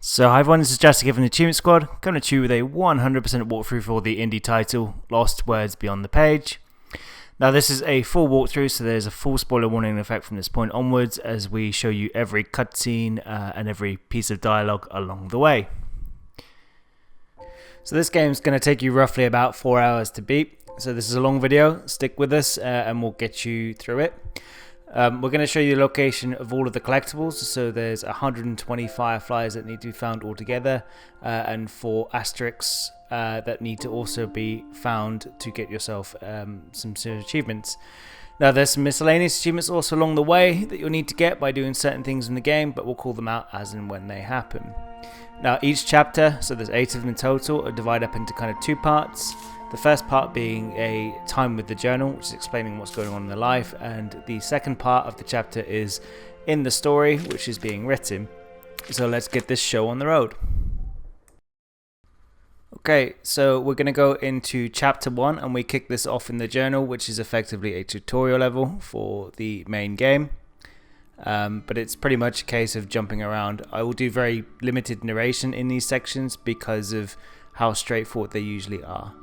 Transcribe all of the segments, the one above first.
So hi everyone, this is Drastic Ed from the Achievement Squad, coming to you with a 100% walkthrough for the indie title, Lost Words Beyond the Page. Now this is a full walkthrough, so there's a full spoiler warning in effect from this point onwards as we show you every cutscene and every piece of dialogue along the way. So this game's going to take you roughly about 4 hours to beat, so this is a long video, stick with us and we'll get you through it. We're going to show you the location of all of the collectibles, so there's 120 fireflies that need to be found altogether and 4 asterisks that need to also be found to get yourself some serious achievements. Now there's some miscellaneous achievements also along the way that you'll need to get by doing certain things in the game, but we'll call them out as and when they happen. Now each chapter, so there's 8 of them in total, are divided up into kind of 2 parts. The first part being a time with the journal, which is explaining what's going on in their life, and the second part of the chapter is in the story, which is being written. So let's get this show on the road. Okay, so we're going to go into chapter 1 and we kick this off in the journal, which is effectively a tutorial level for the main game. But it's pretty much a case of jumping around. I will do very limited narration in these sections because of how straightforward they usually are.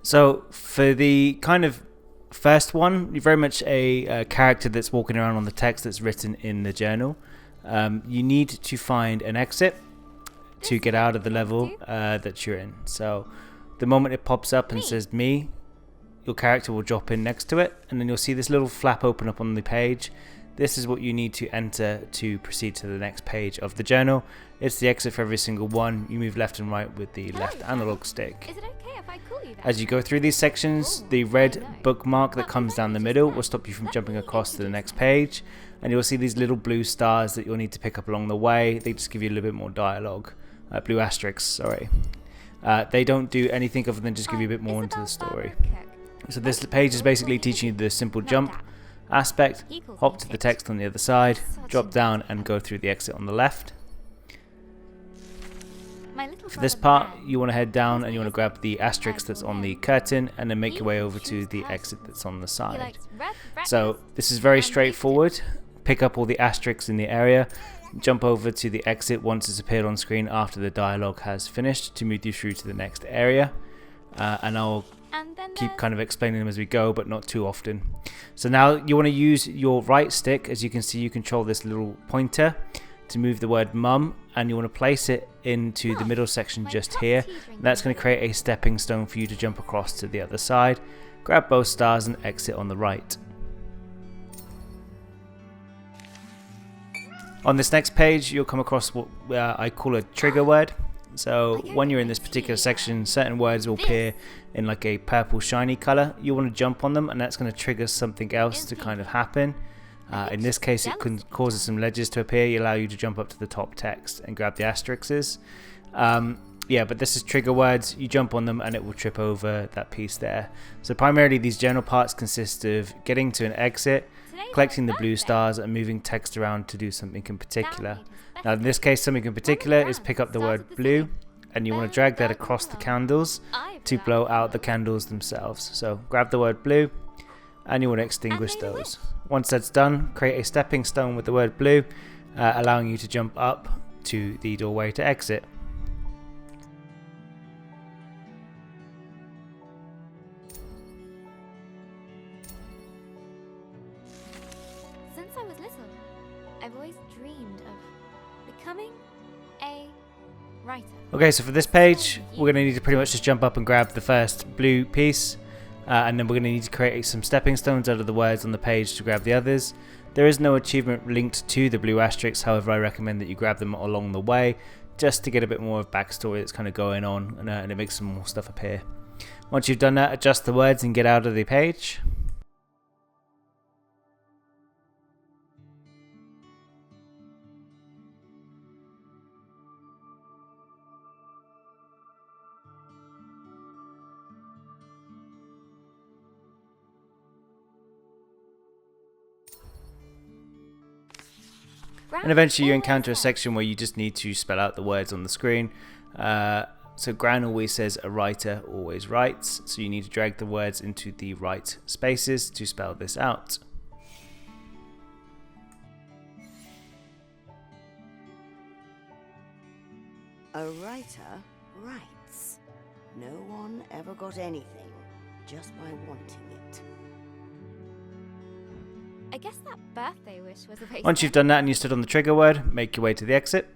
So for the kind of first one, you're very much a character that's walking around on the text that's written in the journal. You need to find an exit to get out of the level that you're in. So the moment it pops up and says me, your character will drop in next to it, and then you'll see this little flap open up on the page. This is what you need to enter to proceed to the next page of the journal. It's the exit for every single one. You move left and right with the left analog stick. Is it okay if I call you that? As you go through these sections, the red bookmark that comes down the middle will stop you from jumping across to the next page, and you'll see these little blue stars that you'll need to pick up along the way. They just give you a little bit more dialogue. Blue asterisks, sorry. They don't do anything other than just give you a bit more into the story. So this page is basically teaching you the simple jump aspect. Hop to the text on the other side, drop down and go through the exit on the left. For this part, you want to head down and you want to grab the asterisk that's on the curtain and then make your way over to the exit that's on the side. So this is very straightforward. Pick up all the asterisks in the area, jump over to the exit once it's appeared on screen after the dialogue has finished to move you through to the next area. And I'll keep kind of explaining them as we go, but not too often. So now you want to use your right stick. As you can see, you control this little pointer to move the word mum, and you want to place it into the middle section just here. That's going to create a stepping stone for you to jump across to the other side. Grab both stars and exit on the right. On this next page, you'll come across what I call a trigger word. So when you're in this particular section, certain words will appear in like a purple shiny color. You want to jump on them and that's going to trigger something else to kind of happen. In this case, it causes some ledges to appear, allow you to jump up to the top text and grab the asterisks. Yeah, but this is trigger words. You jump on them and it will trip over that piece there. So primarily these journal parts consist of getting to an exit, collecting the blue stars and moving text around to do something in particular. Now in this case, something in particular is pick up the word blue and you want to drag that across the candles to blow out the candles themselves. So grab the word blue and you want to extinguish those. Once that's done, create a stepping stone with the word blue, allowing you to jump up to the doorway to exit. Since I was little, I've always dreamed of becoming a writer. Okay, so for this page, we're going to need to pretty much just jump up and grab the first blue piece. And then we're going to need to create some stepping stones out of the words on the page to grab the others. There is no achievement linked to the blue asterisks, however I recommend that you grab them along the way just to get a bit more of backstory that's kind of going on and it makes some more stuff appear. Once you've done that, adjust the words and get out of the page. And eventually you encounter a section where you just need to spell out the words on the screen. So Gran always says a writer always writes, so you need to drag the words into the right spaces to spell this out. A writer writes. No one ever got anything just by wanting it. I guess that birthday wish was a waste. Once you've done that and you stood on the trigger word, make your way to the exit.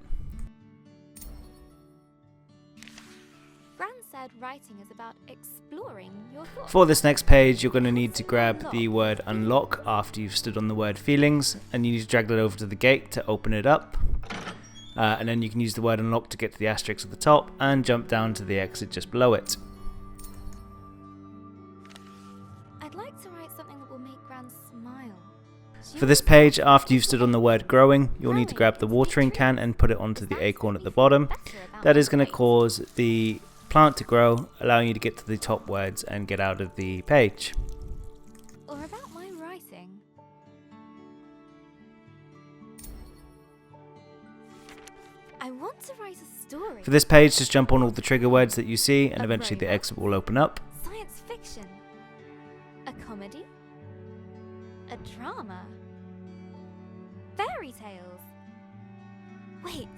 Gran said writing is about exploring your thoughts. For this next page, you're going to need to grab the word unlock after you've stood on the word feelings, and you need to drag that over to the gate to open it up. And then you can use the word unlock to get to the asterisk at the top and jump down to the exit just below it. I'd like to write something that will make Gran smile. For this page, after you've stood on the word growing, you'll need to grab the watering can and put it onto the acorn at the bottom. That is going to cause the plant to grow, allowing you to get to the top words and get out of the page. Or about my writing. I want to write a story. For this page, just jump on all the trigger words that you see and eventually the exit will open up. Science fiction. A comedy. A drama. Fairy tales. Wait,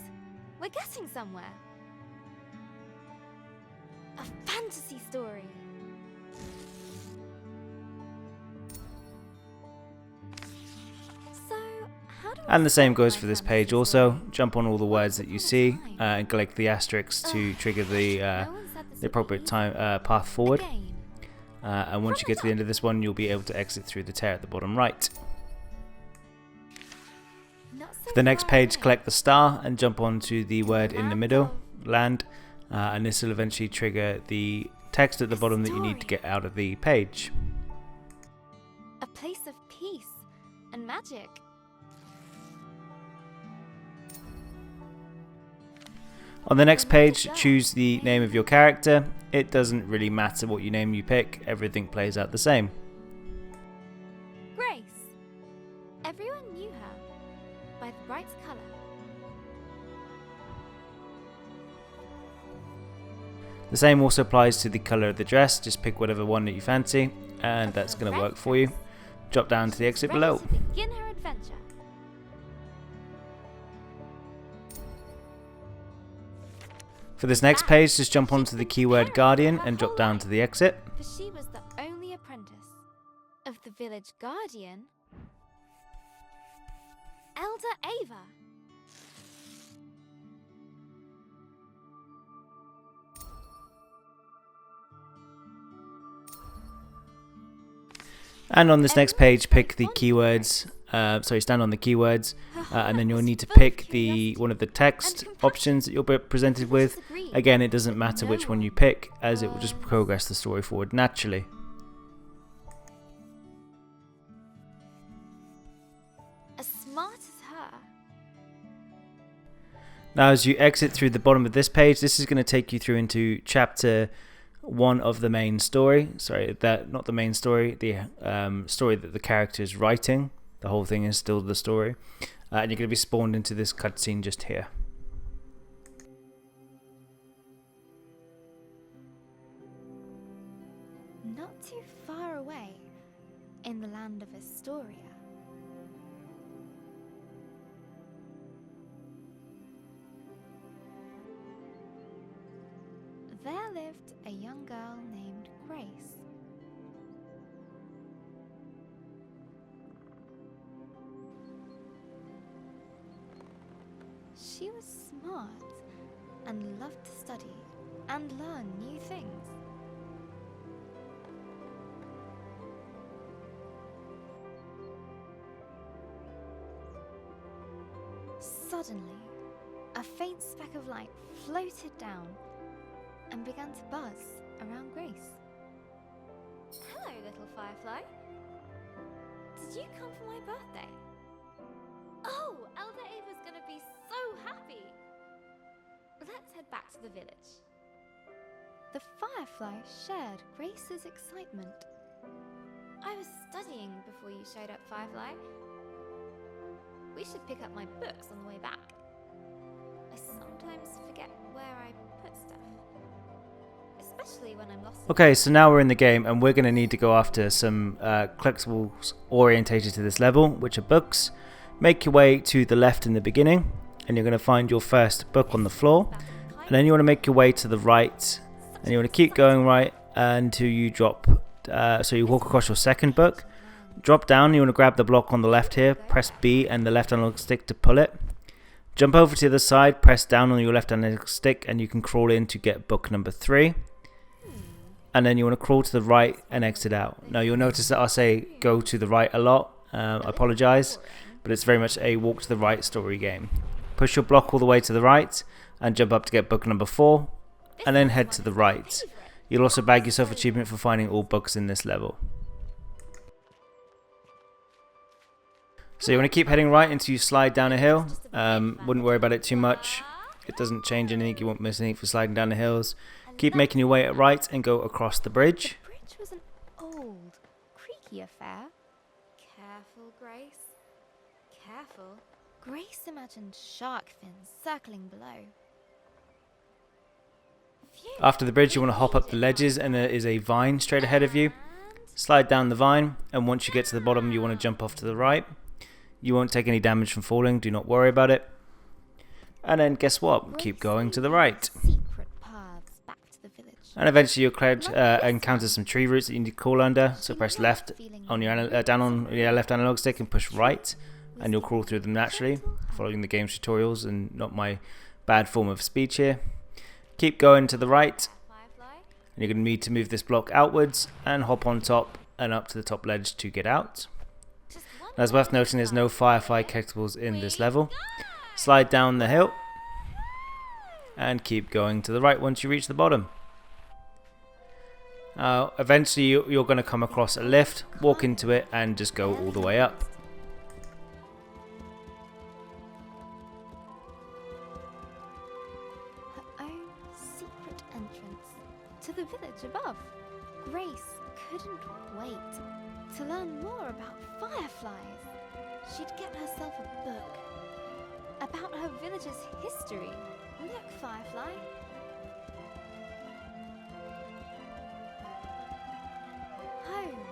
we're getting somewhere. A fantasy story. So, how do I And the same start goes my for this fantasy page also. story? Jump on all the words that you see and collect the asterisks to trigger the No one said this would be appropriate easy. path forward. Again. And once you get to the end of this one, you'll be able to exit through the tear at the bottom right. Not so For the next far page, away. collect the star and jump onto the word in the Land middle, of- land, and this will eventually trigger the text at the bottom that you need to story. get out of the page. A place of peace and magic. On the next page, choose the name of your character. It doesn't really matter what name you pick, everything plays out the same. Grace. Everyone knew her by the bright color. The same also applies to the colour of the dress, just pick whatever one that you fancy, and that's going to work for you. Drop down to the exit Ready below. to begin her adventure. For this next page, just jump onto the keyword Guardian and drop down to the exit. For she was the only apprentice of the village guardian, Elder Ava. And on this next page, pick the keywords, stand on the keywords, and then you'll need to pick one of the text options that you'll be presented with. Again, it doesn't matter which one you pick, as it will just progress the story forward naturally. As smart as her. Now, as you exit through the bottom of this page, this is going to take you through into chapter 1 of the main story. Sorry, not the main story, the story that the character is writing. The whole thing is still the story. And you're going to be spawned into this cutscene just here. Not too far away, in the land of Astoria. There lived a young girl named Grace. She was smart and loved to study and learn new things. Suddenly, a faint speck of light floated down and began to buzz around Grace. Hello, little firefly. Did you come for my birthday? Oh, Elder Ava's gonna be so happy! Let's head back to the village. The firefly shared Grace's excitement. I was studying before you showed up, Firefly. We should pick up my books on the way back. I sometimes forget where I put stuff. Especially when I'm lost. Okay, so now we're in the game and we're going to need to go after some collectibles orientated to this level, which are books. Make your way to the left in the beginning and you're going to find your first book on the floor. And then you want to make your way to the right, and you want to keep going right until you drop. So you walk across your second book, drop down. You want to grab the block on the left here, press B and the left analog stick to pull it. Jump over to the other side, press down on your left analog stick, and you can crawl in to get book number 3. And then you want to crawl to the right and exit out. Now you'll notice that I'll say go to the right a lot. I apologize, but it's very much a walk to the right story game. Push your block all the way to the right and jump up to get book number 4, and then head to the right. You'll also bag yourself achievement for finding all books in this level. So you want to keep heading right until you slide down a hill. Wouldn't worry about it too much. It doesn't change anything. You won't miss anything for sliding down the hills. Keep making your way at right and go across the bridge. The bridge was an old, creaky affair. Careful, Grace. Careful. Grace imagined shark fins circling below. After the bridge, you want to hop up the ledges, and there is a vine straight ahead of you. Slide down the vine, and once you get to the bottom, you want to jump off to the right. You won't take any damage from falling, do not worry about it. And then guess what? Keep going to the right. And eventually you'll encounter some tree roots that you need to crawl under. So press left on your down on your left analog stick and push right, and you'll crawl through them naturally, following the game's tutorials and not my bad form of speech here. Keep going to the right, and you're going to need to move this block outwards and hop on top and up to the top ledge to get out. Now it's worth noting there's no firefly collectibles in this level. Slide down the hill and keep going to the right once you reach the bottom. Eventually you're going to come across a lift, walk into it and just go all the way up. Her own secret entrance to the village above. Grace couldn't wait to learn more about fireflies. She'd get herself a book about her village's history. Look, Firefly. Home.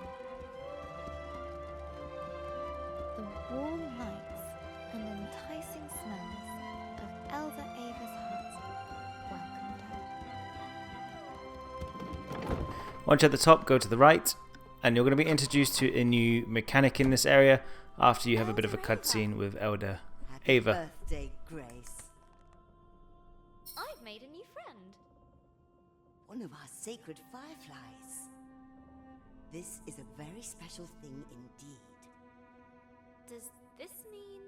The warm lights and enticing smells of Elder Ava's hut welcomed her. Once you're at the top, go to the right, and you're going to be introduced to a new mechanic in this area after you have a bit of a cutscene with Elder Ava. Happy birthday, Grace. I've made a new friend. One of our sacred fireflies. This is a very special thing indeed. Does this mean...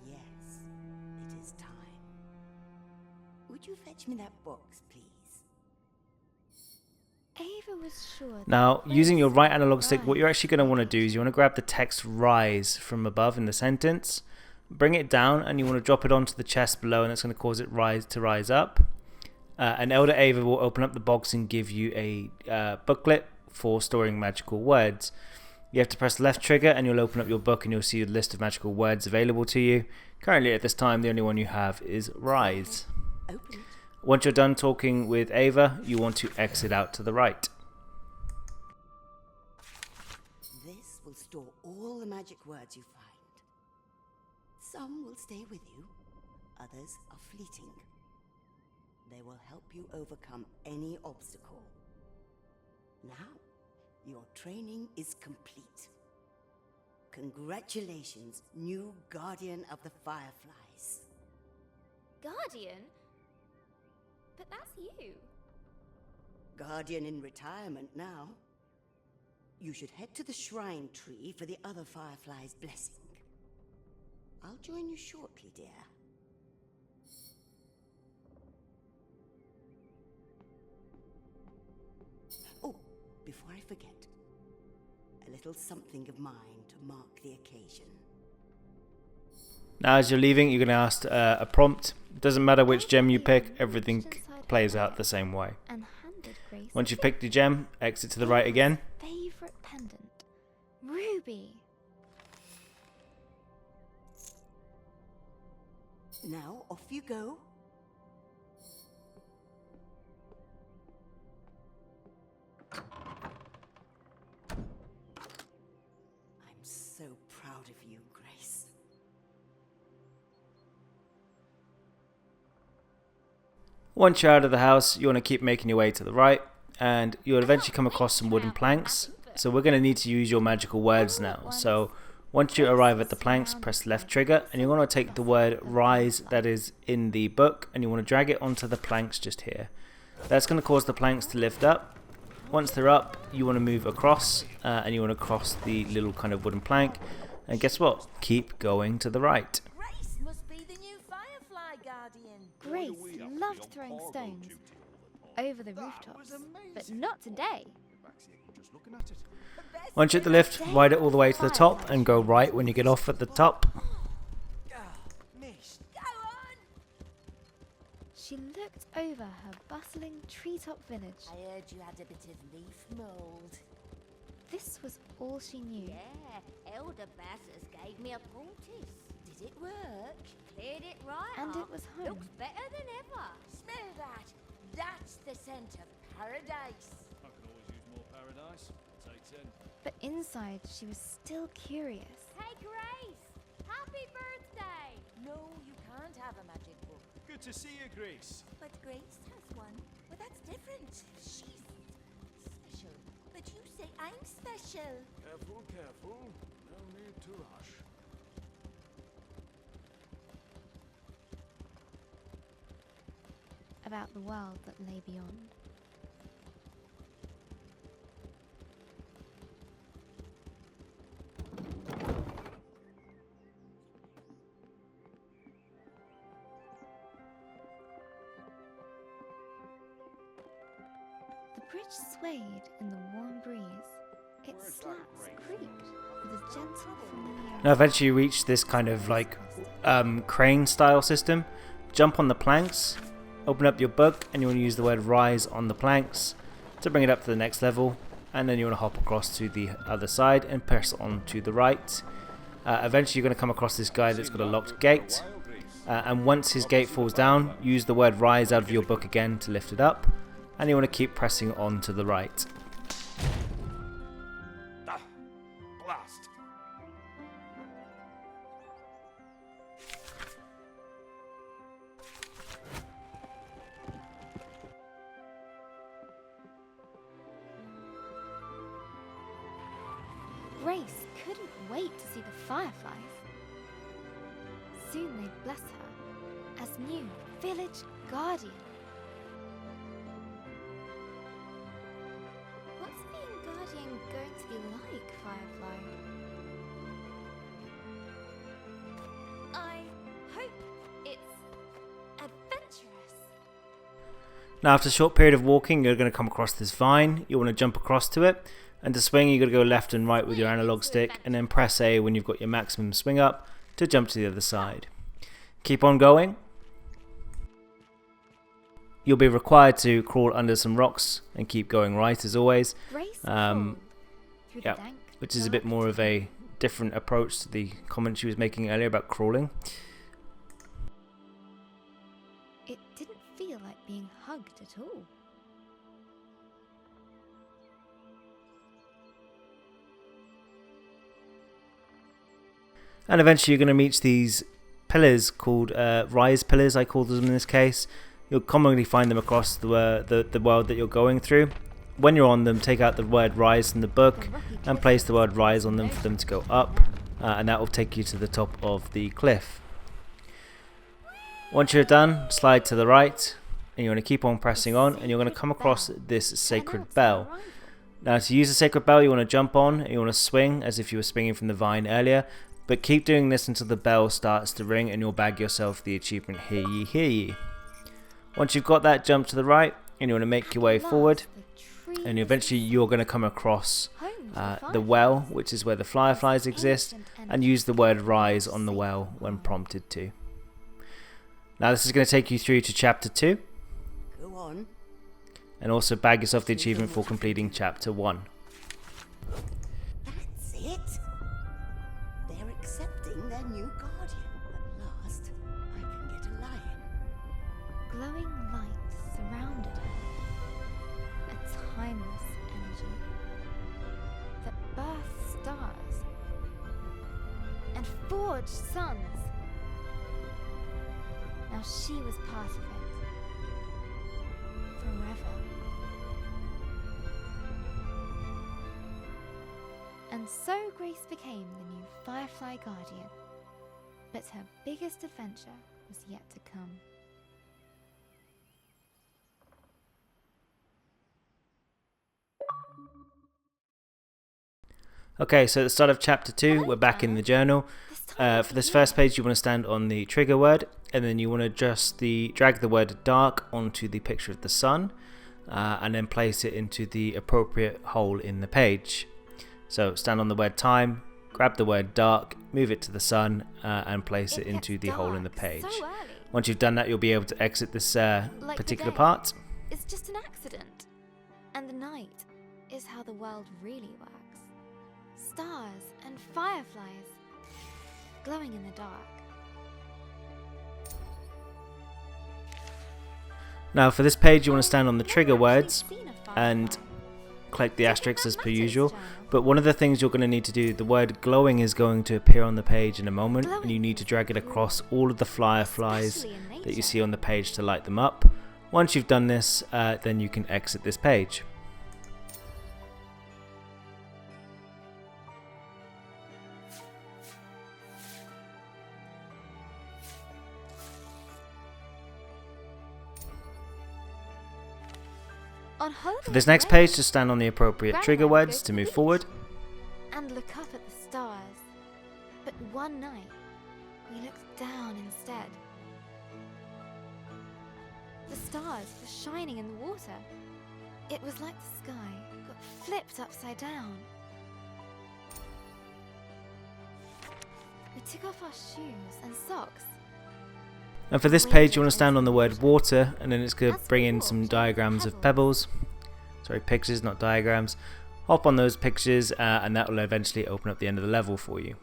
Yes, it is time. Would you fetch me that box, please? Ava was sure... Now, using your right analog stick, what you're actually going to want to do is you want to grab the text rise from above in the sentence, bring it down, and you want to drop it onto the chest below, and that's going to cause it rise up. And Elder Ava will open up the box and give you a booklet for storing magical words. You have to press the left trigger and you'll open up your book and you'll see a list of magical words available to you. Currently at this time the only one you have is rise. Once you're done talking with Ava, you want to exit out to the right. This will store all the magic words you find. Some will stay with you, others are fleeting. They will help you overcome any obstacle. Now, your training is complete. Congratulations, new Guardian of the Fireflies. Guardian? But that's you. Guardian in retirement now. You should head to the shrine tree for the other Fireflies' blessing. I'll join you shortly, dear. Oh, before I forget, a little something of mine to mark the occasion. Now as you're leaving, you're going to ask a prompt. It doesn't matter which gem you pick, everything plays out the same way. Once you've picked your gem, exit to the right again. Favorite pendant, ruby. Now, off you go. I'm so proud of you, Grace. Once you're out of the house, you want to keep making your way to the right, and you'll eventually come across some wooden planks. So we're going to need to use your magical words now. So once you arrive at the planks, press the left trigger, and you want to take the word rise that is in the book, and you want to drag it onto the planks just here. That's going to cause the planks to lift up. Once they're up, you want to move across, and you want to cross the little kind of wooden plank. And guess what? Keep going to the right. Grace must be the new Firefly Guardian. Grace loved throwing stones over the rooftops, but not today. Once you're at the lift, ride it all the way to the top and go right when you get off at the top. Missed. Go on! She looked over her bustling treetop village. I heard you had a bit of leaf mould. This was all she knew. Yeah, Elder Bassus gave me a poultice. Did it work? Cleared it right And up. it was home. Looks better than ever. Smell that. That's the scent of paradise. I could always use more paradise. Take 10. But inside, she was still curious. Hey, Grace! Happy birthday! No, you can't have a magic book. Good to see you, Grace. But Grace has one. Well, that's different. She's special. But you say I'm special. Careful, careful. No need to rush. About the world that lay beyond. The bridge swayed in the warm breeze. Its slats creaked with a gentle familiarity. Now eventually you reach this kind of like crane style system. Jump on the planks, open up your book, and you want to use the word rise on the planks to bring it up to the next level, and then you want to hop across to the other side and press on to the right. Eventually you're going to come across this guy that's got a locked gate, and once his gate falls down, use the word rise out of your book again to lift it up, and you want to keep pressing on to the right. Blast. Grace couldn't wait to see the fireflies. Soon they'd bless her as new village guardian. What's being guardian going to be like, Firefly? I hope it's adventurous. Now after a short period of walking, you're going to come across this vine. You want to jump across to it, and to swing you're going to go left and right with your analog stick, and then press A when you've got your maximum swing up to jump to the other side. Keep on going. You'll be required to crawl under some rocks and keep going right as always, Grace crawled through the yeah, dank, which is a bit dark more of a different approach to the comment she was making earlier about crawling. It didn't feel like being hugged at all. And eventually you're going to reach these pillars called rise pillars, I call them in this case. You'll commonly find them across the world that you're going through. When you're on them, take out the word rise from the book and place the word rise on them for them to go up, and that will take you to the top of the cliff. Once you're done, slide to the right, and you're going to keep on pressing on, and you're going to come across this sacred bell. Now to use the sacred bell, you want to jump on, and you want to swing as if you were swinging from the vine earlier, but keep doing this until the bell starts to ring and you'll bag yourself the achievement Hear Ye, Hear Ye. Once you've got that, jump to the right, and you want to make your way forward, and eventually you're going to come across the well, which is where the fireflies exist, and use the word rise on the well when prompted to. Now this is going to take you through to chapter 2, Go on. and also bag yourself the achievement for completing chapter 1. That's it. They're accepting their new guardian. At last, I can get a lion. Glowing light surrounded her. A timeless energy that birthed stars and forged suns. Now she was part of it. And so Grace became the new Firefly Guardian. But her biggest adventure was yet to come. Okay, so at the start of chapter 2, we're back in the journal. For this first page, you want to stand on the trigger word, and then you want to drag the word dark onto the picture of the sun, and then place it into the appropriate hole in the page. So stand on the word time, grab the word dark, move it to the sun, and place it into the hole in the page. Once you've done that, you'll be able to exit this particular part. It's just an accident. And the night is how the world really works. Stars and fireflies glowing in the dark. Now for this page, you want to stand on the trigger words and click the asterisk as per usual. But one of the things you're going to need to do, the word glowing is going to appear on the page in a moment, and you need to drag it across all of the fireflies that you see on the page to light them up. Once you've done this, then you can exit this page. For this next page, just stand on the appropriate trigger words to move forward. And look up at the stars. But one night, we looked down instead. The stars were shining in the water. It was like the sky got flipped upside down. We took off our shoes and socks. And for this page, you want to stand on the word water, and then it's going to bring in some diagrams of pebbles. Sorry, pictures, not diagrams. Hop on those pictures, and that will eventually open up the end of the level for you.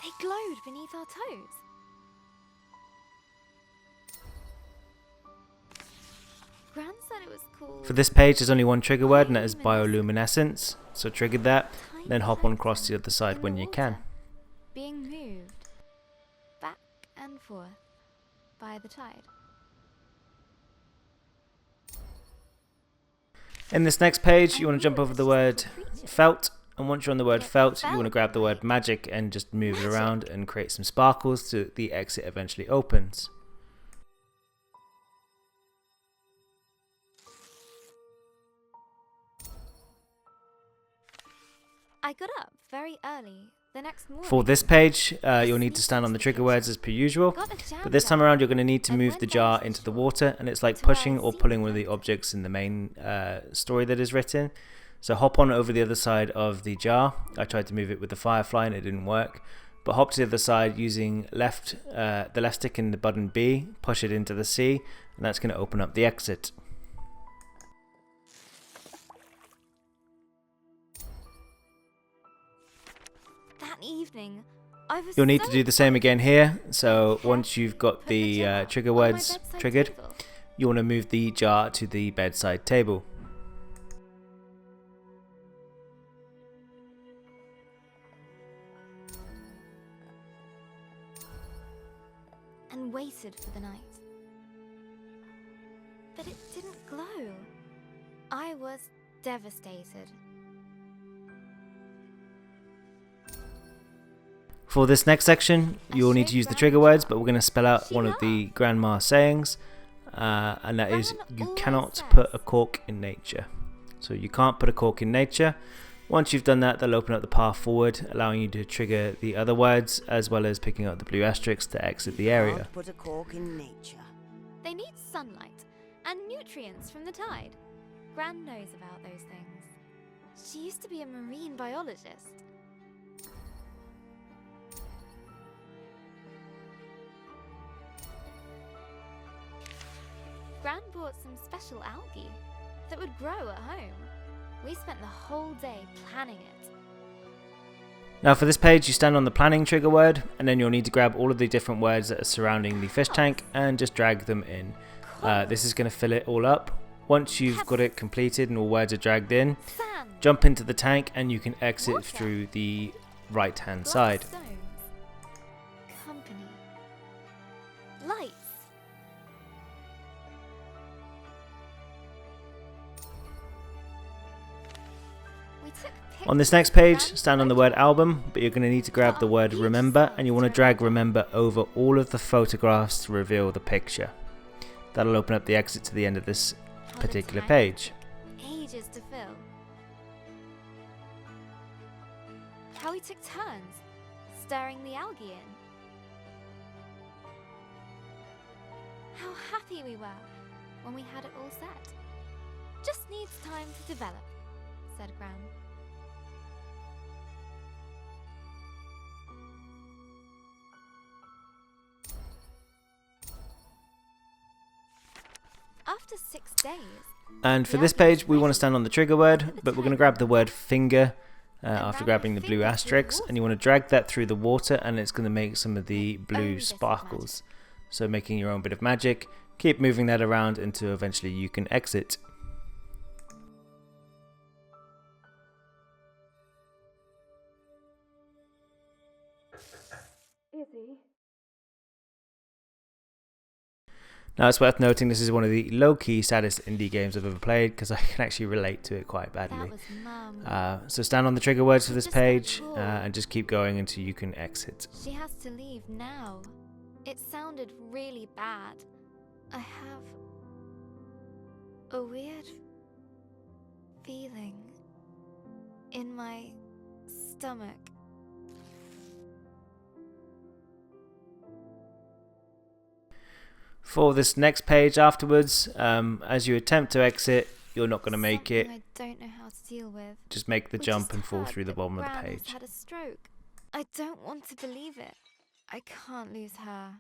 They glowed beneath our toes. Gran said it was called... For this page, there's only one trigger word, and that is bioluminescence. So trigger that, then hop on across the other side when you can. Being moved back and forth by the tide. In this next page, you want to jump over the word felt, and once you're on the word felt, you want to grab the word magic and just move it around and create some sparkles so the exit eventually opens. I got up very early the next morning. For this page, you'll need to stand on the trigger words as per usual, but this time around you're going to need to move the jar into the water, and it's like pushing or pulling one of the objects in the main story that is written. So hop on over the other side of the jar. I tried to move it with the firefly and it didn't work, but hop to the other side using the left stick in the button B, push it into the sea, and that's going to open up the exit. Evening, you'll need to do the same again here. So once you've got the trigger words triggered, you want to move the jar to the bedside table. And waited for the night. But it didn't glow. I was devastated. For this next section, you'll need to use the trigger words, but we're going to spell out one of the grandma sayings, and that is, you cannot put a cork in nature. So you can't put a cork in nature. Once you've done that, they'll open up the path forward, allowing you to trigger the other words, as well as picking up the blue asterisk to exit the area. Can't put a cork in nature. They need sunlight and nutrients from the tide. Gran knows about those things. She used to be a marine biologist. Gran bought some special algae that would grow at home. We spent the whole day planning it. Now for this page, you stand on the planning trigger word, and then you'll need to grab all of the different words that are surrounding the fish tank and just drag them in. This is going to fill it all up. Once you've got it completed and all words are dragged in, jump into the tank and you can exit Water. through the right hand Black side. stones. Company. Lights. We took On this pictures next of page, random stand on the word album, but you're going to need to grab the word remember, and you want to drag remember over all of the photographs to reveal the picture. That'll open up the exit to the end of this how the particular tank page. took ages to fill. How we took turns stirring the algae in. How happy we were when we had it all set. Just needs time to develop, said Gran. After 6 days, And for this page, we want to stand on the trigger word, but we're going to grab the word finger after grabbing the blue asterisk, and you want to drag that through the water, and it's going to make some of the blue sparkles. So making your own bit of magic. Keep moving that around until eventually you can exit. Now it's worth noting this is one of the low-key saddest indie games I've ever played because I can actually relate to it quite that badly. was Mum. So stand on the trigger words for this Just let page go. and just keep going until you can exit. She has to leave now. It sounded really bad. I have a weird feeling in my stomach. For this next page afterwards, as you attempt to exit, you're not going to make it. Something I don't know how to deal with. Just make the We jump just and fall heard through the that bottom of the Gran has page. had a stroke. I don't want to believe it. I can't lose her.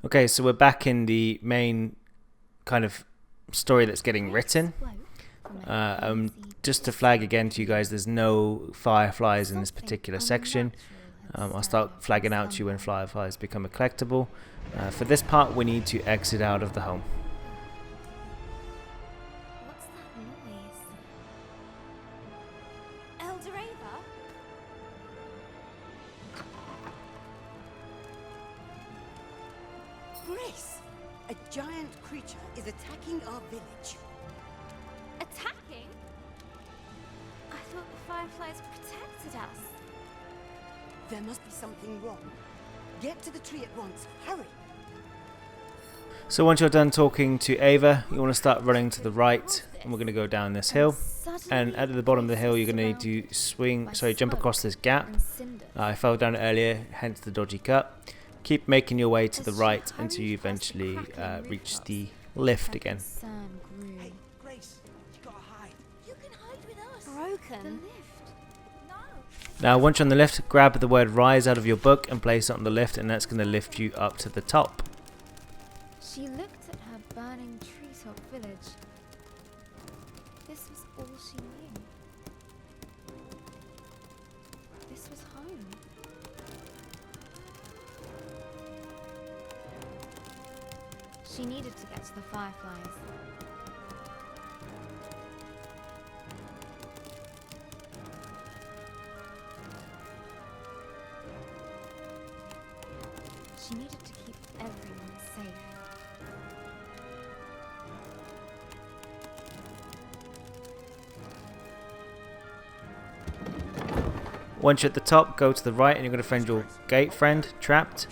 Okay, so we're back in the main kind of story that's getting written. Just to flag again to you guys, there's no fireflies in this particular section. I'll start flagging out to you when fireflies become a collectible. For this part, we need to exit out of the home. What's that noise? Elderava? Grace! A giant creature is attacking our village. Attacking? I thought the fireflies protected us. There must be something wrong. Get to the tree at once. Hurry! So once you're done talking to Ava, you want to start running to the right, and we're going to go down this hill. And at the bottom of the hill, you're going to need to jump across this gap. I fell down it earlier, hence the dodgy cut. Keep making your way to the right until you eventually reach the lift again. Hey, Grace, you gotta hide. You can hide with us. Broken. No. Now once you're on the lift, grab the word rise out of your book and place it on the lift, and that's going to lift you up to the top. She looked at her burning treetop village. This was all she knew. This was home. She needed to get to the fireflies. She needed to keep everyone safe. Once you're at the top, go to the right and you're going to find your gate friend, Trapped.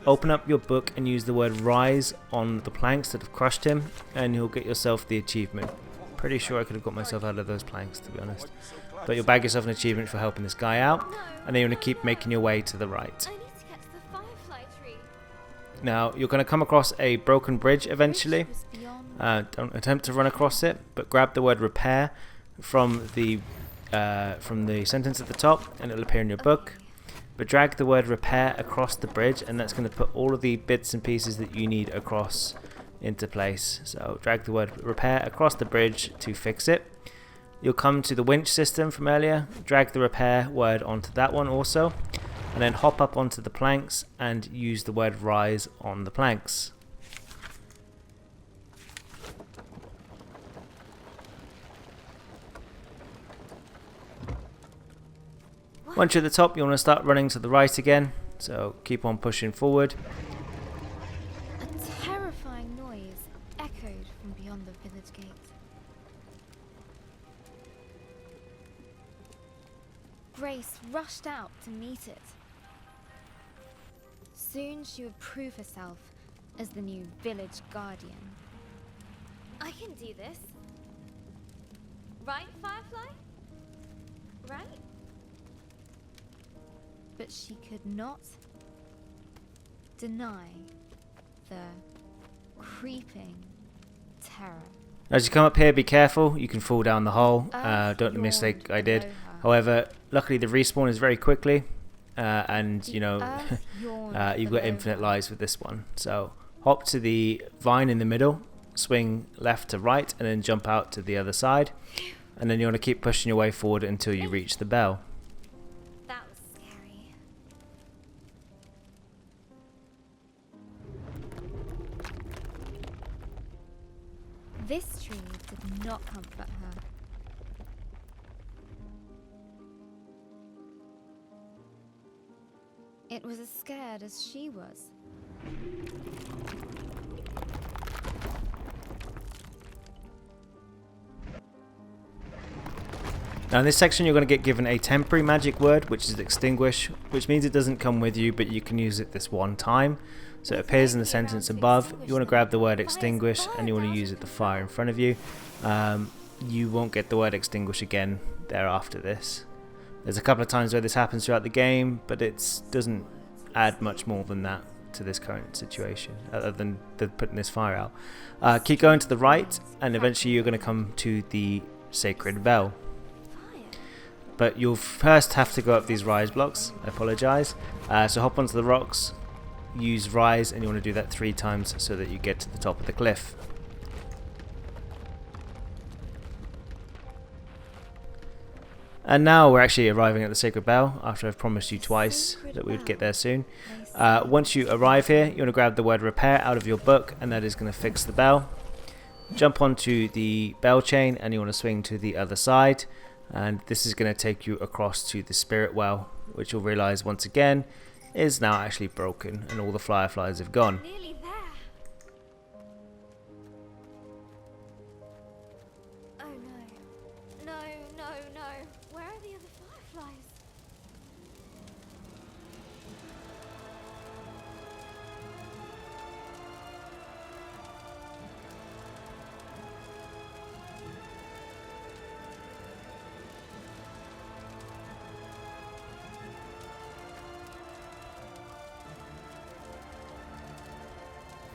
Open up your book and use the word rise on the planks that have crushed him, and you'll get yourself the achievement. Pretty sure I could have got myself out of those planks, to be honest. But you'll bag yourself an achievement for helping this guy out, and then you're going to keep making your way to the right. I need to get to the firefly tree. Now, you're going to come across a broken bridge eventually. Bridge was beyond Don't attempt to run across it, but grab the word repair from the sentence at the top, and it'll appear in your book. But drag the word repair across the bridge, and that's going to put all of the bits and pieces that you need across into place. So drag the word repair across the bridge to fix it. You'll come to the winch system from earlier. Drag the repair word onto that one also. and then hop up onto the planks and use the word rise on the planks. Once you're at the top, you want to start running to the right again, so keep on pushing forward. A terrifying noise echoed from beyond the village gate. Grace rushed out to meet it. Soon she would prove herself as the new village guardian. I can do this. Right, Firefly? Right? But she could not deny the creeping terror. As you come up here, be careful, you can fall down the hole. Don't the mistake I did. However, luckily the respawn is very quickly, and you know, you've got infinite lives with this one. So hop to the vine in the middle, swing left to right, and then jump out to the other side. And then you want to keep pushing your way forward until you reach the bell. That was scary. This tree did not comfort her. It was as scared as she was. Now in this section you're going to get given a temporary magic word, which is extinguish, which means it doesn't come with you, but you can use it this one time. So it appears in the sentence above. You want to grab the word extinguish and you want to use it to fire in front of you. You won't get the word extinguish again thereafter this. There's a couple of times where this happens throughout the game, but it doesn't add much more than that to this current situation, other than putting this fire out. Keep going to the right, and eventually you're going to come to the sacred bell. But you'll first have to go up these rise blocks. I apologise. So hop onto the rocks, use rise, and you want to do that 3 times so that you get to the top of the cliff. And now we're actually arriving at the sacred bell after I've promised you twice that we would get there soon. Once you arrive here, you want to grab the word repair out of your book, and that is going to fix the bell. Jump onto the bell chain and you want to swing to the other side, and this is going to take you across to the spirit well, which you'll realise once again is now actually broken and all the fireflies have gone. Nearly there. Oh no. No, no, no. Where are the other fireflies?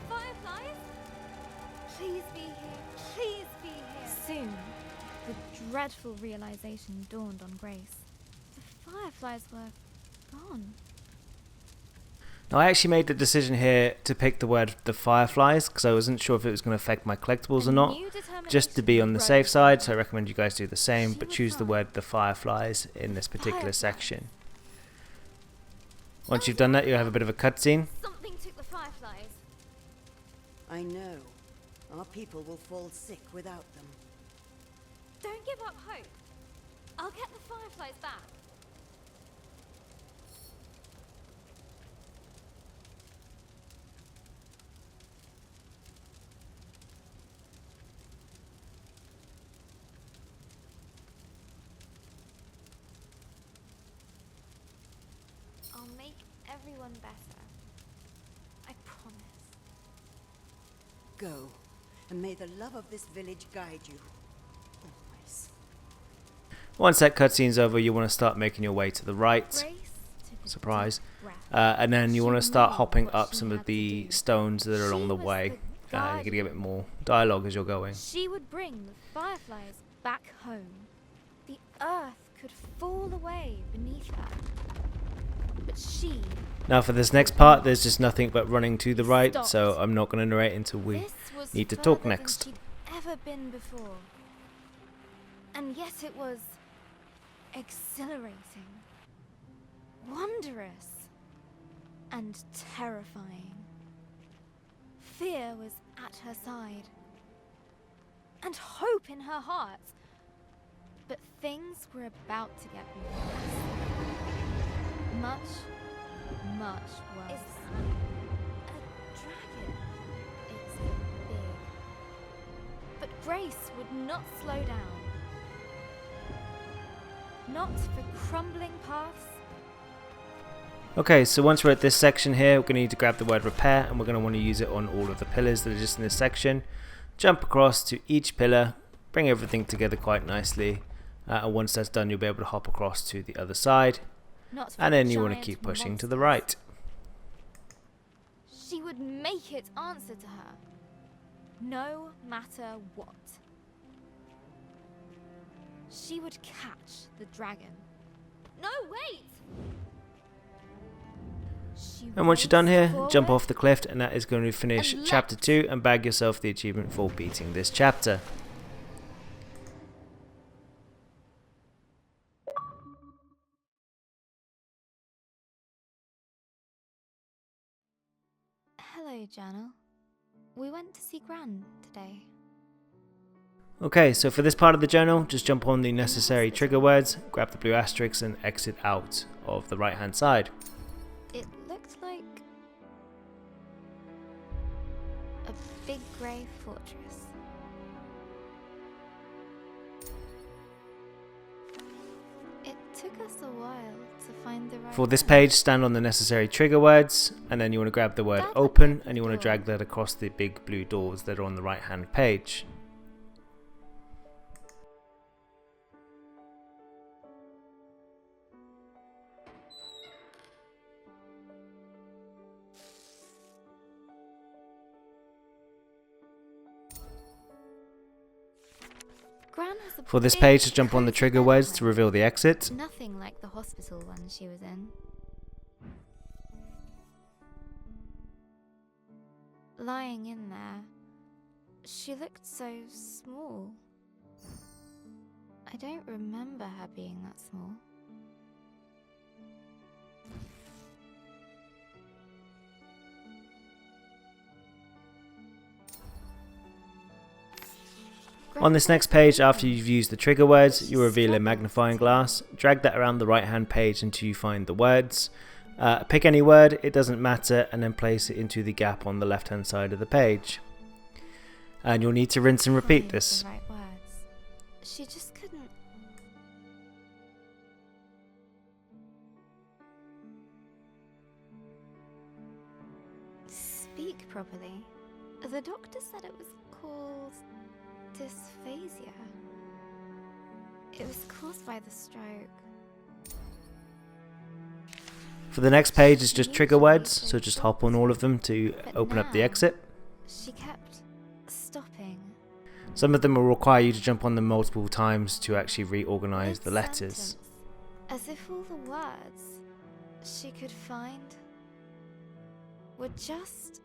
Fireflies? Please be here. Please be here. Soon, the dreadful realization dawned on Grace. The fireflies were gone. Now I actually made the decision here to pick the word the fireflies because I wasn't sure if it was going to affect my collectibles or not, just to be on the safe side, so I recommend you guys do the same, but choose the word the fireflies in this particular section. Once you've done that, you'll have a bit of a cutscene. Something took the fireflies. I know. Our people will fall sick without them. Don't give up hope. I'll get the fireflies back. I'll make everyone better. I promise. Go, and may the love of this village guide you. Always. Once that cutscene's over, you want to start making your way to the right. Grace took a Surprise. deep breath. And then you want to She start knew hopping what up she some of had to the do. stones that are along She the was way. the You're going to get a bit guardian. more dialogue as you're going. She would bring the fireflies back home. The earth could fall away beneath her. But she... Now for this next part, there's just nothing but running to the right, Stopped. so I'm not going to narrate until we this was need to talk further than next. she'd ever been before. And yet it was exhilarating, wondrous. and terrifying. Fear was at her side, and hope in her heart. But things were about to get worse. Much, much worse. Is that a dragon? It's big. But Grace would not slow down. Not for crumbling paths. Okay, so once we're at this section here, we're going to need to grab the word repair, and we're going to want to use it on all of the pillars that are just in this section. Jump across to each pillar, bring everything together quite nicely, and once that's done you'll be able to hop across to the other side, and then you want to keep pushing to the right. She would make it answer to her, no matter what. She would catch the dragon. No, wait! And once you're done here, jump off the cliff, and that is going to finish chapter 2 and bag yourself the achievement for beating this chapter. Hello, Journal. We went to see Gran today. Okay, so for this part of the journal, just jump on the necessary trigger words, grab the blue asterisk and exit out of the right hand side. It looked like a big grey fortress. It took us a while to find the right For this one. page, stand on the necessary trigger words, and then you want to grab the word open, and you want to drag that across the big blue doors that are on the right hand page. Gran has a For this big page, just jump on the cozy trigger bed words on to it. reveal the exit. Nothing like the hospital one she was in. Lying in there, she looked so small. I don't remember her being that small. On this next page, after you've used the trigger words, you reveal a magnifying glass. Drag that around the right hand page until you find the words. Pick any word, it doesn't matter, and then place it into the gap on the left hand side of the page. And you'll need to rinse and repeat Find this. the right words. She just couldn't. Speak properly. The doctor said it was called dysphasia. It was caused by the stroke. For the next page, it's just trigger words, so just hop on all of them to open up the now- exit. She kept stopping. Some of them will require you to jump on them multiple times to actually reorganize the letters. Mid-sentence, as if all the words she could find were just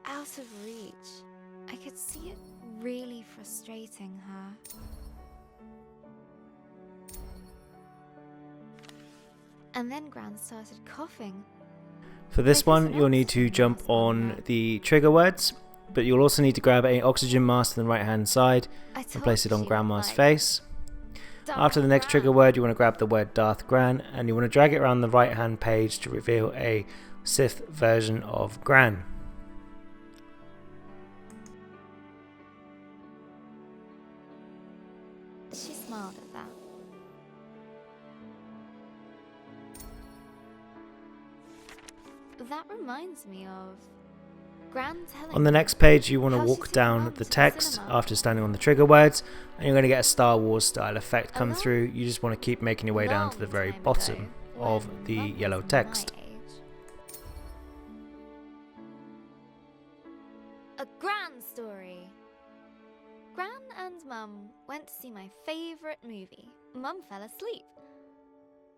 out of reach. I could see it really frustrating her. And then Gran started coughing. For this one, you'll need to jump on the trigger words, but you'll also need to grab an oxygen mask on the right hand side and place it on Grandma's face. After the next trigger word, you want to grab the word Darth Gran, and you want to drag it around the right hand page to reveal a Sith version of Gran. She smiled at that. That reminds me of Gran telling On the me next page, you want to how she walk took down Mum the to text cinema. after standing on the trigger words, and you're going to get a Star Wars style effect come Alone. through. You just want to keep making your way down to the Long very time bottom ago, of when the Mum was yellow my text. age. A Gran story. Gran and Mum went to see my favourite movie. Mum fell asleep,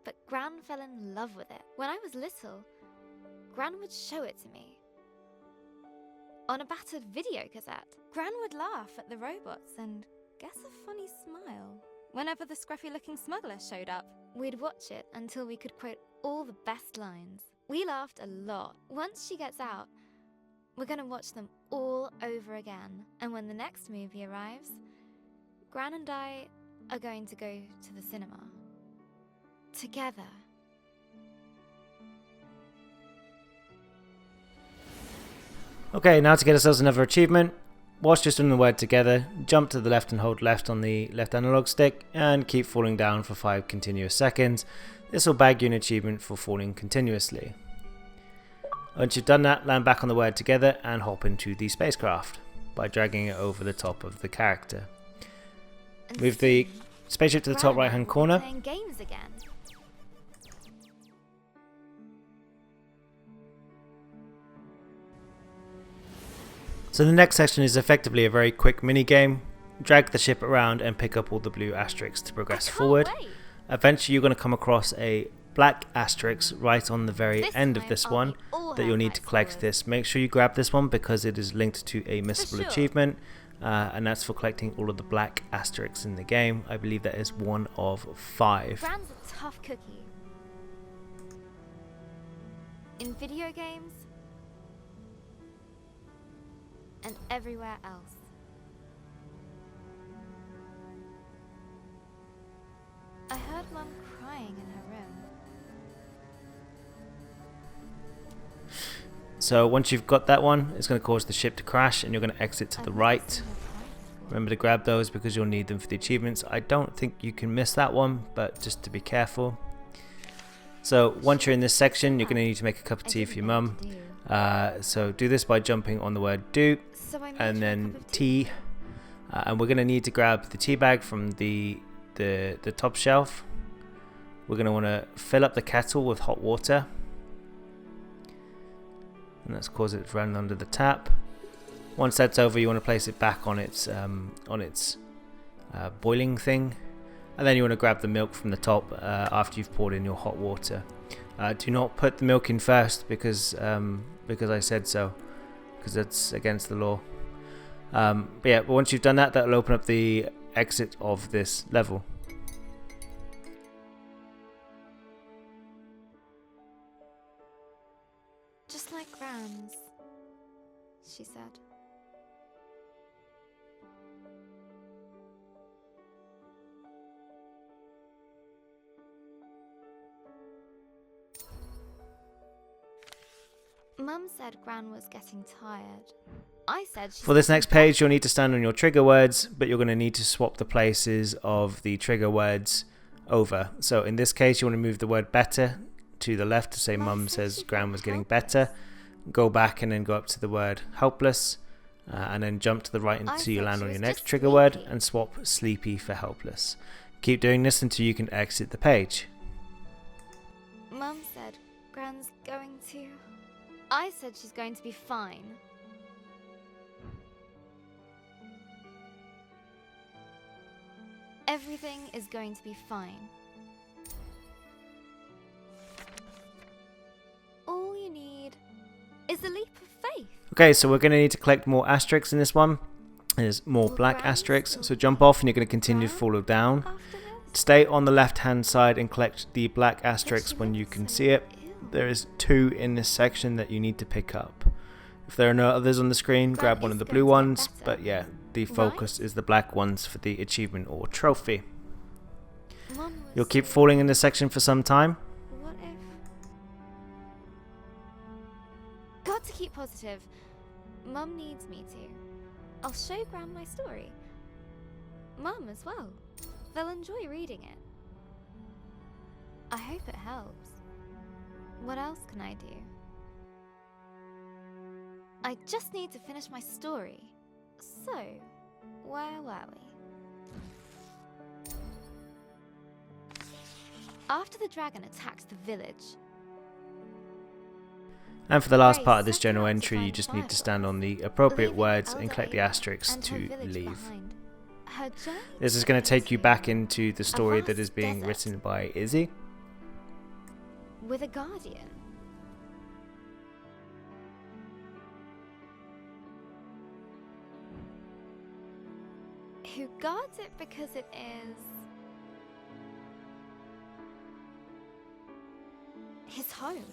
but Gran fell in love with it. When I was little, Gran would show it to me on a battered video cassette. Gran would laugh at the robots and guess a funny smile whenever the scruffy-looking smuggler showed up. We'd watch it until we could quote all the best lines. We laughed a lot. Once she gets out, we're gonna watch them all over again. And when the next movie arrives, Gran and I are going to go to the cinema. Together. Okay, now to get ourselves another achievement. Whilst just doing the word together, jump to the left and hold left on the left analog stick and keep falling down for 5 continuous seconds. This will bag you an achievement for falling continuously. Once you've done that, land back on the word together and hop into the spacecraft by dragging it over the top of the character. Move the spaceship to the top right hand corner. Playing games again. So the next section is effectively a very quick mini game. Drag the ship around and pick up all the blue asterisks to progress forward. Eventually you're going to come across a black asterisk right on the very end of this one that you'll need to collect this. Make sure you grab this one because it is linked to a missable achievement, and that's for collecting all of the black asterisks in the game. I believe that is 1 of 5. Gran's a tough cookie. In video games and everywhere else. I heard Mum crying in her room. So once you've got that one, it's going to cause the ship to crash and you're going to exit to the right. Remember to grab those because you'll need them for the achievements. I don't think you can miss that one, but just to be careful. So once you're in this section, you're going to need to make a cup of tea for your mum. So do this by jumping on the word do and then tea. And we're going to need to grab the tea bag from the top shelf. We're going to want to fill up the kettle with hot water. And let's cause it to run under the tap. Once that's over, you want to place it back on its boiling thing, and then you want to grab the milk from the top after you've poured in your hot water. Do not put the milk in first because I said so, because that's against the law. But yeah, but once you've done that, that'll open up the exit of this level. Just like Gran's, she said. Mum said Gran was getting tired. I said For this next page, you'll need to stand on your trigger words, but you're going to need to swap the places of the trigger words over. So in this case, you want to move the word better to the left to say Mum says Gran was getting better. Go back and then go up to the word helpless, and then jump to the right until you land on your next trigger word and swap sleepy for helpless. Keep doing this until you can exit the page. Mum said Gran's going to... I said she's going to be fine. Everything is going to be fine. All you need is a leap of faith. Okay, so we're going to need to collect more asterisks in this one. There's more black asterisks. So jump off and you're going to continue to follow down. Stay on the left hand side and collect the black asterisks when you can see it. There is 2 in this section that you need to pick up. If there are no others on the screen, grab one of the blue ones, but yeah, the focus is the black ones for the achievement or trophy. You'll keep falling in this section for some time. What if... Got to keep positive. Mum needs me to. I'll show Gran my story. Mum as well. They'll enjoy reading it. I hope it helps. What else can I do? I just need to finish my story. So, where were we? After the dragon attacked the village... And for the last part of this journal entry, you just need to stand on the appropriate words and collect the asterisks to leave. This is going to take you back into the story that is being written by Izzy. With a guardian. Who guards it because it is home.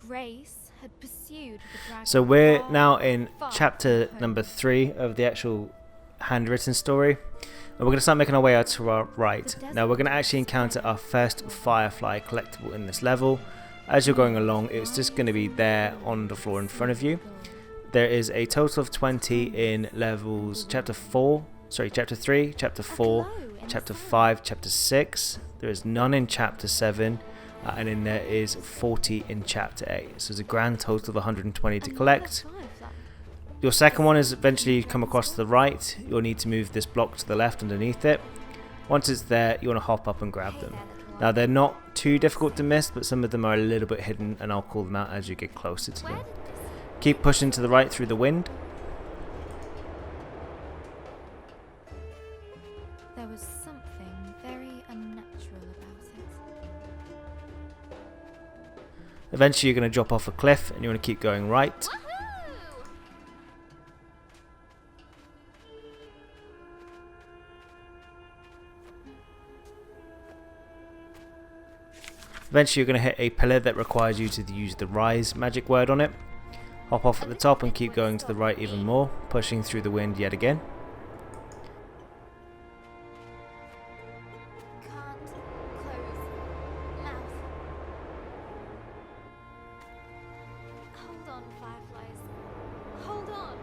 Grace had pursued the dragon. So we're far, now in far chapter from number home. 3 3 of the actual handwritten story. And we're going to start making our way out to our right. Now we're going to actually encounter our first Firefly collectible in this level. As you're going along, it's just going to be there on the floor in front of you. There is a total of 20 in levels chapter 3, chapter 4, chapter 5, chapter 6. There is none in chapter 7. And then there is 40 in chapter 8. So there's a grand total of 120 to collect. Your second one is eventually you come across to the right. You'll need to move this block to the left underneath it. Once it's there, you want to hop up and grab them. Now they're not too difficult to miss, but some of them are a little bit hidden, and I'll call them out as you get closer to them. Keep pushing to the right through the wind. There was something very unnatural about it. Eventually you're going to drop off a cliff and you want to keep going right. Eventually you're going to hit a pillar that requires you to use the rise magic word on it. Hop off at the top and keep going to the right even more, pushing through the wind yet again. Can't close mouth. Hold on, fireflies. Hold on.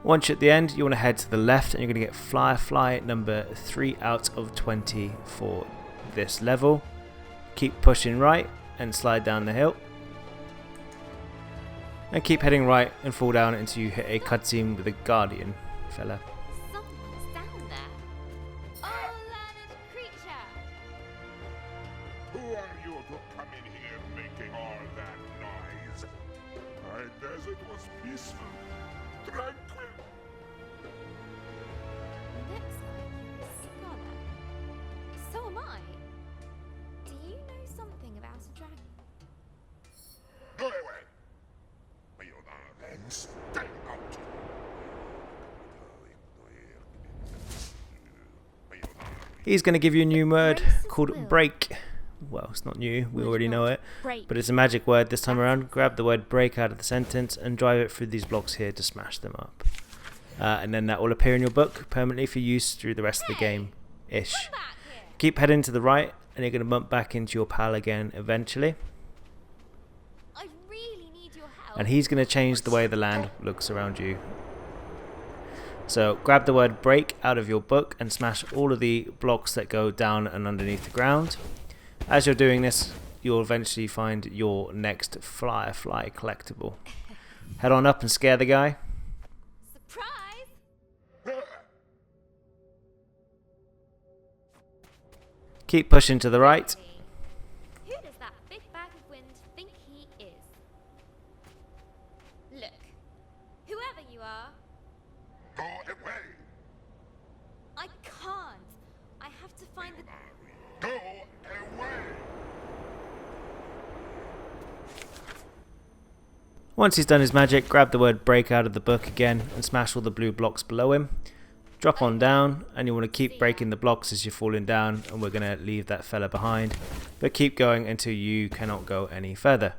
Once you're at the end, you want to head to the left and you're going to get Firefly number 3 out of 20 for this level. Keep pushing right and slide down the hill. And keep heading right and fall down until you hit a cutscene with a guardian fella. Someone's down there. Oh, learned creature. Who are you to come in here making all that noise? My desert was peaceful, tranquil. Looks like you're a scholar. So am I. Do you know something about a dragon? Go away. You are then stay out. He's going to give you a new word Grace's called will. break. Well, it's not new, we Would already know not it. break. But it's a magic word this time around. Grab the word break out of the sentence and drive it through these blocks here to smash them up. And then that will appear in your book permanently for use through the rest of the game-ish. Keep heading to the right and you're going to bump back into your pal again eventually. I really need your help. And he's going to change the way the land looks around you. So grab the word break out of your book and smash all of the blocks that go down and underneath the ground. As you're doing this, you'll eventually find your next Firefly collectible. Head on up and scare the guy. Surprise! Keep pushing to the right. Who does that big bag of wind think he is? Look, whoever you are, Go away. I can't. I have to find the... Go away. Once he's done his magic, grab the word break out of the book again and smash all the blue blocks below him. Drop on down and you want to keep breaking the blocks as you're falling down, and we're going to leave that fella behind. But keep going until you cannot go any further.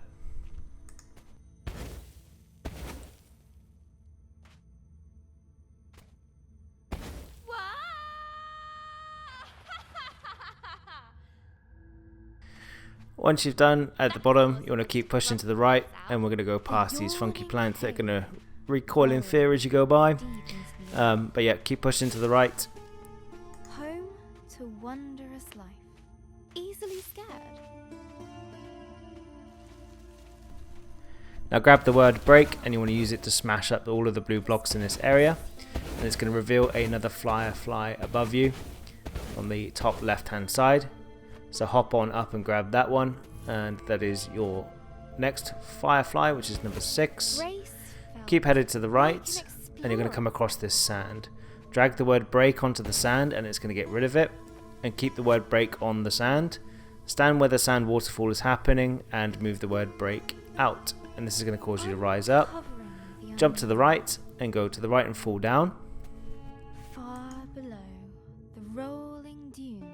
Once you've done at the bottom, you want to keep pushing to the right, and we're going to go past these funky plants that are going to recoil in fear as you go by. But yeah, keep pushing to the right. Home to wondrous life. Easily scared. Now grab the word break and you want to use it to smash up all of the blue blocks in this area. And it's going to reveal another Firefly above you on the top left hand side. So hop on up and grab that one, and that is your next Firefly, which is number 6. Grace Keep headed to the right and you're going to come across this sand. Drag the word break onto the sand and it's going to get rid of it, and keep the word break on the sand Stand where the sand waterfall is happening and move the word break out. And this is going to cause you to rise up. Jump to the right and go to the right and fall down. Far below the rolling dunes.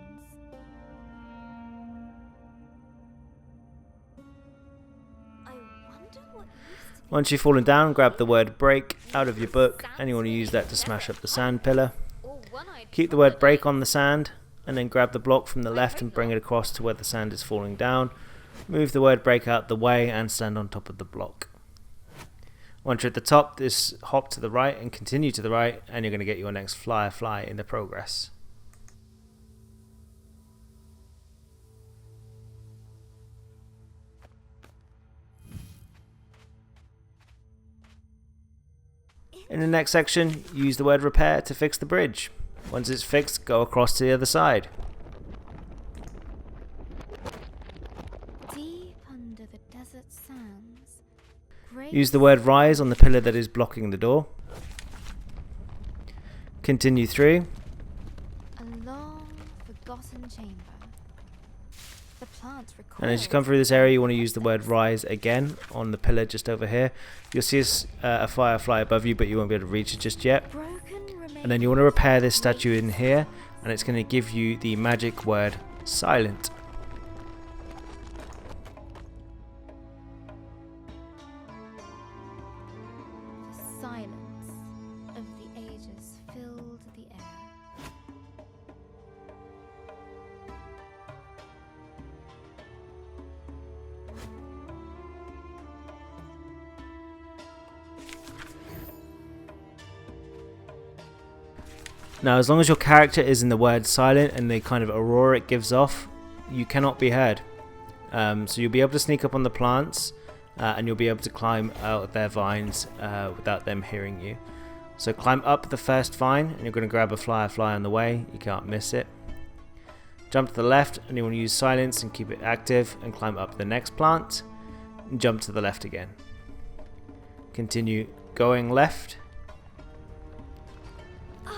I wonder what used to be. Once you've fallen down, grab the word break out of your book and you want to use that to smash up the sand pillar. Or one-eyed Keep the word trolley. break on the sand and then grab the block from the left and bring it across to where the sand is falling down. Move the word break out the way and stand on top of the block. Once you're at the top, just hop to the right and continue to the right and you're going to get your next fly in the progress. In the next section, use the word repair to fix the bridge. Once it's fixed, go across to the other side. Deep under the desert sands. Use the word rise on the pillar that is blocking the door. Continue through. A long forgotten chamber. The plants recoil. And as you come through this area, you want to use the word rise again on the pillar just over here. You'll see a firefly above you, but you won't be able to reach it just yet. And then you want to repair this statue in here, and it's going to give you the magic word silent. The silence of the ages filled the air. Now, as long as your character is in the word silent and the kind of aurora it gives off, you cannot be heard. So you'll be able to sneak up on the plants and you'll be able to climb out their vines without them hearing you. So climb up the first vine and you're going to grab a firefly on the way. You can't miss it. Jump to the left and you want to use silence and keep it active and climb up the next plant. And jump to the left again. Continue going left.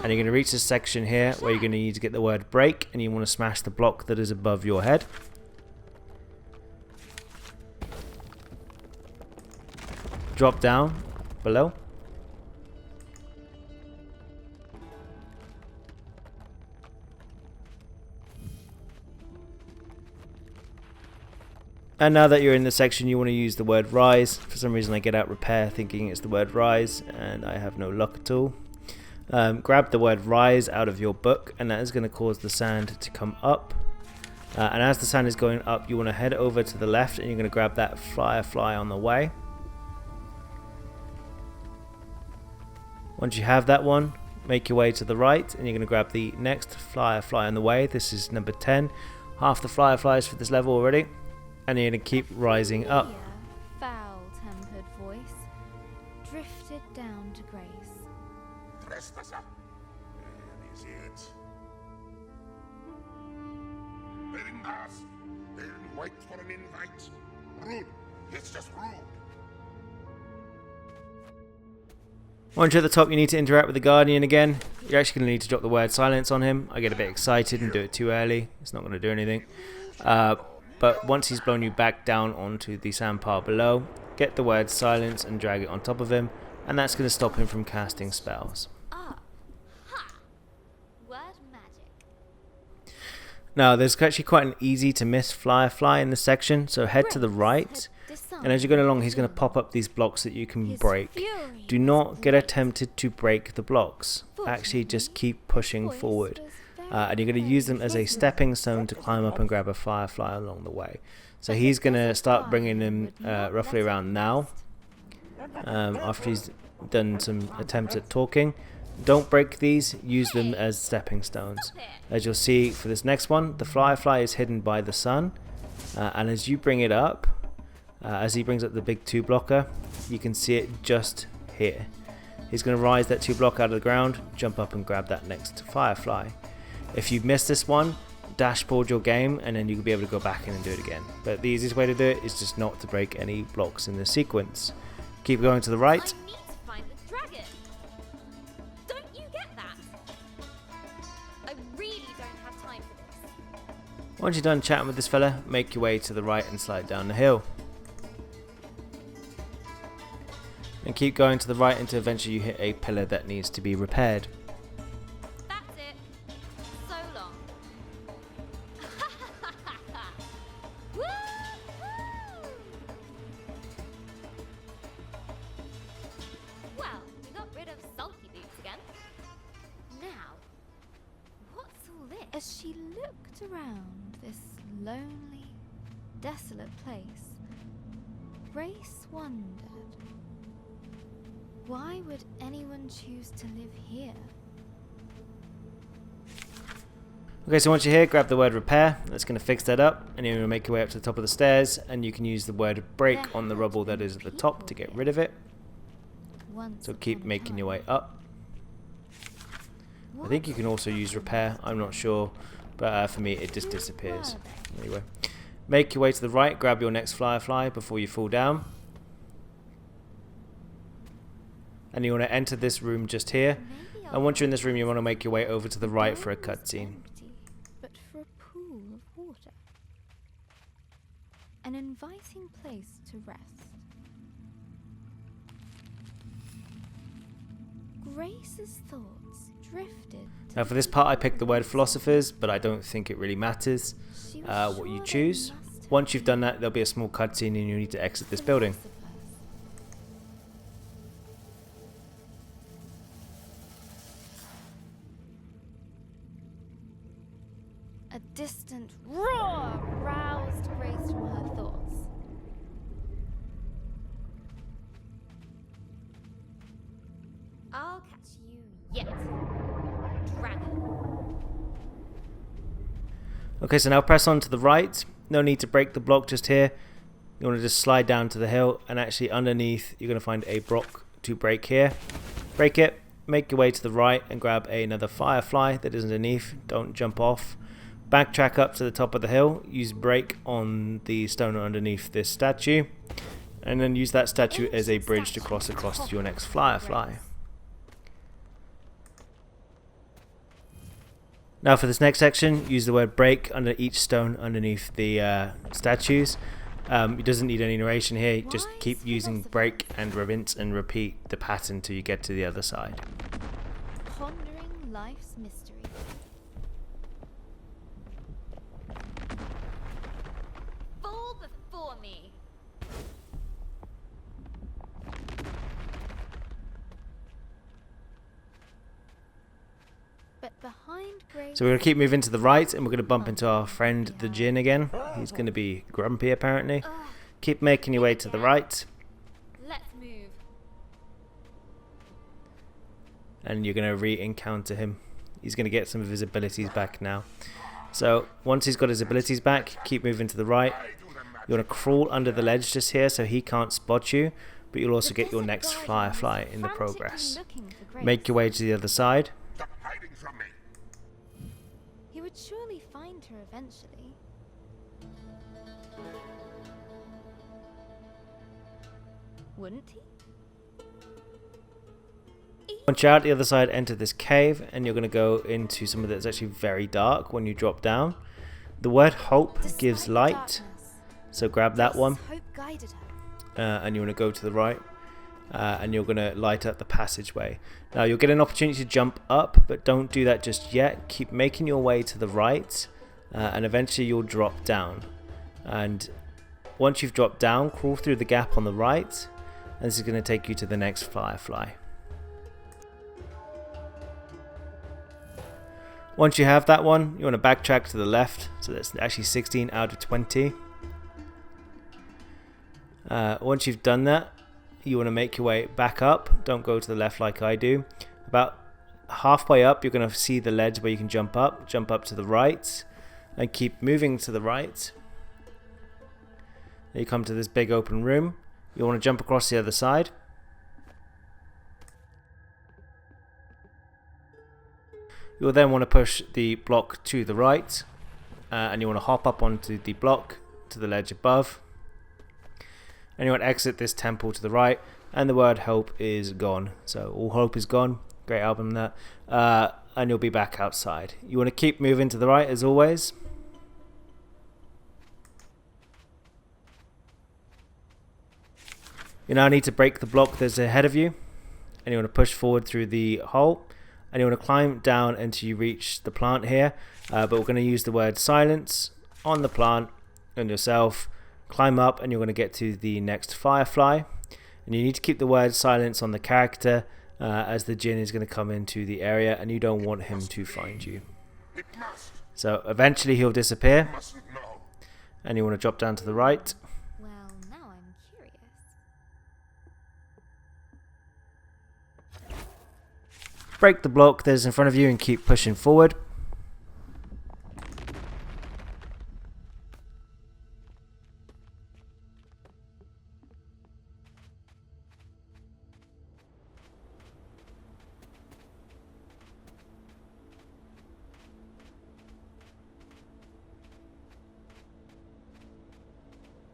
And you're going to reach this section here where you're going to need to get the word break and you want to smash the block that is above your head. Drop down below. And now that you're in the section, you want to use the word rise. For some reason I get out repair thinking it's the word rise and I have no luck at all. Grab the word rise out of your book and that is going to cause the sand to come up. And as the sand is going up, you want to head over to the left and you're going to grab that firefly on the way. Once you have that one, make your way to the right and you're going to grab the next firefly on the way. This is number 10. Half the fireflies for this level already. And you're going to keep rising up. Foul-tempered voice drifted down to grace. Trespasser. That is it. Wearing mask. Wearing white for an invite. Rude. It's just rude. Once you're at the top, you need to interact with the Guardian again. You're actually going to need to drop the word silence on him. I get a bit excited and do it too early. It's not going to do anything. But once he's blown you back down onto the sandpile below, get the word silence and drag it on top of him. And that's going to stop him from casting spells. Ah, ha! Word magic. Now, there's actually quite an easy to miss firefly in this section. So head to the right. And as you're going along, he's going to pop up these blocks that you can break. Do not get tempted to break the blocks. Actually, just keep pushing forward. And you're going to use them as a stepping stone to climb up and grab a firefly along the way. So he's going to start bringing them roughly around now. After he's done some attempts at talking. Don't break these, use them as stepping stones. As you'll see for this next one, the firefly is hidden by the sun. And as you bring it up, as he brings up the big 2 blocker, you can see it just here. He's going to rise that 2 block out of the ground, jump up and grab that next firefly. If you've missed this one, dashboard your game and then you'll be able to go back in and do it again. But the easiest way to do it is just not to break any blocks in the sequence. Keep going to the right. I need to find the dragon. Don't you get that? I really don't have time for this. Once you're done chatting with this fella, make your way to the right and slide down the hill. And keep going to the right until eventually you hit a pillar that needs to be repaired. That's it. So long. Woo-hoo! Well, we got rid of sulky boots again. Now, what's all this? As she looked around this lonely, desolate place, Grace wondered, why would anyone choose to live here? Okay, so once you're here, grab the word repair. That's going to fix that up, and you're going to make your way up to the top of the stairs, and you can use the word break on the rubble that is at the top to get rid of it. So keep making your way up. I think you can also use repair, I'm not sure, but for me it just disappears. Anyway, make your way to the right, grab your next firefly before you fall down. And you want to enter this room just here. And once you're in this room, you want to make your way over to the right for a cutscene. But for a pool of water. An inviting place to rest. Grace's thoughts drifted. Now for this part I picked the word philosophers, but I don't think it really matters what you choose. Once you've done that, there'll be a small cutscene and you need to exit this building. A distant roar roused Grace from her thoughts. I'll catch you yet, dragon. Okay, so now press on to the right. No need to break the block just here. You want to just slide down to the hill, and actually underneath you're going to find a block to break here. Break it, make your way to the right and grab another firefly that is underneath. Don't jump off. Backtrack up to the top of the hill, use break on the stone underneath this statue, and then use that statue as a bridge to cross across to your next firefly. Now for this next section, use the word break under each stone underneath the statues. It doesn't need any narration here, just keep using break and rinse and repeat the pattern till you get to the other side. Pondering life's mystery. Fall before me. But behind Grace. So we're going to keep moving to the right, and we're going to bump into our friend the Djinn again. He's going to be grumpy apparently. Keep making your way to the right, Let's move. and you're going to re-encounter him. He's going to get some of his abilities back now. So once he's got his abilities back, keep moving to the right. You want to crawl under the ledge just here so he can't spot you, but you'll also get your next firefly in the progress. Make your way to the other side. Stop hiding from me. He would surely find her eventually. Wouldn't he? Once you're out the other side, enter this cave, and you're going to go into something that's actually very dark when you drop down. The word hope gives light, so grab that one, Hope guided her. and you want to go to the right, and you're going to light up the passageway. Now you'll get an opportunity to jump up, but don't do that just yet. Keep making your way to the right, and eventually you'll drop down. And once you've dropped down, crawl through the gap on the right, and this is going to take you to the next firefly. Once you have that one, you want to backtrack to the left, so that's actually 16 out of 20. Once you've done that, you want to make your way back up. Don't go to the left like I do. About halfway up, you're going to see the ledge where you can jump up to the right, and keep moving to the right. Then you come to this big open room. You want to jump across the other side. You'll then want to push the block to the right, and you want to hop up onto the block to the ledge above, and you want to exit this temple to the right, and the word hope is gone. So all hope is gone. Great album, that. And you'll be back outside. You want to keep moving to the right as always. You now need to break the block that's ahead of you, and you want to push forward through the hole, and you want to climb down until you reach the plant here, but we're going to use the word silence on the plant and yourself, climb up, and you're going to get to the next firefly, and you need to keep the word silence on the character as the djinn is going to come into the area and you don't want him to find you. So eventually he'll disappear, and you want to drop down to the right. Well, now I'm curious. Break the block that's in front of you and keep pushing forward.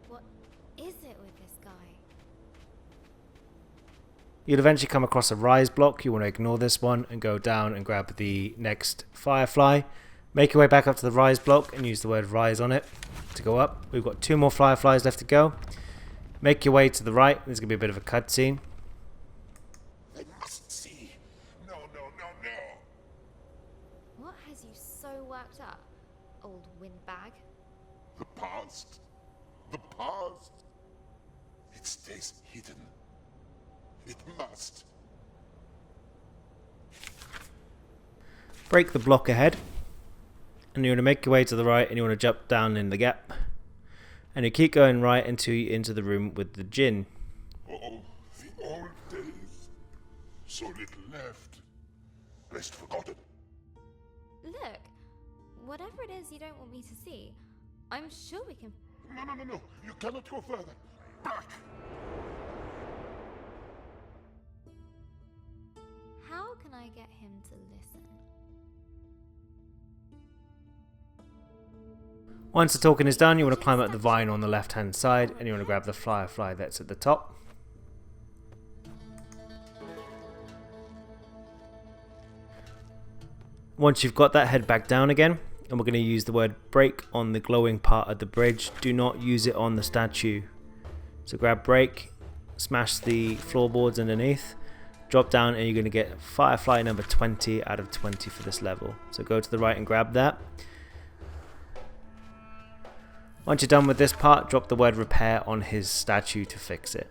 What is it with this guy? You'll eventually come across a rise block. You want to ignore this one and go down and grab the next firefly. Make your way back up to the rise block and use the word rise on it to go up. We've got 2 more fireflies left to go. Make your way to the right. There's going to be a bit of a cutscene. They must see. No, no, no, no. What has you so worked up, old windbag? The past. The past. It stays hidden. It must. Break the block ahead, and you want to make your way to the right, and you want to jump down in the gap, and you keep going right until you enter the room with the djinn. Oh, the old days. So little left. Best forgotten. Look, whatever it is you don't want me to see, I'm sure we can... No, no, no, no. You cannot go further. Back. How can I get him to listen? Once the talking is done, you want to climb up the vine on the left hand side, and you want to grab the firefly that's at the top. Once you've got that, head back down again, and we're going to use the word break on the glowing part of the bridge. Do not use it on the statue. So grab break, smash the floorboards underneath, drop down, and you're going to get firefly number 20 out of 20 for this level. So go to the right and grab that. Once you're done with this part, drop the word repair on his statue to fix it.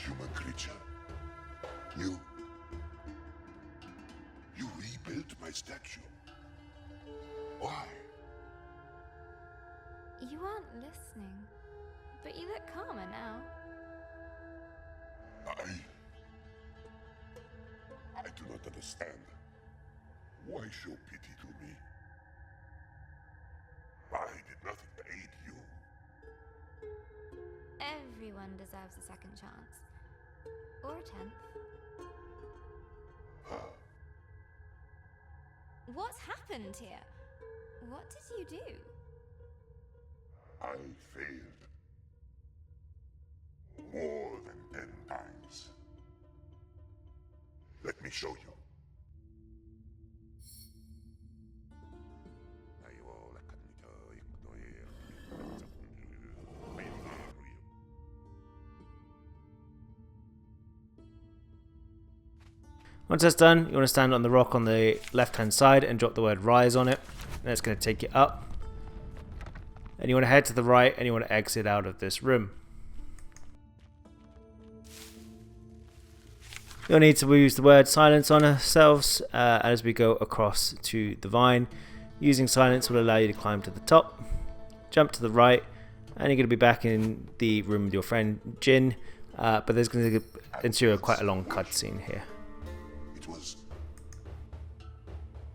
Human creature. You rebuilt my statue. Why? You weren't listening, but you look calmer now. I do not understand. Why show pity to me? I did nothing to aid you. Everyone deserves a second chance. Or a 10th. What's happened here? What did you do? I failed. More than 10 times. Let me show you. Once that's done, you want to stand on the rock on the left hand side and drop the word rise on it. And it's going to take you up. And you want to head to the right and you want to exit out of this room. You'll need to use the word silence on ourselves as we go across to the vine. Using silence will allow you to climb to the top, jump to the right, and you're going to be back in the room with your friend Jin. But there's going to ensue quite a long cutscene here. It was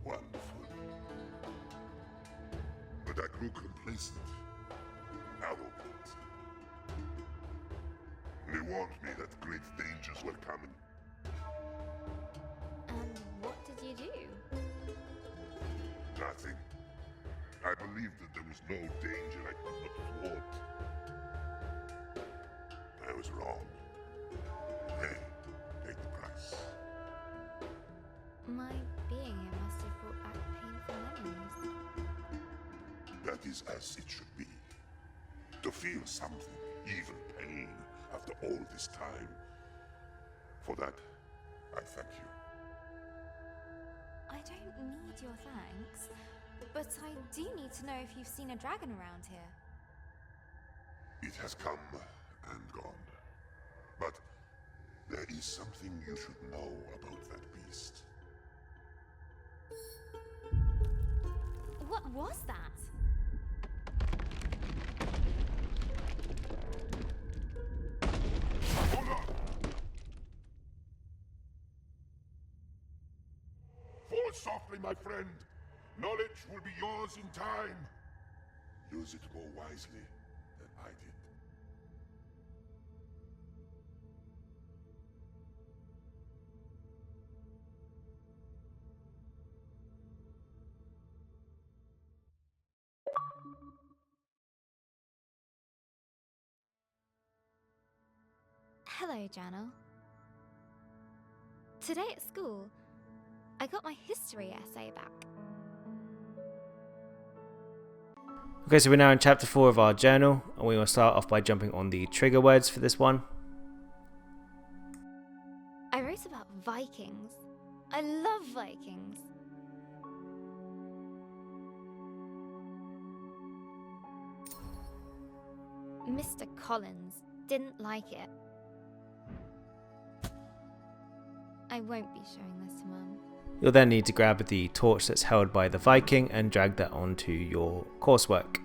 wonderful. But I grew complacent, arrogant. They warned me that great dangers were coming. And what did you do? Nothing. I believed that there was no danger I could not thwart. I was wrong. They that is as it should be. To feel something, even pain, after all this time. For that, I thank you. I don't need your thanks, but I do need to know if you've seen a dragon around here. It has come and gone. But there is something you should know about that beast. What was that? Hold on! Fall softly, my friend. Knowledge will be yours in time. Use it more wisely than I did. Hello, Journal. Today at school, I got my history essay back. Okay, so we're now in chapter 4 of our journal, and we will start off by jumping on the trigger words for this one. I wrote about Vikings. I love Vikings. Mr. Collins didn't like it. I won't be showing this to Mum. You'll then need to grab the torch that's held by the Viking and drag that onto your coursework.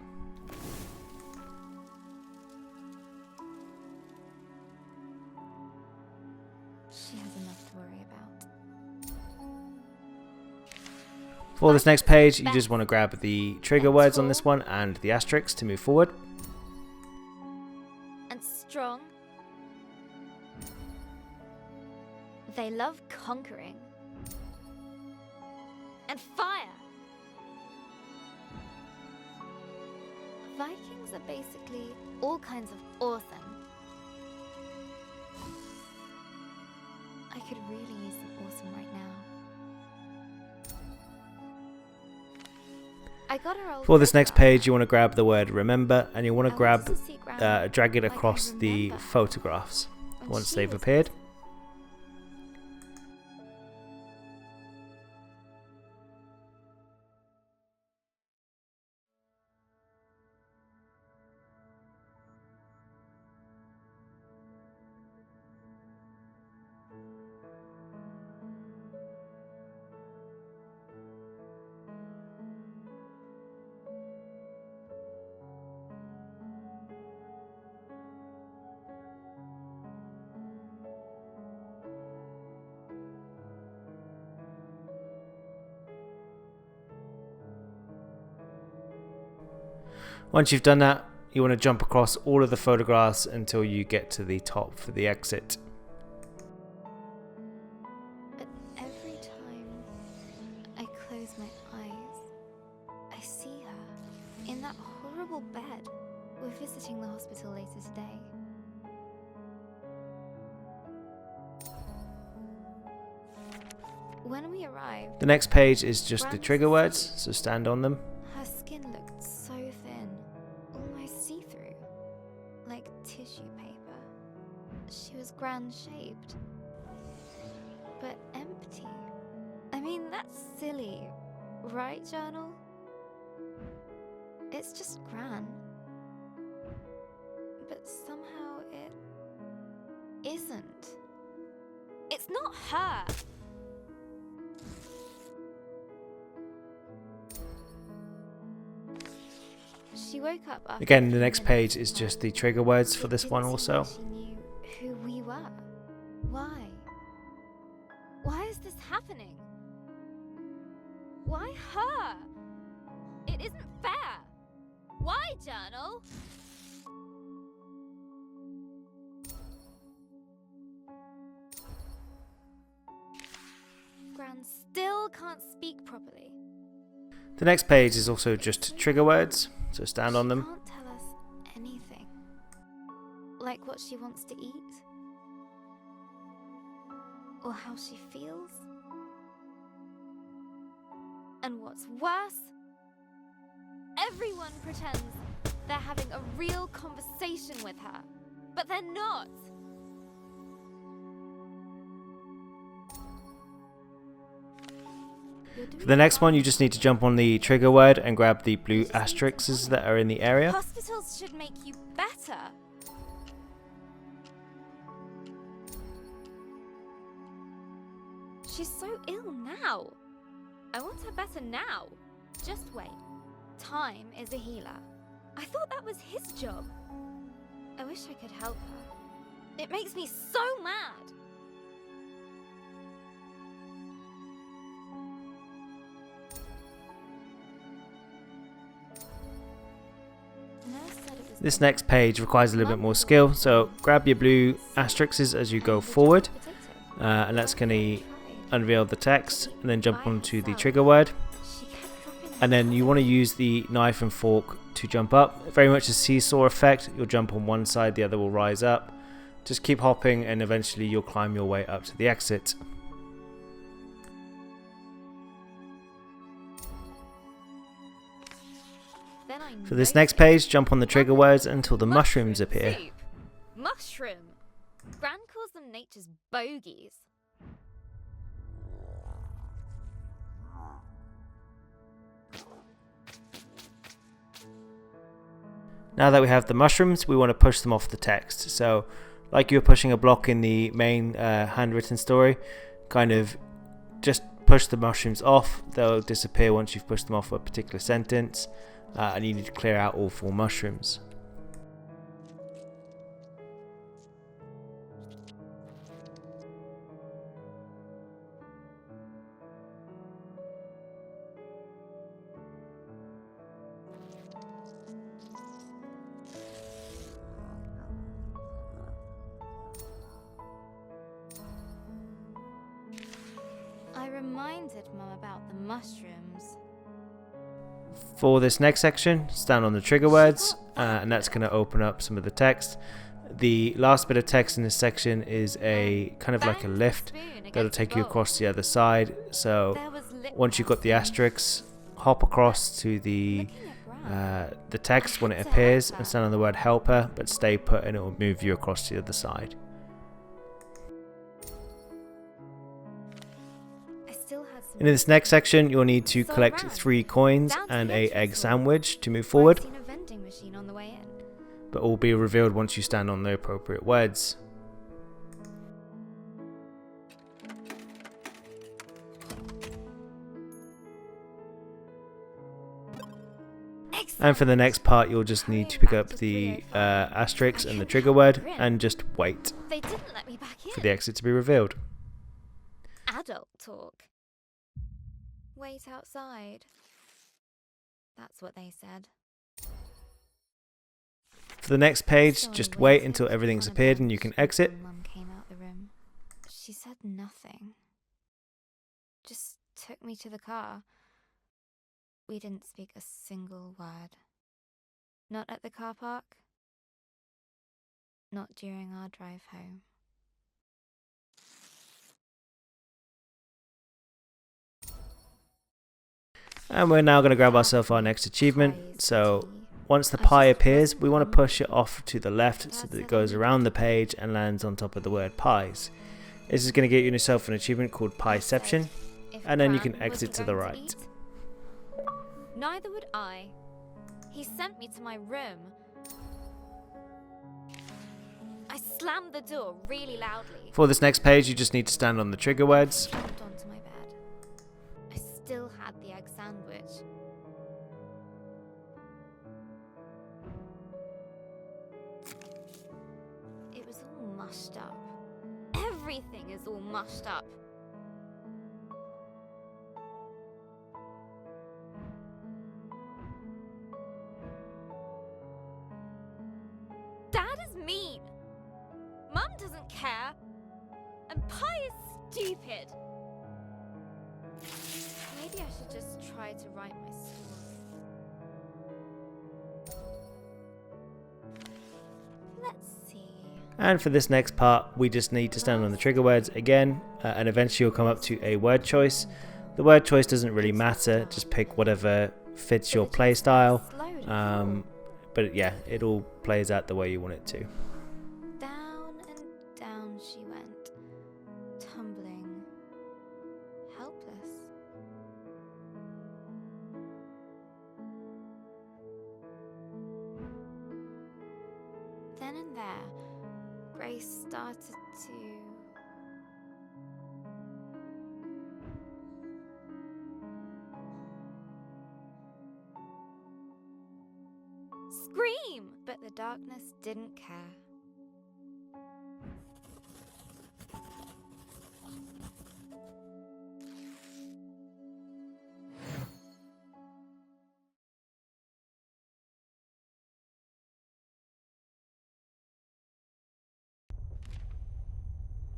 She has enough to worry about. For this next page, you just want to grab the trigger words on this one and the asterisks to move forward. And strong. They love conquering. And fire! Vikings are basically all kinds of awesome. I could really use some awesome right now. I got her old For this next photograph. page, you want to grab the word remember, and you want to I grab, wanted to see Grandma drag it like I across the remember photographs when once she they've was appeared. little. Once you've done that, you want to jump across all of the photographs until you get to the top for the exit. But every time I close my eyes, I see her in that horrible bed. We're visiting the hospital later today. When we arrived, The next page is just the trigger words, so stand on them. her skin looked so thin, almost see-through, like tissue paper. She was grand-shaped, but empty. I mean, that's silly, right, Journal? It's just Gran. But somehow it isn't. It's not her! She woke up after Again, a the few next minutes page of is night. just the trigger words for It this one didn't seem also. like she knew who we were. Why? Why is this happening? Why her? It isn't fair. Why, Journal? Gran still can't speak properly. The next page is also just trigger words, so stand on She them. can't tell us anything. Like what she wants to eat. Or how she feels. And what's worse, Everyone pretends they're having a real conversation with her, but they're not. For the next one, you just need to jump on the trigger word and grab the blue asterisks that are in the area. Hospitals should make you better. She's so ill now. I want her better now. Just wait. Time is a healer. I thought that was his job. I wish I could help her. It makes me so mad. This next page requires a little bit more skill, so grab your blue asterisks as you go forward, and that's going to unveil the text, and then jump onto the trigger word, and then you want to use the knife and fork to jump up. Very much a seesaw effect. You'll jump on one side, the other will rise up. Just keep hopping and eventually you'll climb your way up to the exit. For this next page, jump on the trigger words until the mushrooms appear. Mushroom. Gran calls them nature's bogies. Now that we have the mushrooms, we want to push them off the text. So, like you were pushing a block in the main handwritten story, kind of just push the mushrooms off. They'll disappear once you've pushed them off a particular sentence, and you need to clear out all 4 mushrooms. I reminded Mum about the mushrooms. For this next section, stand on the trigger words, and that's going to open up some of the text. The last bit of text in this section is a kind of like a lift that'll take you across the other side. So once you've got the asterisks, hop across to the text when it appears and stand on the word helper, but stay put and it will move you across to the other side. In this next section, you'll need to collect 3 coins and an egg sandwich to move forward, but all will be revealed once you stand on the appropriate words. And for the next part, you'll just need to pick up the asterisks and the trigger word and just wait for the exit to be revealed. Adult talk. Wait outside. That's what they said. For the next page, just wait until everything's appeared and you can exit. Mum came out the room. She said nothing. Just took me to the car. We didn't speak a single word. Not at the car park. Not during our drive home. And we're now going to grab ourselves our next achievement. So once the pie appears, we want to push it off to the left so that it goes around the page and lands on top of the word pies. This is going to get you yourself an achievement called Pieception, and then you can exit to the right. Neither would I. He sent me to my room. I slammed the door really loudly. For this next page, you just need to stand on the trigger words. Jumped onto my bed. I still had the egg sandwich. It was all mushed up. Everything is all mushed up. Dad is mean. Mum doesn't care. And Pie is stupid. Maybe I should just try to write my story. Let's see. And for this next part, we just need to stand on the trigger words again, and eventually you'll come up to a word choice. The word choice doesn't really matter, just pick whatever fits your playstyle, But yeah, it all plays out the way you want it to. Down and down she went, tumbling, helpless. Then and there, Grace started to... scream! But the darkness didn't care.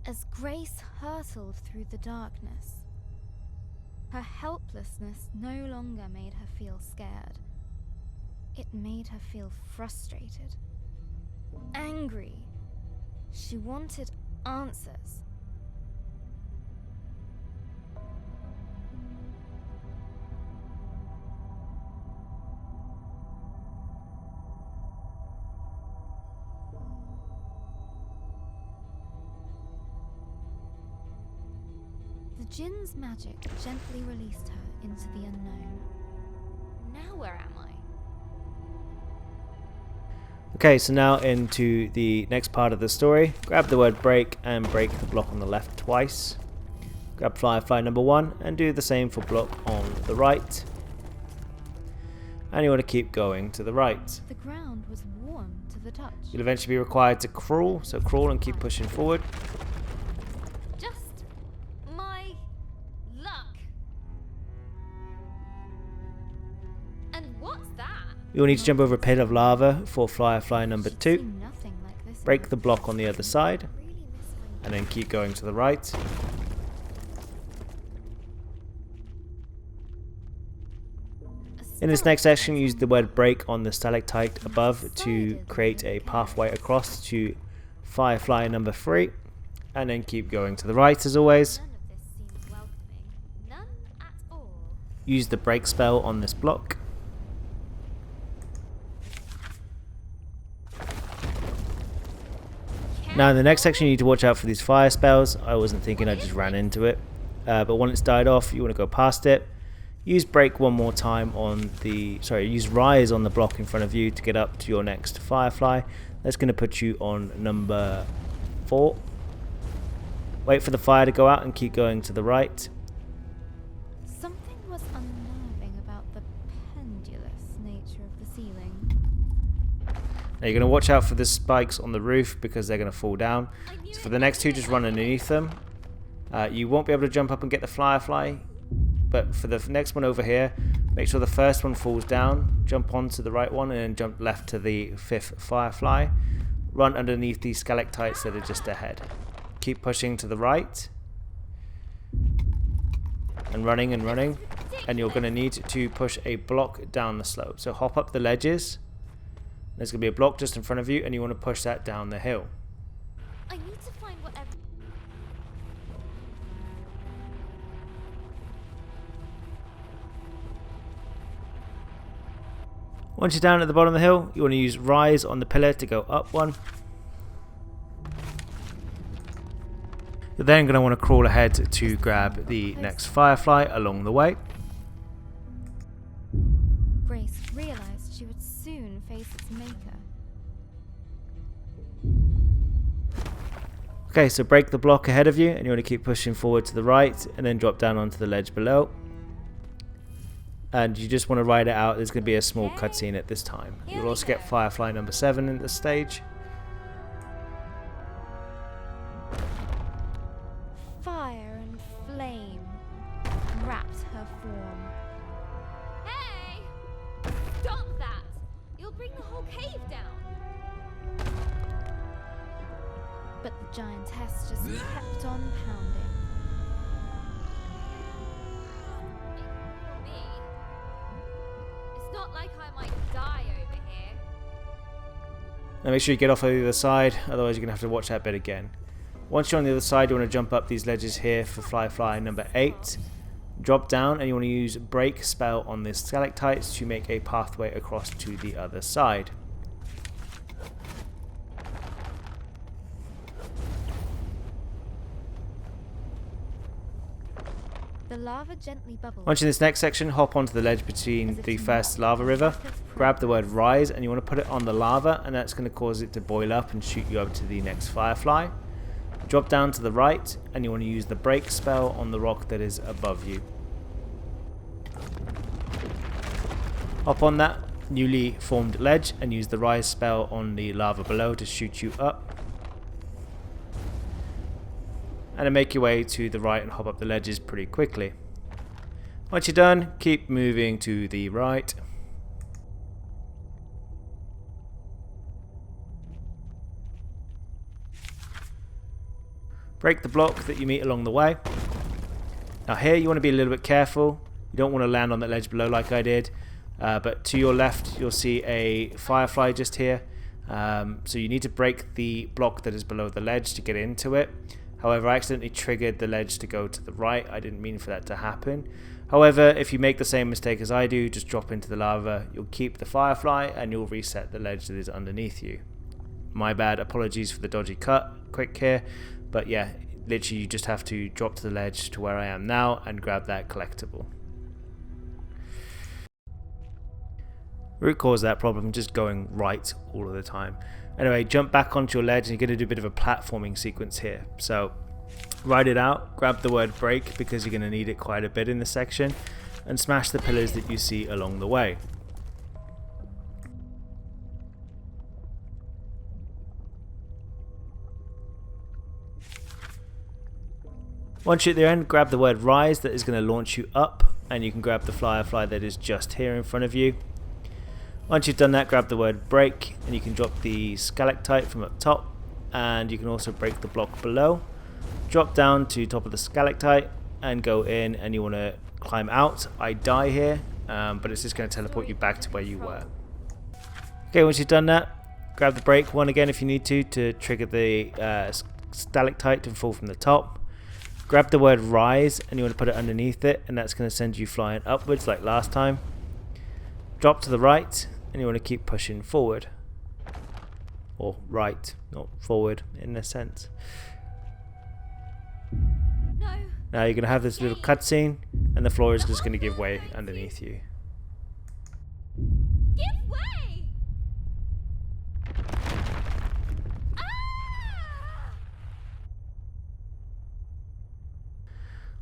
As Grace hurtled through the darkness, her helplessness no longer made her feel scared. It made her feel frustrated, angry. She wanted answers. The Jinn's magic gently released her into the unknown. Now where am I? Okay, so now into the next part of the story. Grab the word break and break the block on the left twice. Grab Firefly number 1 and do the same for block on the right. And you want to keep going to the right. The ground was warm to the touch. You'll eventually be required to crawl, so crawl and keep pushing forward. Just my luck. And what's that? You'll need to jump over a pit of lava for Firefly number 2. Seen nothing like this Break the block on the other side, and then keep going to the right. In this next section, use the word break on the stalactite above to create a pathway across to Firefly number 3, and then keep going to the right as always. None of this seems welcoming. None at all. Use the break spell on this block. Now in the next section you need to watch out for these fire spells. I wasn't thinking, I just ran into it. But when it's died off, you want to go past it. Use break one more time on the... use rise on the block in front of you to get up to your next Firefly. That's going to put you on number 4. Wait for the fire to go out and keep going to the right. Something was unnerving about the pendulous nature of the ceiling. Now you're going to watch out for the spikes on the roof because they're going to fall down. So for the next 2, just run underneath them. You won't be able to jump up and get the Firefly, but for the next one over here, make sure the first one falls down, jump onto the right one, and then jump left to the 5th Firefly. Run underneath these stalactites that are just ahead. Keep pushing to the right. And running, and you're going to need to push a block down the slope. So hop up the ledges. There's going to be a block just in front of you, and you want to push that down the hill. I need to find whatever. Once you're down at the bottom of the hill, you want to use rise on the pillar to go up one. You're then going to want to crawl ahead to grab the next Firefly along the way. Grace realized she would soon face its maker. Okay, so break the block ahead of you, and you want to keep pushing forward to the right, and then drop down onto the ledge below. And you just want to ride it out. There's going to be a small cutscene at this time. You'll also get Firefly number 7 in this stage. Fire and flame wrapped her form. Hey! Stop that! You'll bring the whole cave down. But the giantess just kept on pounding. Me? It's not like I might die over here. Now make sure you get off on the other side, otherwise you're going to have to watch that bit again. Once you're on the other side, you want to jump up these ledges here for Firefly number 8. Drop down and you want to use break spell on the stalactites to make a pathway across to the other side. The lava gently bubbles. Once in this next section, hop onto the ledge between the first lava river, grab the word rise, and you want to put it on the lava, and that's going to cause it to boil up and shoot you over to the next firefly. Drop down to the right, and you want to use the break spell on the rock that is above you. Hop on that newly formed ledge and use the rise spell on the lava below to shoot you up. And then make your way to the right and hop up the ledges pretty quickly. Once you're done, keep moving to the right. Break the block that you meet along the way. Now here you want to be a little bit careful. You don't want to land on that ledge below like I did. But to your left you'll see a firefly just here. So you need to break the block that is below the ledge to get into it. However, I accidentally triggered the ledge to go to the right. I didn't mean for that to happen. However, if you make the same mistake as I do, just drop into the lava, you'll keep the firefly and you'll reset the ledge that is underneath you. My bad, apologies for the dodgy quick here. But yeah, literally you just have to drop to the ledge to where I am now and grab that collectible. Root cause that problem, just going right all of the time. Anyway, jump back onto your ledge and you're going to do a bit of a platforming sequence here. So ride it out, grab the word break because you're going to need it quite a bit in this section, and smash the pillars that you see along the way. Once you're at the end, grab the word rise that is going to launch you up, and you can grab the firefly that is just here in front of you. Once you've done that, grab the word break and you can drop the stalactite from up top, and you can also break the block below. Drop down to top of the stalactite and go in, and you want to climb out. I die here, but it's just going to teleport you back to where you were. Okay, once you've done that, grab the break one again if you need to trigger the stalactite to fall from the top. Grab the word rise and you want to put it underneath it, and that's going to send you flying upwards like last time. Drop to the right and you want to keep pushing forward, or right, not forward in a sense. No. Now you're going to have this little cutscene and the floor is just going to give way underneath you. Give way!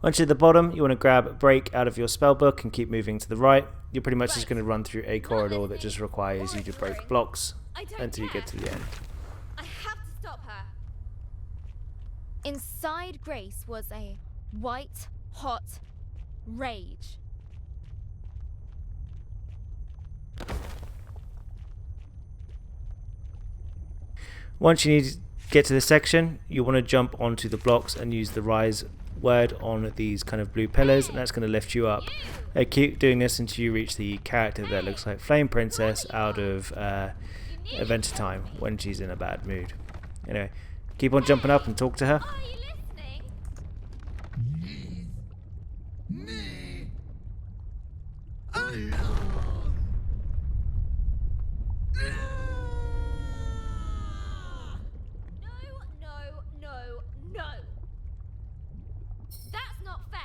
Once you're at the bottom, you want to grab break out of your spellbook and keep moving to the right. You're pretty much just going to run through a corridor that just requires you to break blocks until you get to the end. I have to stop her. Inside Grace was a white, hot rage. Once you need to get to this section, you want to jump onto the blocks and use the rise word on these kind of blue pillars, and that's going to lift you up. Keep doing this until you reach the character that looks like Flame Princess out of Adventure Time when she's in a bad mood. Anyway, keep on jumping up and talk to her. Are you listening? Me alone. No. That's not fair.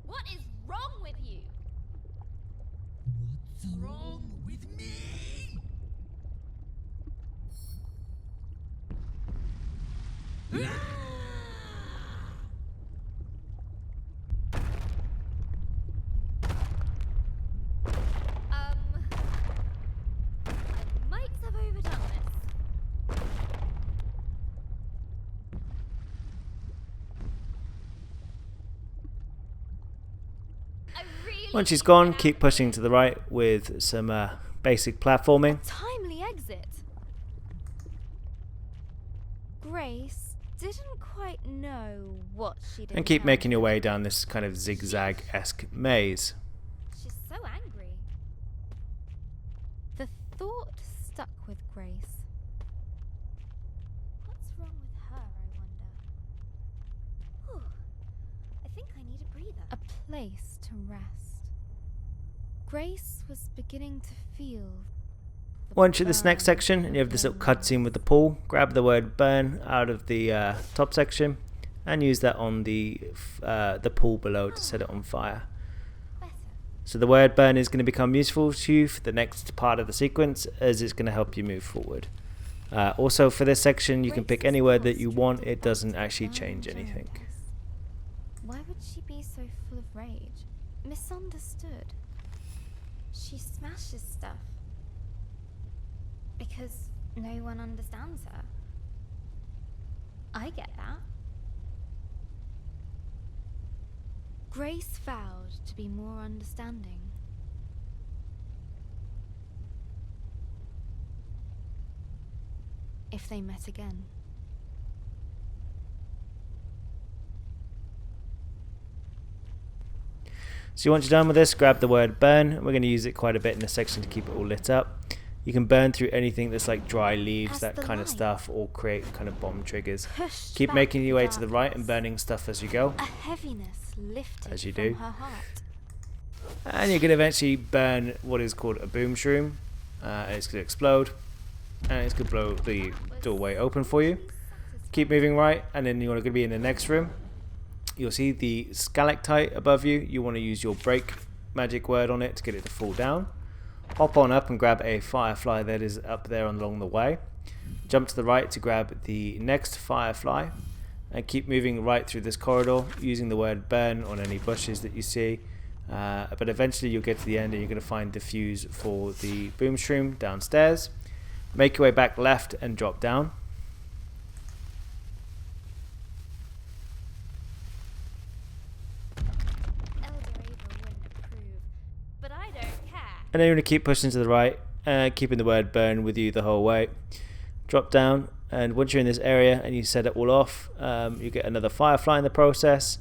What is wrong with you? What's wrong with me? I might have overdone this. Once she's gone, keep pushing to the right with some basic platforming. Timely exit. Grace didn't quite know what she did. And keep making your way down this kind of zigzag-esque maze. She's so angry. The thought stuck with Grace. What's wrong with her, I wonder? Whew. I think think I need a breather. A place to rest. Grace was beginning to feel. Once you're at this next section and you have this little cutscene with the pool, grab the word burn out of the top section and use that on the pool below to set it on fire. So the word burn is going to become useful to you for the next part of the sequence, as it's going to help you move forward. Also for this section you can pick any word that you want, it doesn't actually change anything. Why would she be so full of rage? Misunderstood. She smashes stuff because no one understands her. I get that. Grace vowed to be more understanding. If they met again. So once you're done with this, grab the word burn. We're going to use it quite a bit in this section to keep it all lit up. You can burn through anything that's like dry leaves, that kind of stuff, or create kind of bomb triggers. Keep making your way to the right and burning stuff as you go. A heaviness lifted as you from do. her heart. And you can eventually burn what is called a boom shroom. And it's going to explode. And it's going to blow the doorway open for you. Keep moving right, and then you're going to be in the next room. You'll see the stalactite above you. You want to use your break magic word on it to get it to fall down. Hop on up and grab a firefly that is up there along the way. Jump to the right to grab the next firefly. And keep moving right through this corridor using the word burn on any bushes that you see. But eventually you'll get to the end and you're going to find the fuse for the boom shroom downstairs. Make your way back left and drop down. And then you're going to keep pushing to the right, keeping the word burn with you the whole way. Drop down, and once you're in this area and you set it all off, you get another firefly in the process.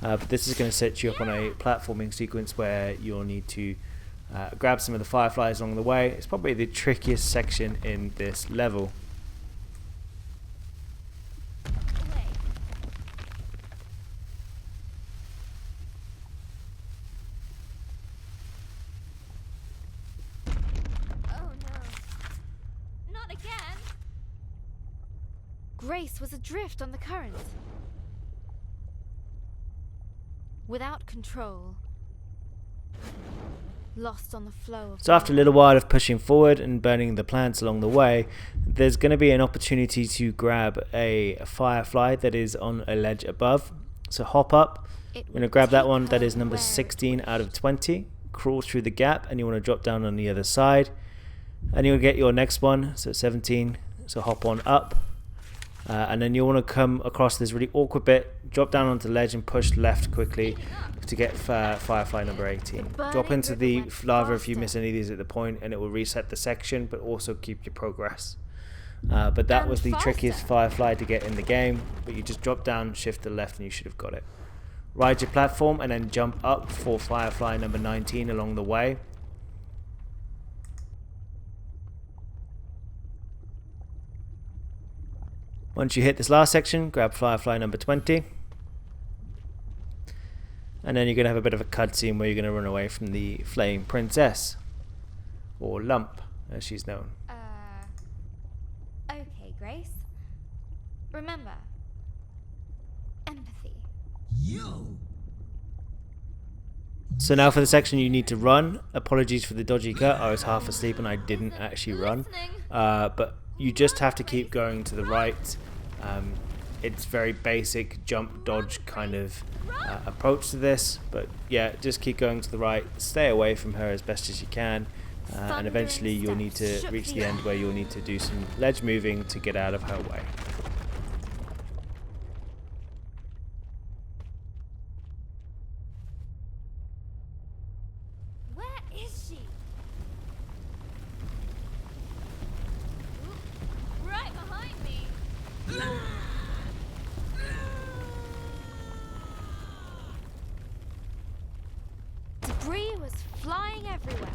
But this is going to set you up on a platforming sequence where you'll need to grab some of the fireflies along the way. It's probably the trickiest section in this level. Grace was adrift on the current. Without control. Lost on the flow of. So after a little while of pushing forward and burning the plants along the way, there's going to be an opportunity to grab a firefly that is on a ledge above. So hop up. You're going to grab that one that is number 16 out of 20. Crawl through the gap and you want to drop down on the other side. And you'll get your next one, so 17. So hop on up. And then you want to come across this really awkward bit, drop down onto the ledge and push left quickly to get firefly number 18. Drop into the lava if you miss any of these at the point and it will reset the section, but also keep your progress. But that was the trickiest firefly to get in the game, but you just drop down, shift to the left and you should have got it. Ride your platform and then jump up for firefly number 19 along the way. Once you hit this last section, grab firefly number 20. And then you're going to have a bit of a cutscene where you're going to run away from the flame princess. Or Lump, as she's known. Okay, Grace. Remember, empathy. Yo! So now for the section you need to run. Apologies for the dodgy cut, I was half asleep and I didn't actually run. But you just have to keep going to the right. It's very basic jump dodge kind of approach to this, but yeah, just keep going to the right, stay away from her as best as you can, and eventually you'll need to reach the end where you'll need to do some ledge moving to get out of her way. Where is she? Right behind me. Debris was flying everywhere.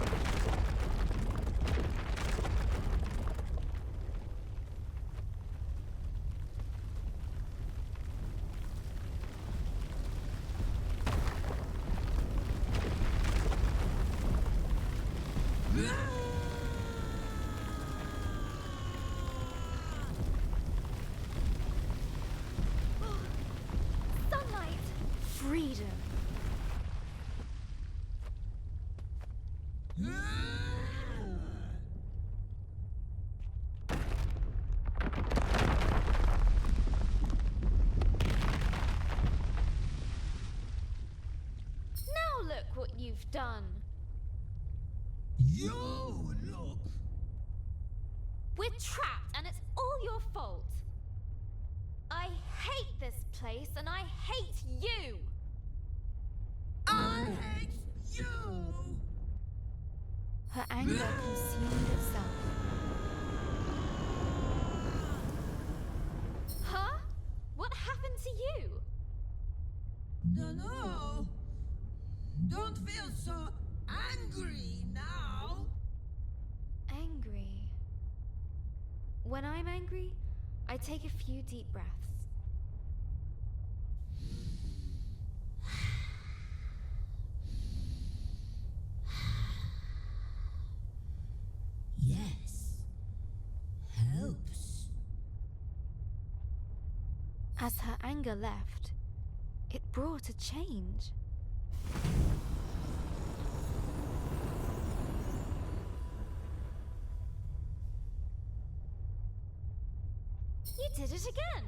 freedom. Now look what you've done. You look. We're trapped and it's all your fault. I hate this place and I hate you. I hate you. Her anger consumed itself. Huh? What happened to you? No. Don't feel so angry now. Angry. When I'm angry, I take a few deep breaths. Yes. Helps. As her anger left, it brought a change. You did it again.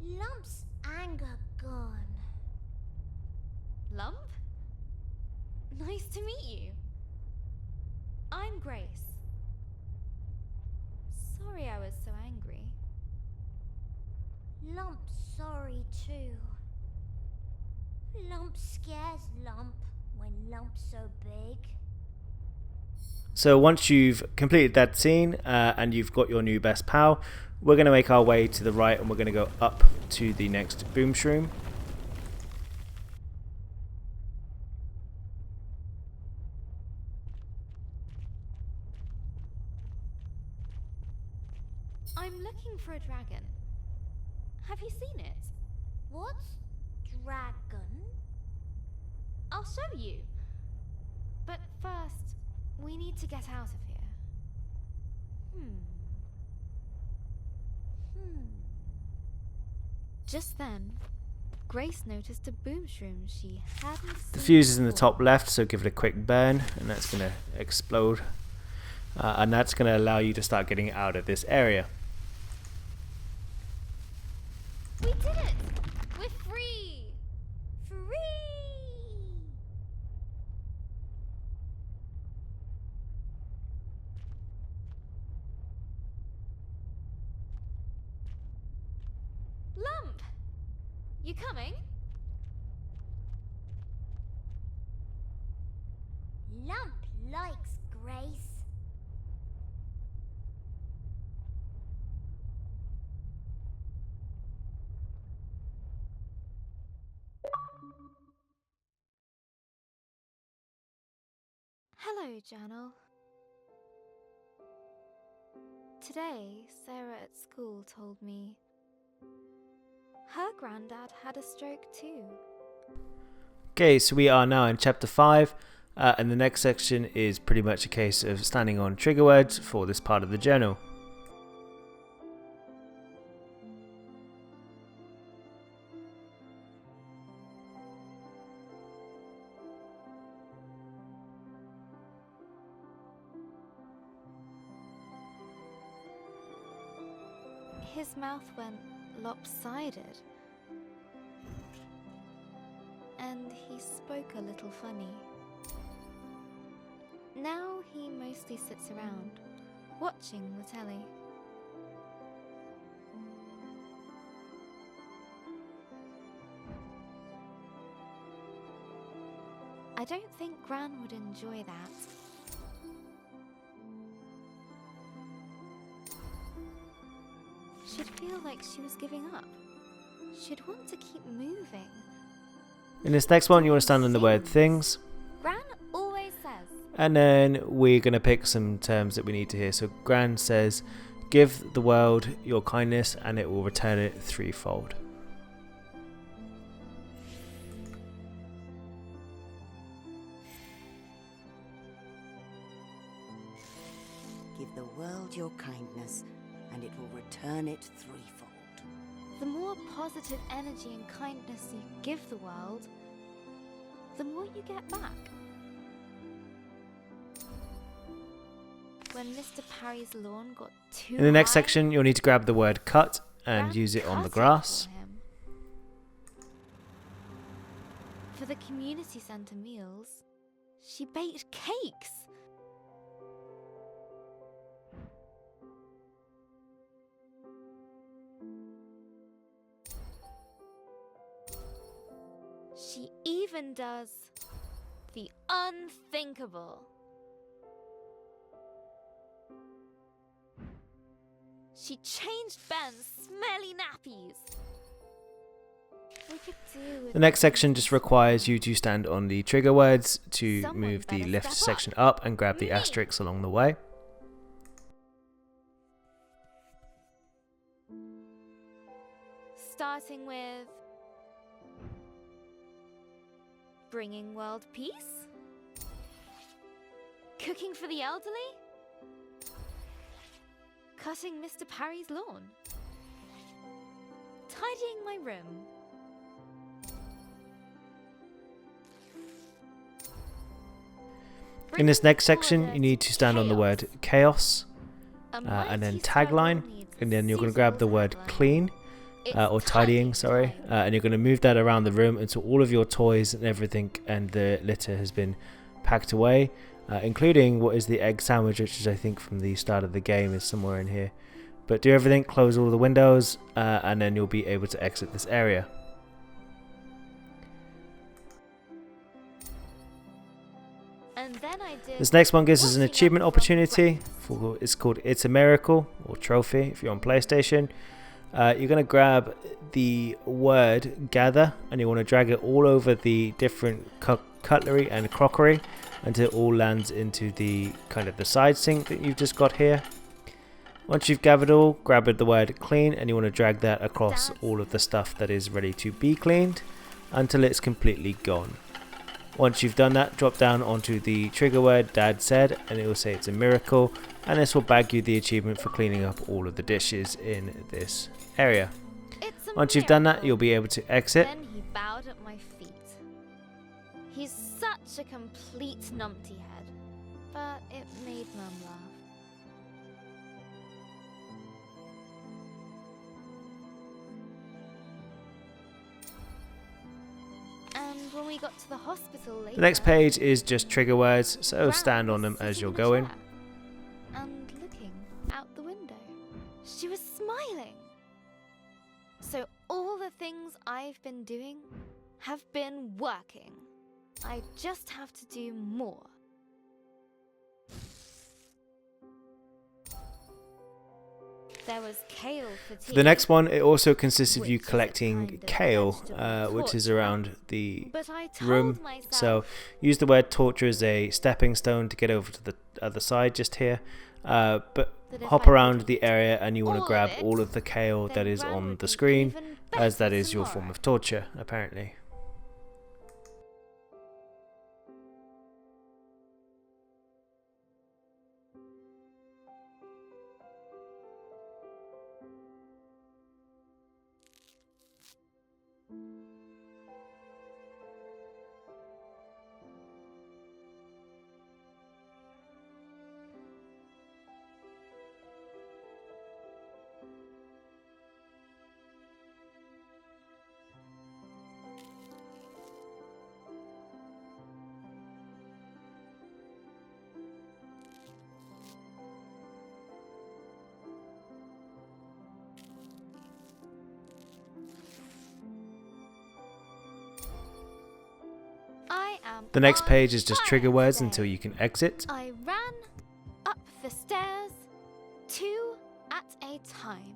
Lump's anger gone. Lump? Nice to meet you. I'm Grace. Sorry I was so angry. Lump's sorry too. Lump scares Lump when Lump's so big. So once you've completed that scene and you've got your new best pal, we're going to make our way to the right and we're going to go up to the next boom shroom. I'm looking for a dragon. Have you seen it? What's dragon? I'll show you. But first, we need to get out of here. Just then, Grace noticed a boom shroom she hadn't seen The fuse is in the before. top left, so give it a quick burn and that's going to explode. And that's going to allow you to start getting out of this area. We did it! We're free! Free! Lump! You coming? Lump likes Grace. Hello, Journal. Today, Sarah at school told me her granddad had a stroke too. Okay, so we are now in chapter 5 and the next section is pretty much a case of standing on trigger words for this part of the journal. His mouth went lopsided, and he spoke a little funny. Now he mostly sits around, watching the telly. I don't think Gran would enjoy that. She'd feel like she was giving up. She'd want to keep moving. In this next one you want to stand on the word things, Gran always says, and then we're going to pick some terms that we need to hear. So Gran says, give the world your kindness and it will return it threefold. Give the world your kindness, and it will return it threefold. The more positive energy and kindness you give the world, the more you get back. When Mr. Parry's lawn got too In the next high, section, you'll need to grab the word cut and Gran use it on the cut grass. for him. For the community centre meals, she baked cakes. She even does the unthinkable. She changed Ben's smelly nappies. We could do with The next section just requires you to stand on the trigger words to Someone move the better left step section up and grab the Me. asterisks along the way. starting with bringing world peace, cooking for the elderly, cutting Mr. Parry's lawn, tidying my room. In this next Bringing section, order you need to stand on the chaos. word chaos, A and then mighty struggle tagline, needs and then you're going to suitable grab the word tagline. clean, It's or tidying, tidying sorry, time. and you're going to move that around the room until all of your toys and everything and the litter has been packed away, including what is the egg sandwich, which is I think from the start of the game is somewhere in here. But do everything, close all the windows, and then you'll be able to exit this area. And then I did This next one gives us an washing up achievement from opportunity. breakfast. It's called It's a Miracle, or Trophy if you're on PlayStation. You're going to grab the word gather and you want to drag it all over the different cutlery and crockery until it all lands into the kind of the side sink that you've just got here. Once you've gathered all, grab the word clean and you want to drag that across all of the stuff that is ready to be cleaned until it's completely gone. Once you've done that, drop down onto the trigger word Dad said and it will say it's a miracle, and this will bag you the achievement for cleaning up all of the dishes in this area. It's a Once you've done that, miracle. you'll be able to exit. Then he bowed at my feet. He's such a complete numpty head, but it made Mum laugh. And when we got to the hospital later, The next page is just trigger words, so Gran stand on was them as sitting you're in a going. chair and looking out the window. She was smiling. So all the things I've been doing have been working. I just have to do more. There was kale for tea. For the next one, it also consists of you Which is a collecting kind of kale, vegetable which is torture. around the But I told room. myself, So use the word torture as a stepping stone to get over to the other side just here. But that if hop I around would the area and you want all to of grab it, all of the kale then that is Gran on would the be screen, even as that better is your form tomorrow. of torture, apparently. I am The next on page is just trigger fire words today. until you can exit. I ran up the stairs, 2 at a time,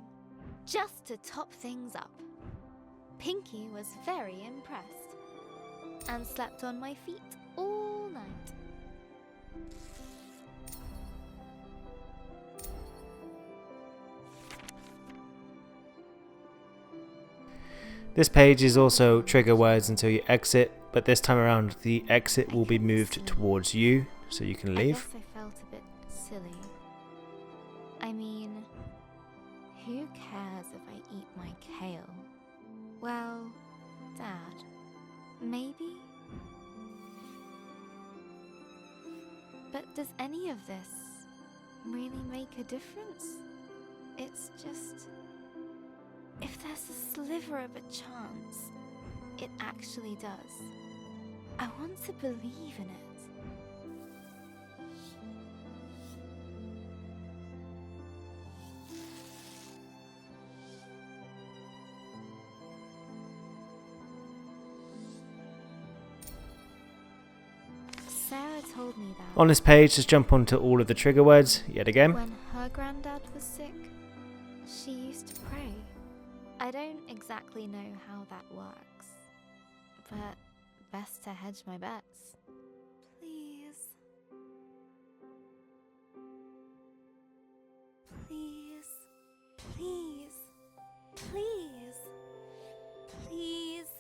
just to top things up. Pinky was very impressed and slept on my feet all night. This page is also trigger words until you exit, but this time around the exit will be moved towards you so you can I leave. guess I felt a bit silly. I mean, Who cares if I eat my kale? Well, Dad, maybe? But does any of this really make a difference? It's just... if there's a sliver of a chance, it actually does. I want to believe in it. Sarah told me that On this page, just jump onto all of the trigger words yet again. when her granddad was sick, she used to pray. I don't exactly know how that works, but best to hedge my bets. Please. Please. Please. Please. Please.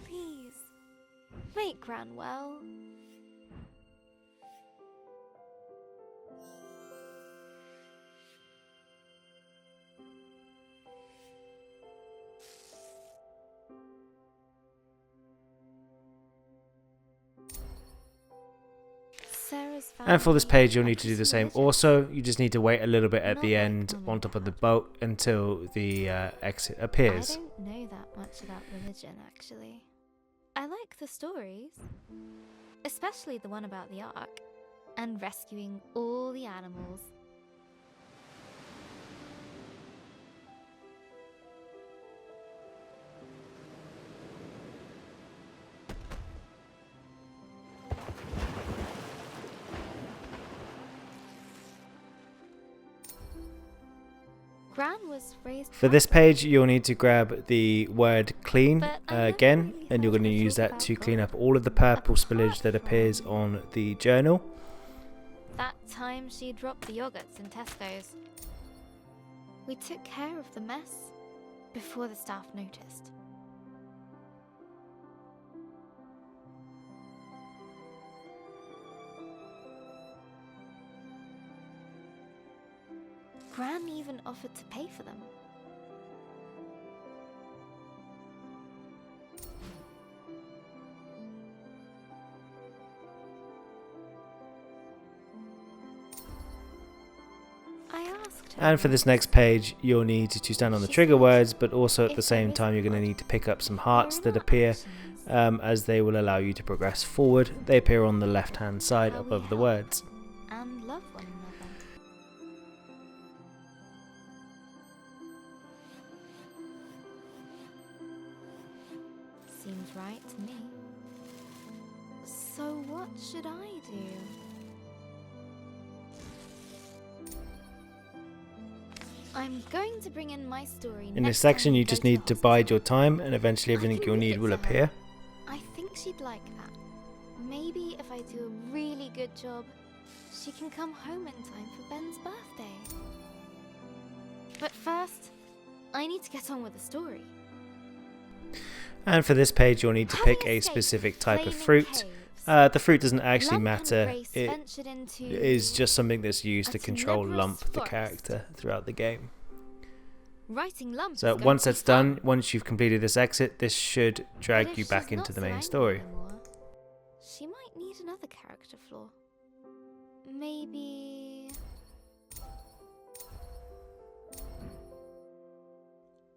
Please. Make Granwell. And for this page, you'll need to do the same. Also, you just need to wait a little bit at the end on top of the boat until the exit appears. I don't know that much about religion, actually. I like the stories, especially the one about the Ark and rescuing all the animals. Gran was raised For this page, you'll need to grab the word clean But I never again, really and you're heard going to her use talk that to about clean God. up all of the purple spillage that Apart appears from on the journal. that time she dropped the yogurts in Tesco's. We took care of the mess before the staff noticed. Gran even offered to pay for them. I asked her. And for this next page, you'll need to stand on the trigger words, but also at the same time, you're going to need to pick up some hearts that appear as they will allow you to progress forward. They appear on the left-hand side How we above the help words. and love one another. Seems right to me. So what should I do? I'm going to bring in my story. In next this section, time we you go just to need to hospital. bide your time, and eventually I everything can you'll read need it will to her. appear. I think she'd like that. Maybe if I do a really good job, she can come home in time for Ben's birthday. But first, I need to get on with the story. And for this page, you'll need to Having pick a escaped specific type of flaming fruit. caves, The fruit doesn't actually Lump and matter. Grace It ventured into is just something that's used a to control tenebrous Lump, the forest. character, throughout the game. writing Lump. So is going once to be that's done, fun. once you've completed this exit, this should But drag if you she's back not into the so main angry story. anymore, she might need another character flaw. Maybe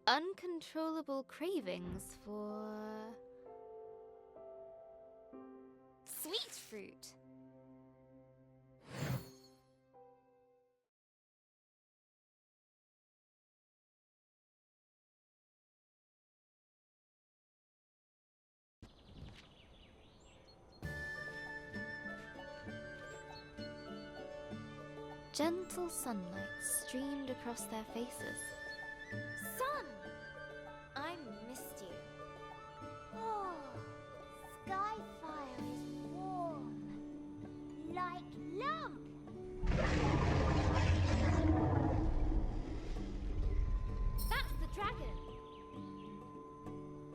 uncontrollable cravings for sweet fruit. Gentle sunlight streamed across their faces. Sun! I missed you. Oh, Skyfire is warm. Like lump. That's the dragon.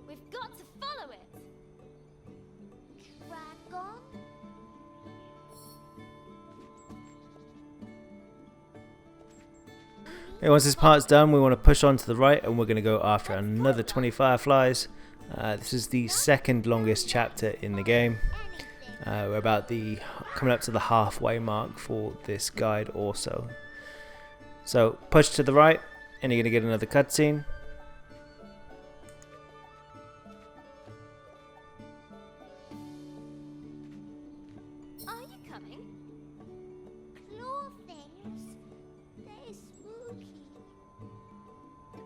We've got to follow it. Dragon? Okay, once this part's done, we want to push on to the right, and we're going to go after another 20 fireflies. This is the second longest chapter in the game. We're about coming up to the halfway mark for this guide also. So push to the right, and you're going to get another cutscene. Are you coming? Claw things. They're spooky.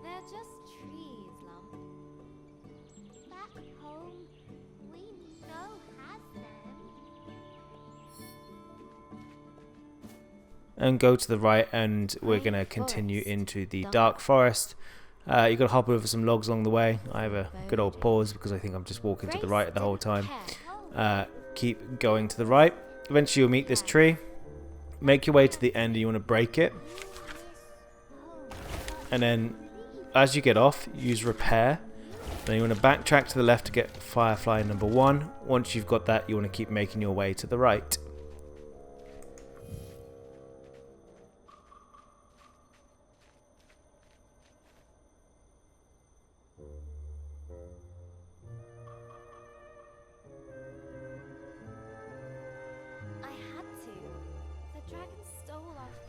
They're just trees, Lump. Back home, we know has them. And go to the right, and we're going to continue into the dark forest. You've got to hop over some logs along the way. I have a good old pause because I think I'm just walking to the right the whole time. Keep going to the right. Eventually you'll meet this tree. Make your way to the end, and you want to break it. And then as you get off, use repair. Then you want to backtrack to the left to get firefly number 1. Once you've got that, you want to keep making your way to the right.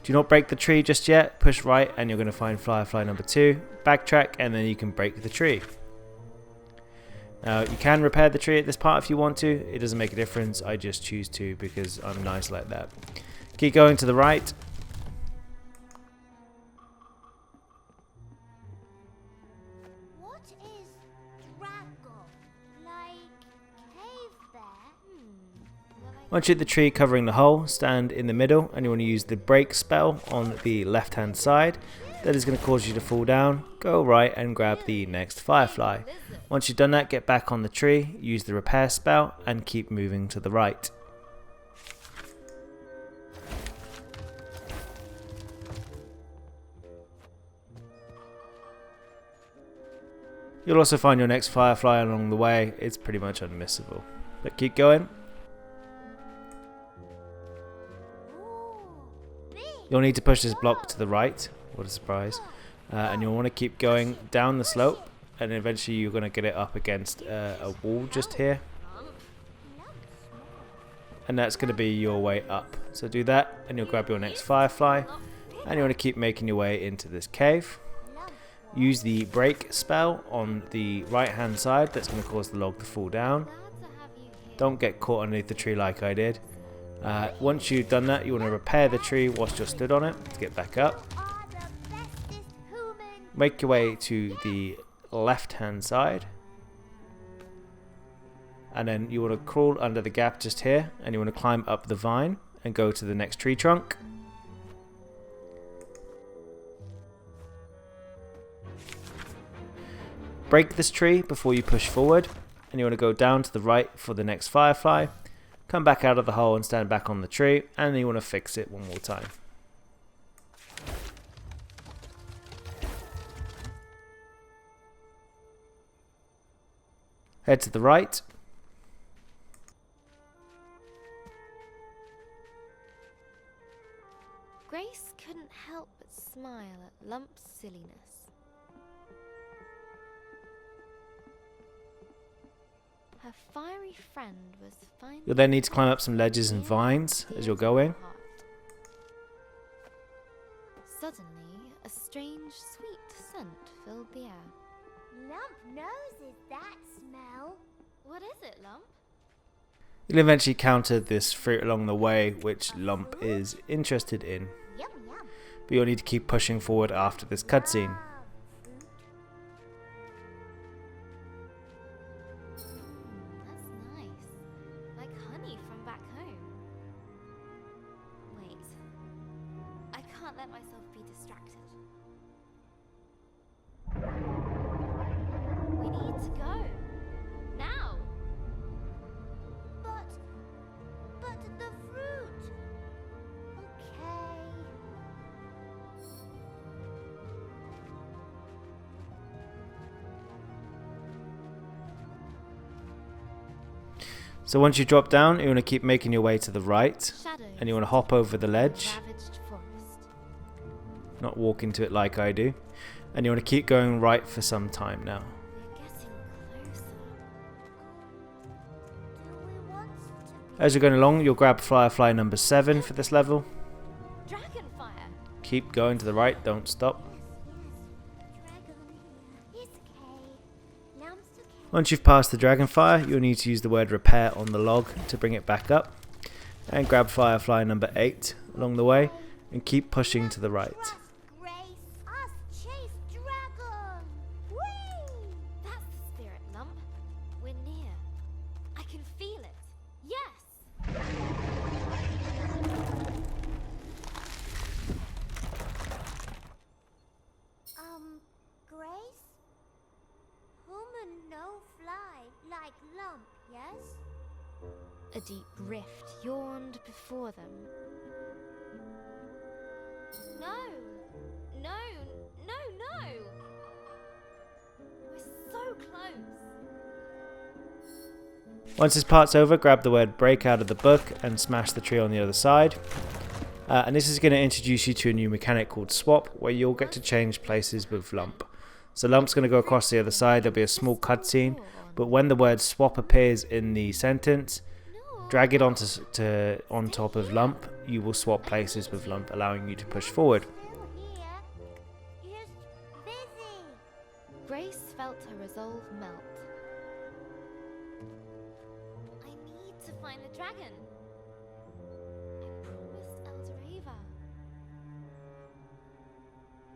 Do not break the tree just yet. Push right and you're going to find firefly number 2. Backtrack and then you can break the tree. Now you can repair the tree at this part if you want to. It doesn't make a difference. I just choose to because I'm nice like that. Keep going to the right. What is Drago? Like cave bear? Once you hit the tree covering the hole, stand in the middle and you want to use the break spell on the left hand side. That is going to cause you to fall down. Go right and grab the next firefly. Once you've done that, get back on the tree, use the repair spell and keep moving to the right. You'll also find your next firefly along the way. It's pretty much unmissable. But keep going. You'll need to push this block to the right. What a surprise. And you'll want to keep going down the slope. And eventually you're going to get it up against a wall just here. And that's going to be your way up. So do that and you'll grab your next firefly. And you want to keep making your way into this cave. Use the break spell on the right hand side. That's going to cause the log to fall down. Don't get caught underneath the tree like I did. Once you've done that, you want to repair the tree whilst you're stood on it to get back up. Make your way to the left hand side. And then you want to crawl under the gap just here. And you want to climb up the vine and go to the next tree trunk. Break this tree before you push forward. And you want to go down to the right for the next firefly. Come back out of the hole and stand back on the tree, and then you want to fix it one more time. Head to the right. Grace couldn't help but smile at Lump's silliness. Her fiery friend was finally... You'll then need to climb up some ledges and vines as you're going. Suddenly, a strange, sweet scent filled the air. Lump noses that smell. What is it, Lump? You'll eventually counter this fruit along the way, which Lump is interested in. Yum yum. But you'll need to keep pushing forward after this cutscene. That's nice. Like honey from back home. Wait. I can't let myself be distracted. We need to go. Now! But the fruit. Okay. So once you drop down, you want to keep making your way to the right. Shadows And you want to hop over the ledge. ravaged forest. not walk into it like I do. And you want to keep going right for some time now. We're getting closer. Do we want to As you're going along, you'll grab Firefly number 7 for this level. Dragonfire. Keep going to the right, don't stop. dragon here? It's okay. Lump's okay. Once you've passed the Dragonfire, you'll need to use the word repair on the log to bring it back up. And grab Firefly number 8 along the way and keep pushing to the right. Trust Grace. Us chase dragon. Whee! That's the spirit, Lump. We're near. I can feel it. Yes! Grace? Human no fly like lump, yes? A deep rift yawned before them. No. No. No, no. We're so close. Once this part's over, grab the word break out of the book and smash the tree on the other side. And this is going to introduce you to a new mechanic called swap, where you'll get to change places with Lump. So Lump's going to go across the other side, there'll be a small cutscene, but when the word swap appears in the sentence, drag it on top of Lump, you will swap places with Lump, allowing you to push forward. Here. Just busy. Grace felt her resolve melt. I need to find the dragon. I promised Elder Ava.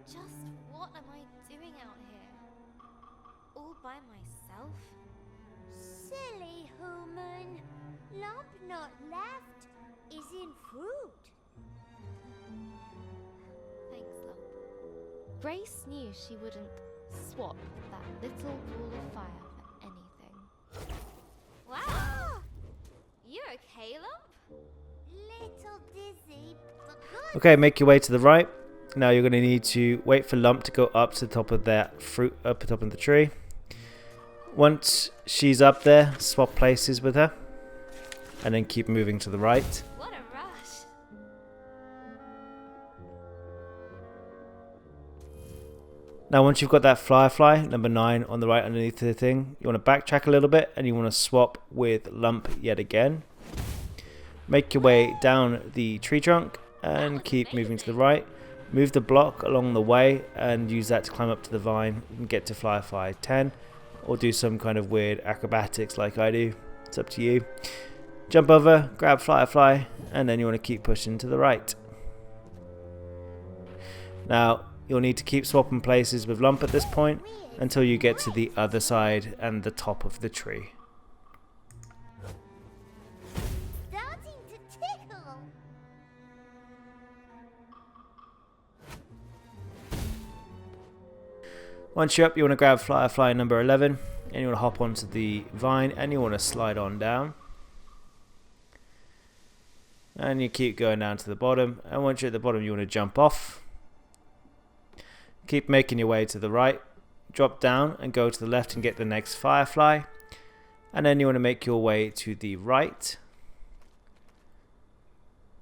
Just what am I doing out here? All by myself? Silly human. Lump not left is in fruit. Thanks, Lump. Grace knew she wouldn't swap that little ball of fire for anything. Wow! You okay, Lump? Little dizzy, but good. Okay, make your way to the right. Now you're going to need to wait for Lump to go up to the top of that fruit, up the top of the tree. Once she's up there, swap places with her. And then keep moving to the right. What a rush! Now once you've got that Firefly, number 9, on the right underneath the thing, you want to backtrack a little bit and you want to swap with Lump yet again. Make your way down the tree trunk and keep moving to the right. Move the block along the way and use that to climb up to the vine and get to Firefly 10. Or do some kind of weird acrobatics like I do. It's up to you. Jump over, grab Firefly, and then you want to keep pushing to the right. Now, you'll need to keep swapping places with Lump at this point until you get to the other side and the top of the tree. Starting to tickle. Once you're up, you want to grab Firefly number 11, and you want to hop onto the vine, and you want to slide on down. And you keep going down to the bottom, and once you're at the bottom, you want to jump off. Keep making your way to the right, drop down and go to the left and get the next Firefly. And then you want to make your way to the right.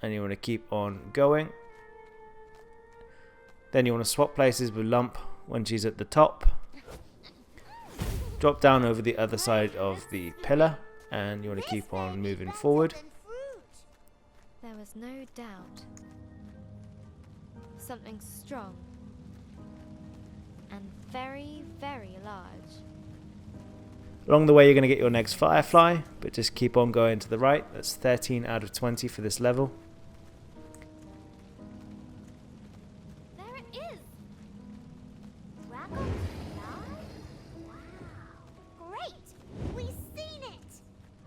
And you want to keep on going. Then you want to swap places with Lump when she's at the top. Drop down over the other side of the pillar, and you want to keep on moving forward. There was no doubt. Something strong. And very, very large. Along the way, you're going to get your next Firefly, but just keep on going to the right. That's 13 out of 20 for this level. There it is! Dragonfly? Wow. Great! We've seen it!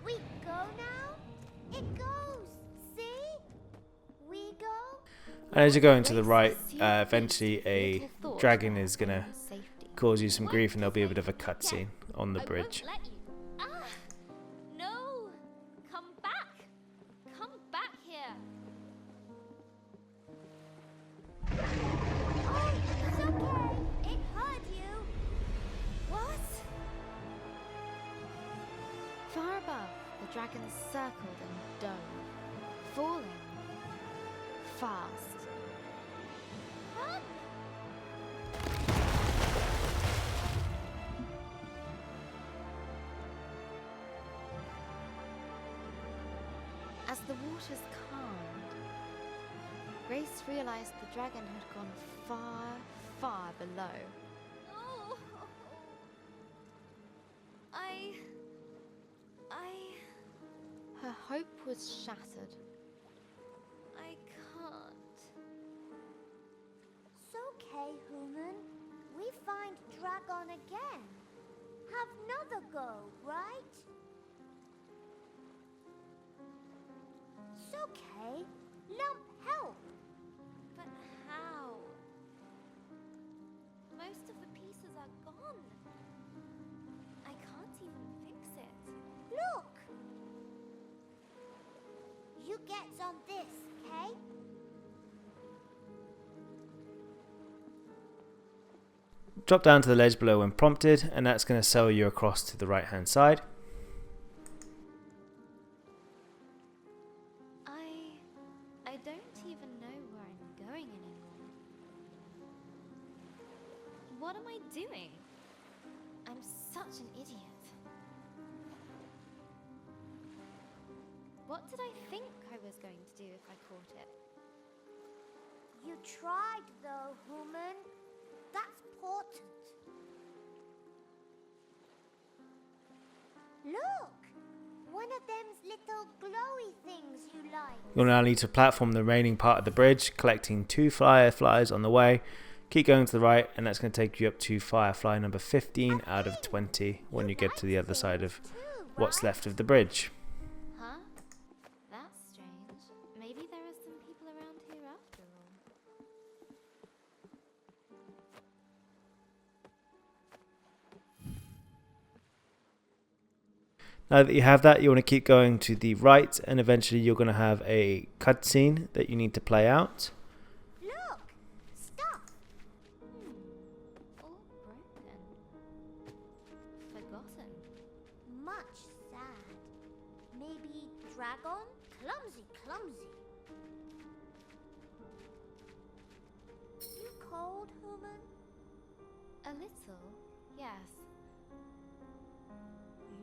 We go now? It goes! See? We go? And as you're going to the right, eventually a dragon is going to cause you some grief, and there'll be a bit of a cutscene on the bridge. I won't let you. Ah! No! Come back! Come back here! Oh, it's okay. It hurt you. What? Far above, the dragon circled and dove, falling fast. Run! As the waters calmed, Grace realized the dragon had gone far, far below. Oh, Her hope was shattered. I can't. It's okay, human. We find dragon again. Have another go, right? It's okay. Lump help. But how? Most of the pieces are gone. I can't even fix it. Look! You get on this, okay? Drop down to the ledge below when prompted, and that's going to sail you across to the right hand side. I don't even know where I'm going anymore. What am I doing? I'm such an idiot. What did I think I was going to do if I caught it? You tried though, human. That's important. Look! One of them's little glowy things you like. You'll now need to platform the remaining part of the bridge, collecting 2 fireflies on the way. Keep going to the right, and that's going to take you up to firefly number 15 out of 20 when you get to the other side of what's left of the bridge. Huh? That's strange. Maybe there are some people around here after all. Now that you have that, you want to keep going to the right, and eventually you're going to have a cutscene that you need to play out. Look! Stuff! All broken. Forgotten. Much sad. Maybe dragon? Clumsy. You cold, human? A little, yes.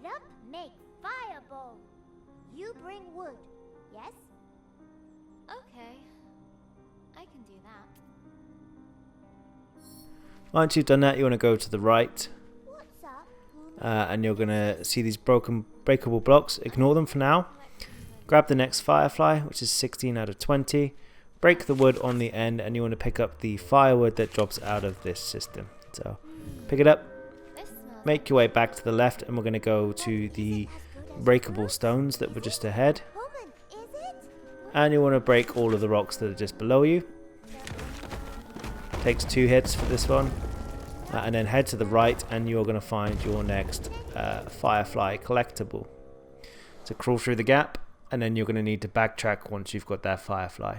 Lump make fireball. You bring wood, yes? Okay. I can do that. Once you've done that, you want to go to the right, What's up, human? and you're going to see these breakable blocks. Ignore them for now. Grab the next firefly, which is 16 out of 20. Break the wood on the end, and you want to pick up the firewood that drops out of this system. So pick it up, This smells make your way back to the left, and we're going to go to the breakable stones that were just ahead. Human, is it? And you want to break all of the rocks that are just below you. Takes 2 hits for this one. And then head to the right, and you're going to find your next firefly collectible. So crawl through the gap, and then you're going to need to backtrack once you've got that firefly.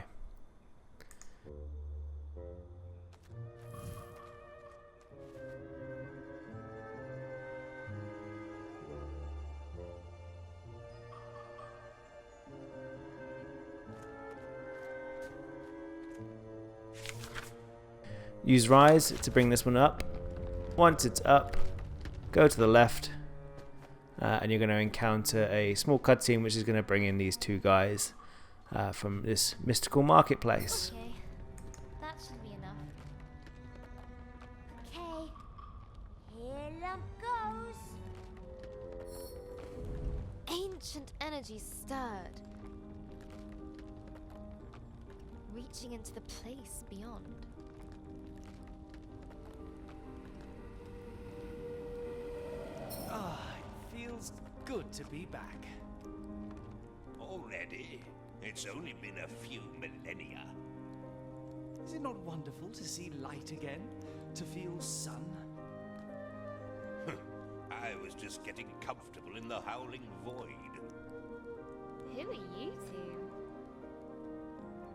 Use rise to bring this one up. Once it's up, go to the left, and you're going to encounter a small cutscene which is going to bring in these 2 guys from this mystical marketplace. okay. That should be enough. Okay. Here lump goes. Ancient energy stirred, reaching into the place beyond. Ah, it feels good to be back. Already? It's only been a few millennia. Is it not wonderful to see light again? To feel sun? I was just getting comfortable in the howling void. Who are you two?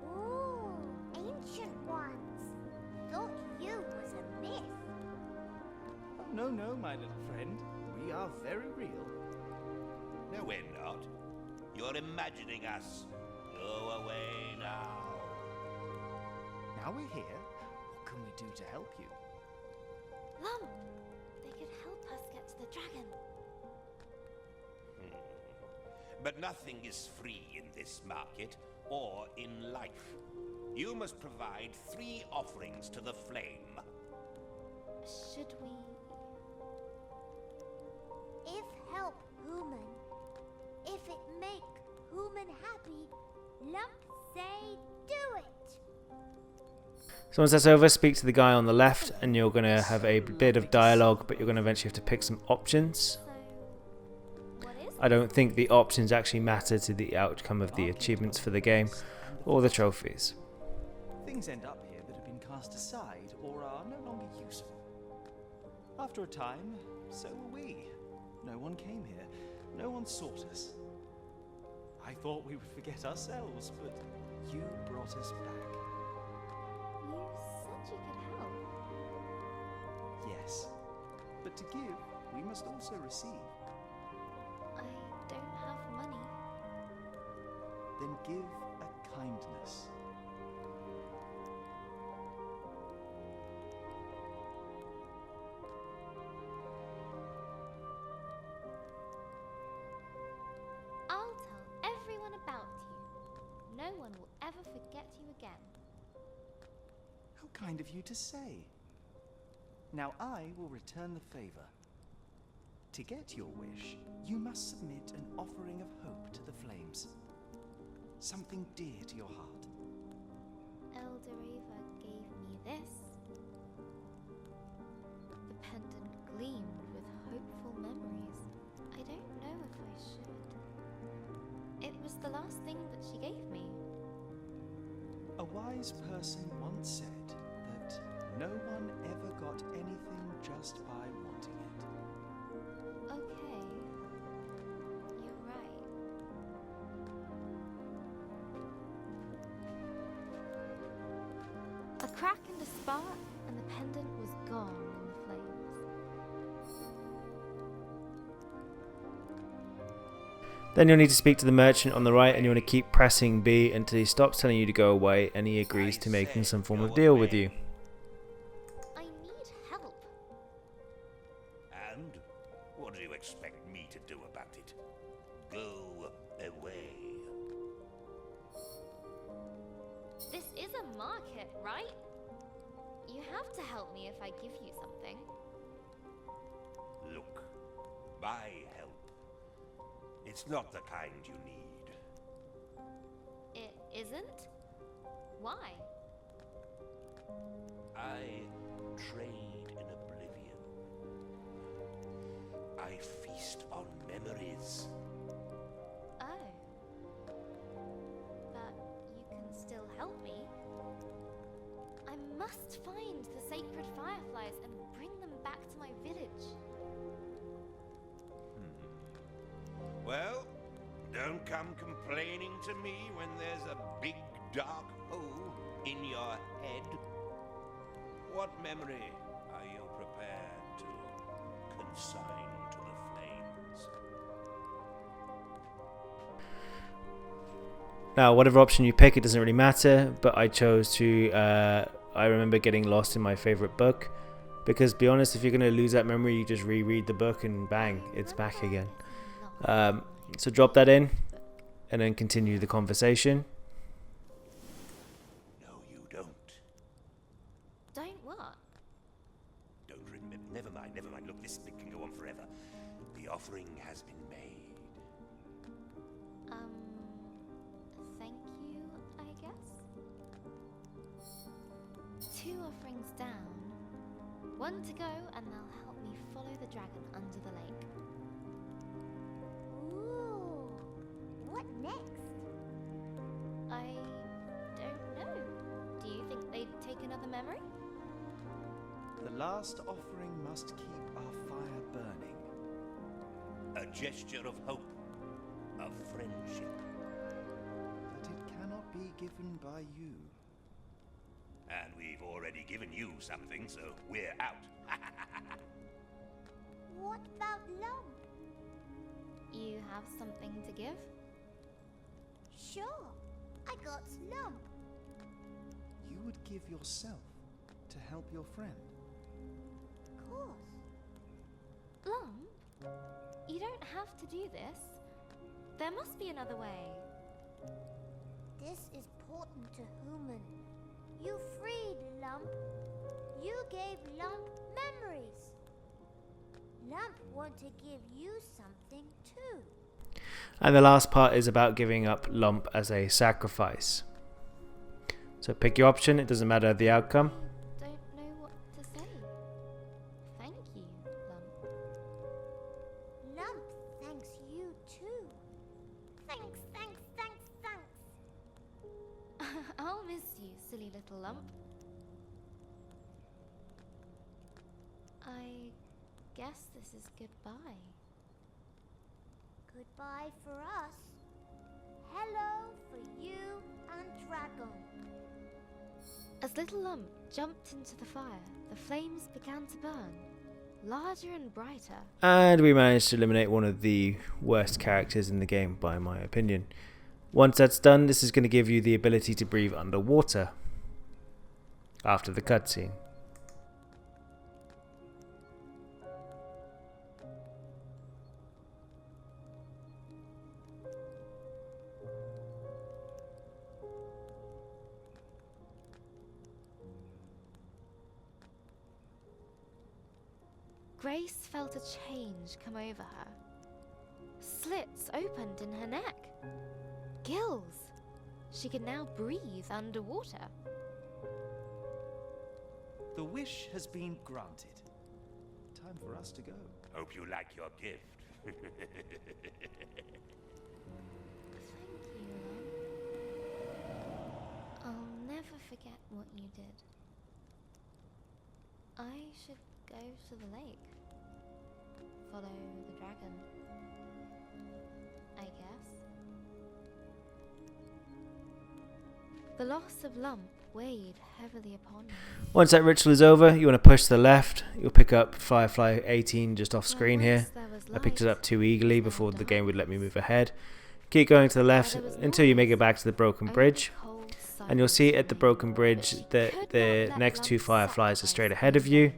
Ooh, ancient ones. Thought you was a myth. Oh, no, my little friend. We are very real. No, we're not. You're imagining us. Go away now. Now we're here, what can we do to help you? Lump! They could help us get to the dragon. But nothing is free in this market or in life. You must provide 3 offerings to the flame. Should we... If help human, if it make human happy, Lump say do it. So once that's over, speak to the guy on the left and you're going to have a bit of dialogue, but you're going to eventually have to pick some options. So, what is I don't think the options actually matter to the outcome of the achievements for the game or the trophies. Things end up here that have been cast aside or are no longer useful. After a time, so were we. No one came here. No one sought us. I thought we would forget ourselves, but you brought us back. You said you could help. Yes. But to give, we must also receive. I don't have money. Then give a kindness. I'll tell everyone about you. No one will ever forget you again. How kind of you to say. Now I will return the favor. To get your wish, you must submit an offering of hope to the flames. Something dear to your heart. Elder Ava gave me this. The pendant gleamed with hopeful memories. I don't know if I should. It was the last thing that she gave me. A wise person once said that no one ever got anything just by wanting it. Okay. You're right. A crack and a spark, and the pendant was gone in the flames. Then you'll need to speak to the merchant on the right and you want to keep pressing B until he stops telling you to go away and he agrees to making some form of deal with you. I need help. And what do you expect me to do about it? Go away. This is a market, right? You have to help me if I give you something. Look, my help. It's not the kind you need. It isn't? Why? I trade in oblivion. I feast on memories. Oh. But you can still help me. I must find the sacred fireflies and bring them back to my village. Well, don't come complaining to me when there's a big dark hole in your head. What memory are you prepared to consign to the flames? Now, whatever option you pick, it doesn't really matter, but I chose to, I remember getting lost in my favorite book, because, to be honest, if you're going to lose that memory, you just reread the book and bang, it's back again. So drop that in, and then continue the conversation. No, you don't. Don't what? Don't remember. Never mind, never mind. Look, this bit can go on forever. The offering has been made. Thank you, I guess? 2 offerings down. 1 to go, and they'll help me follow the dragon under the lake. Ooh, what next? I don't know. Do you think they'd take another memory? The last offering must keep our fire burning. A gesture of hope, of friendship. But it cannot be given by you. And we've already given you something, so we're out. What about Lump? You have something to give? Sure, I got Lump. You would give yourself to help your friend. You don't have to do this. There must be another way. This is important to Human. You freed Lump. You gave Lump memories. Lump want to give you something too. And the last part is about giving up Lump as a sacrifice. So pick your option, it doesn't matter the outcome. Don't know what to say. Thank you, Lump. Lump thanks you too. Thanks. I'll miss you, silly little Lump. I guess this is goodbye. Goodbye for us. Hello for you and Dragon. As little Lump jumped into the fire, the flames began to burn, larger and brighter. And we managed to eliminate one of the worst characters in the game, by my opinion. Once that's done, this is going to give you the ability to breathe underwater after the cutscene. Grace felt a change come over her. Slits opened in her neck. Gills. She could now breathe underwater. The wish has been granted. Time for us to go. Hope you like your gift. Thank you, Lump. I'll never forget what you did. I should go to the lake. Follow the dragon. I guess. The loss of Lump weighed heavily upon me. Once that ritual is over, you want to push to the left. You'll pick up Firefly 18 just off screen here. I picked it up too eagerly before the game would let me move ahead. Keep going to the left until you make it back to the broken bridge. And you'll see at the broken bridge that the next two fireflies are straight ahead of you.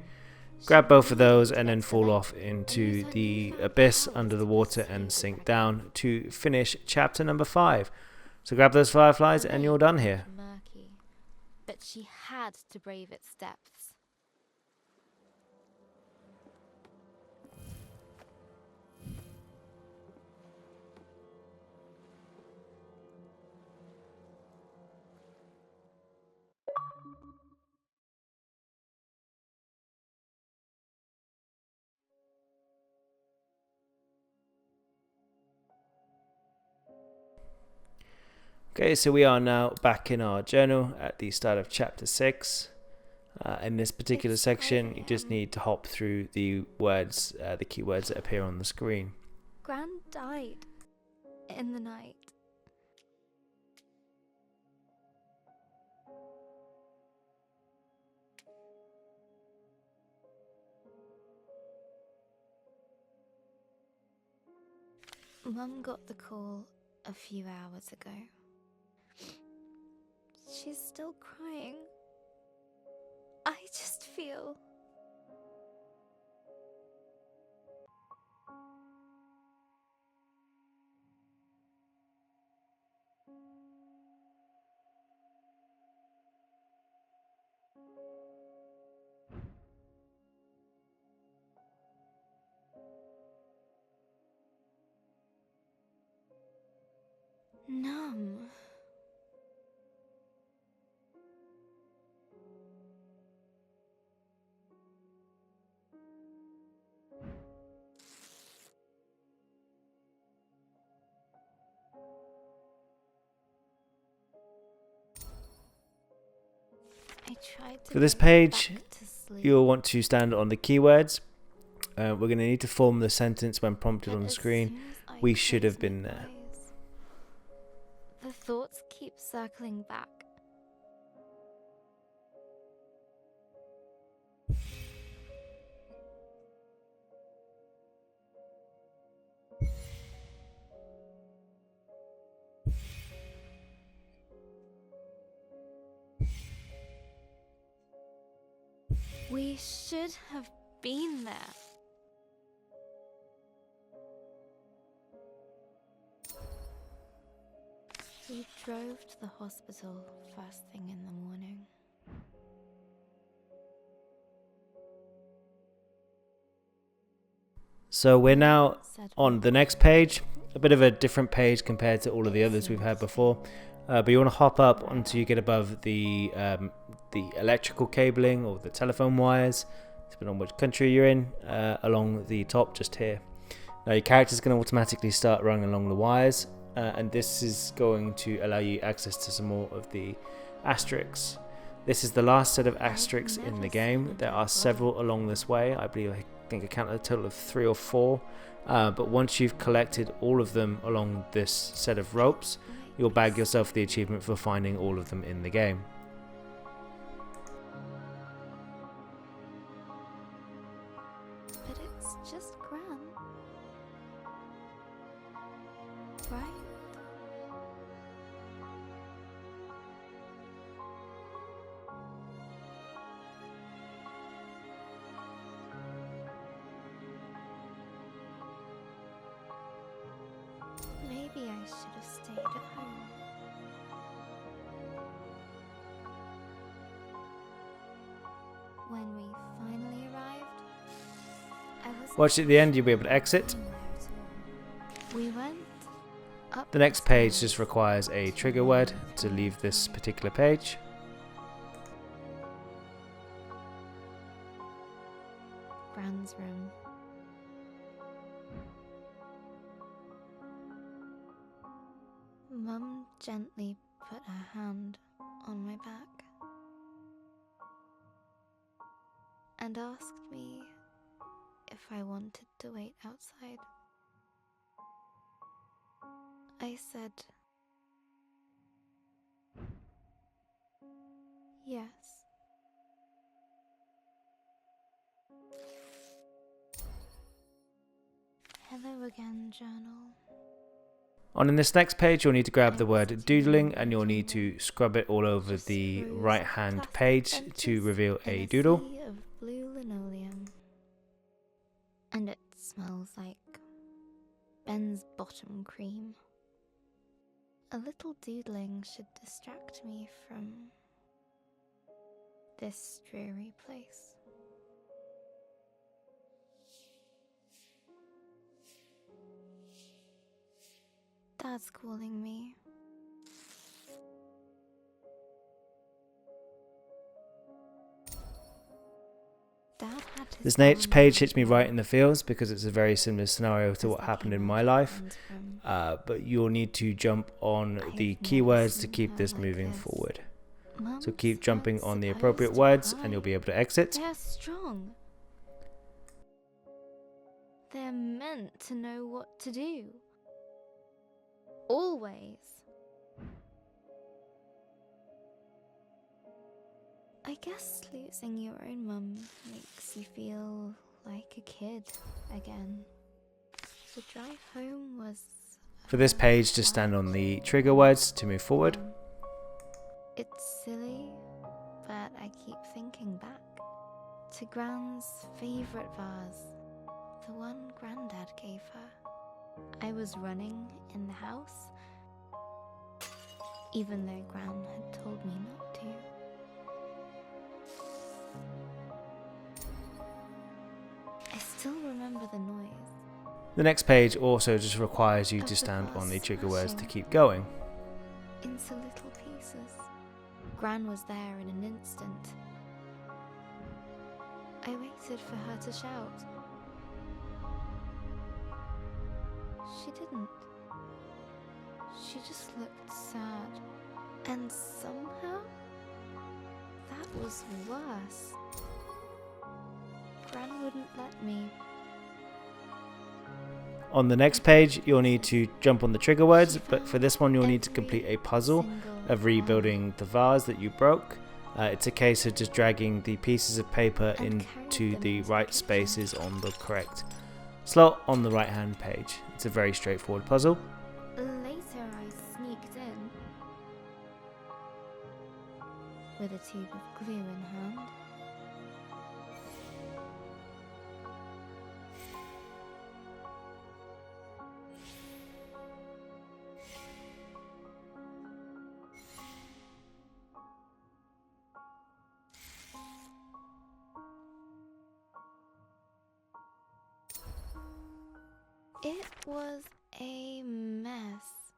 Grab both of those and then fall off into the abyss under the water and sink down to finish chapter number 5. So grab those fireflies and you're done here. Murky, but she had to brave its depths. Okay, so we are now back in our journal at the start of chapter 6. In this particular section, you just need to hop through the words, the keywords that appear on the screen. Gran died in the night. Mum got the call a few hours ago. She's still crying. I just feel... numb. I tried to For this go page, back to sleep, you'll want to stand on the keywords. We're going to need to form the sentence when prompted but on the as screen. soon as I We should close have been my there. eyes, the thoughts keep circling back. We should have been there. We drove to the hospital first thing in the morning. So we're now on the next page, a bit of a different page compared to all of the others we've had before. But you want to hop up until you get above the electrical cabling or the telephone wires, depending on which country you're in, along the top just here. Now your character's going to automatically start running along the wires, and this is going to allow you access to some more of the asterisks. This is the last set of asterisks in the game. There are several along this way. I think I counted a total of 3 or 4. But once you've collected all of them along this set of ropes, you'll bag yourself the achievement for finding all of them in the game. But it's just Gran. Right? Maybe I should have stayed at home. When we finally arrived, I was Watch at the end, you'll be able to exit. We went up The next page just requires a trigger word to leave this particular page. Gran's room. Mum gently put her hand on my back and asked me if I wanted to wait outside. I said yes. Hello again, journal. On this next page, you'll need to grab the word doodling and you'll need to scrub it all over the right hand page to reveal a doodle. Sea of blue linoleum. And it smells like Ben's bottom cream. A little doodling should distract me from this dreary place. Dad's calling me. Dad had his This next arm page around hits me right in the feels because it's a very similar scenario to what happened in my life. But you'll need to jump on the keywords to keep this moving forward. So keep jumping on the appropriate words and you'll be able to exit. They're strong. They're meant to know what to do. Always. I guess losing your own mum makes you feel like a kid again. The drive home was... For this page, just stand on the trigger words to move forward. It's silly, but I keep thinking back to Gran's favourite vase, the one Grandad gave her. I was running in the house, even though Gran had told me not to. I still remember the noise. The next page also just requires you to stand on the trigger words to keep going. Into little pieces. Gran was there in an instant. I waited for her to shout. She didn't. She just looked sad. And somehow, that was worse. Gran wouldn't let me. On the next page, you'll need to jump on the trigger words, but for this one, you'll need to complete a puzzle of rebuilding the vase that you broke. It's a case of just dragging the pieces of paper into the right spaces on the correct slot on the right hand page. It's a very straightforward puzzle. Later I sneaked in with a tube of glue in hand. It was a mess.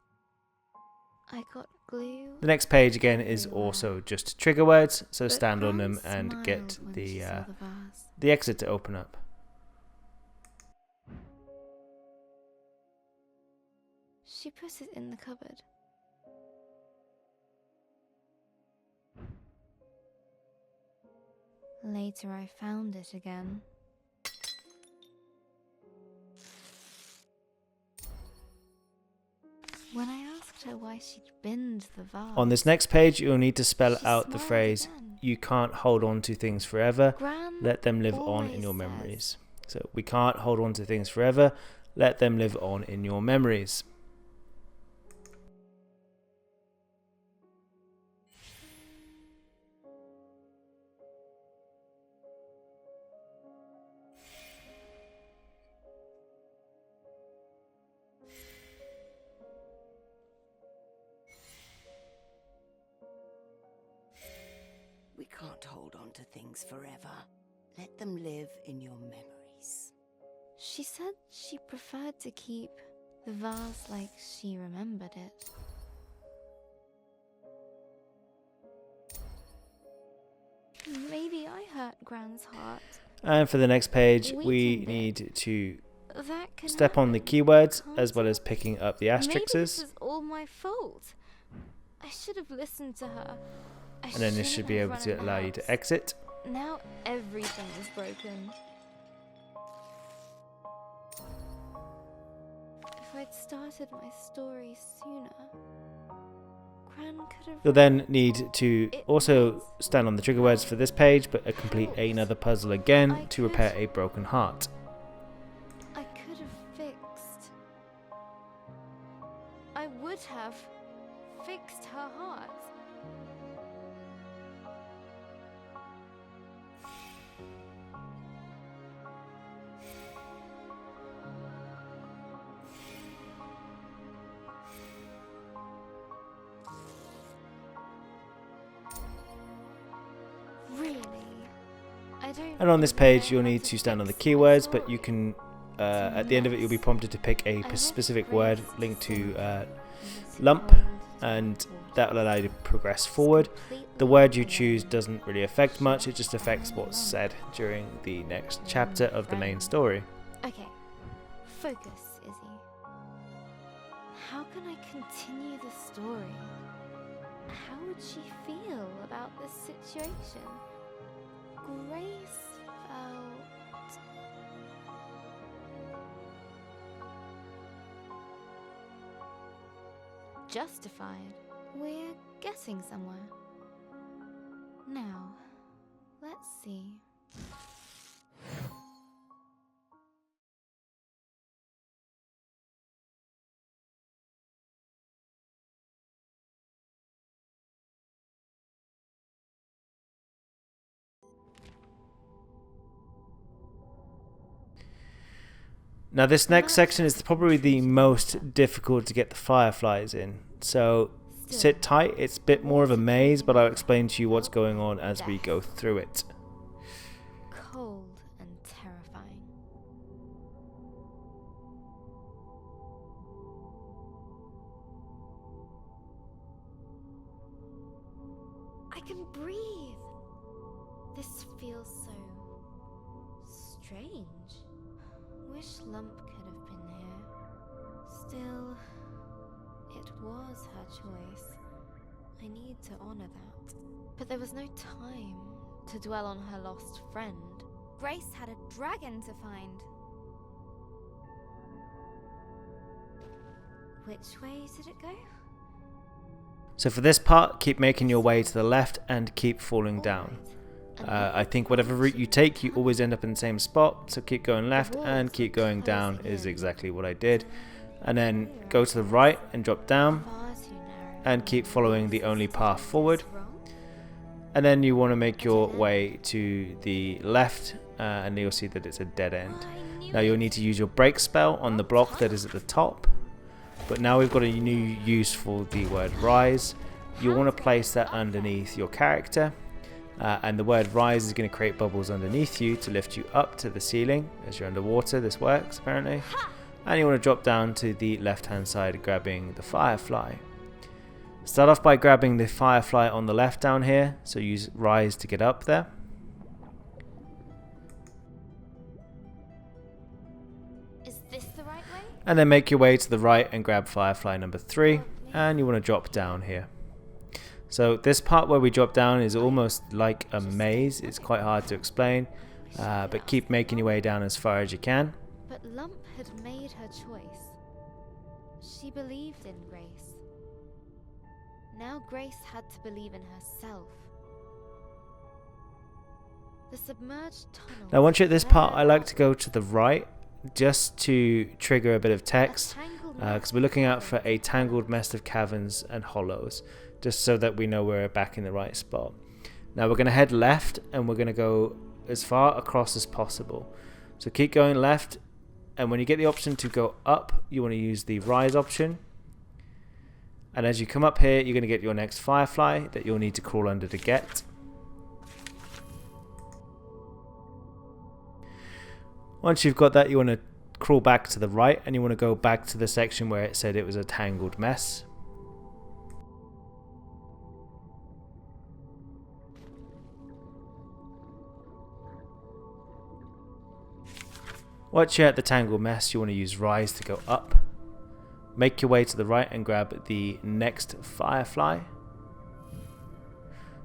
I got glue. The next page again is everywhere. also just trigger words, so But stand on them Gran and get smiled when she saw the vase. the exit to open up. She put it in the cupboard. Later I found it again. When I asked her why she'd binned the vase, On this next page, you'll need to spell she out the smiled phrase, again. "You can't hold on to things forever, Gran let them live on always in your says, memories." So, we can't hold on to things forever, let them live on in your memories. We can't hold on to things forever. Let them live in your memories. She said she preferred to keep the vase like she remembered it. Maybe I hurt Gran's heart. And for the next page, we Weakened it. need to That can step on the happen, keywords can't as well it? as picking up the Maybe this asterisks. is all my fault. I should have listened to her. I And then this should shouldn't be have able run to in the allow you to house. exit. Now everything is broken. If I'd started my story sooner, Gran could have. You'll then need to It also was- stand on the trigger words for this page, but complete another puzzle again I to could- repair a broken heart. I could have fixed. I would have fixed her heart. Really? I don't. And on this page, you'll know how need to stand on the fix my keywords, but you story. can, at the end of it, you'll be prompted to pick a I want specific Grace word to linked to see this lump, world and to that will allow you to progress forward. The word you choose doesn't really affect much, it just affects what's said during the next chapter of the main story. Okay, focus, Izzy. How can I continue the story? How would she feel about this situation? Grace felt... justified. We're getting somewhere. Now, let's see. Now this next section is probably the most difficult to get the fireflies in. So sit tight, it's a bit more of a maze, but I'll explain to you what's going on as we go through it. Cold and terrifying. I can breathe. This feels so strange. Wish Lump could have been here. Still, it was her choice. I need to honor that. But there was no time to dwell on her lost friend. Grace had a dragon to find. Which way did it go? So for this part, keep making your way to the left and keep falling down. I think whatever route you take, you always end up in the same spot, so keep going left and keep going down is exactly what I did. And then go to the right and drop down Far too narrow. and keep following the only path forward. What's wrong? And then you want to make your way to the left and you'll see that it's a dead end. I knew Now you'll it. need to use your break spell on the block that is at the top. But now we've got a new use for the word rise. You'll want to place that underneath your character. And the word rise is going to create bubbles underneath you to lift you up to the ceiling as you're underwater. This works apparently. and you want to drop down to the left hand side grabbing the firefly. Start off by grabbing the firefly on the left down here, so use rise to get up there. Is this the right way? And then make your way to the right and grab firefly number 3, and you want to drop down here. So this part where we drop down is almost like a maze. It's quite hard to explain, but keep making your way down as far as you can. But Lump had made her choice. She believed in Grace. Now Grace had to believe in herself. The submerged tunnel. Now once you're at this part, I like to go to the right just to trigger a bit of text, because we're looking out for a tangled mess of caverns and hollows, just so that we know we're back in the right spot. Now we're going to head left, and we're going to go as far across as possible. So keep going left, and when you get the option to go up, you want to use the rise option. And as you come up here, you're going to get your next firefly that you'll need to crawl under to get. Once you've got that, you want to crawl back to the right, and you want to go back to the section where it said it was a tangled mess. Once you're at the tangled mess, you want to use rise to go up. Make your way to the right and grab the next firefly.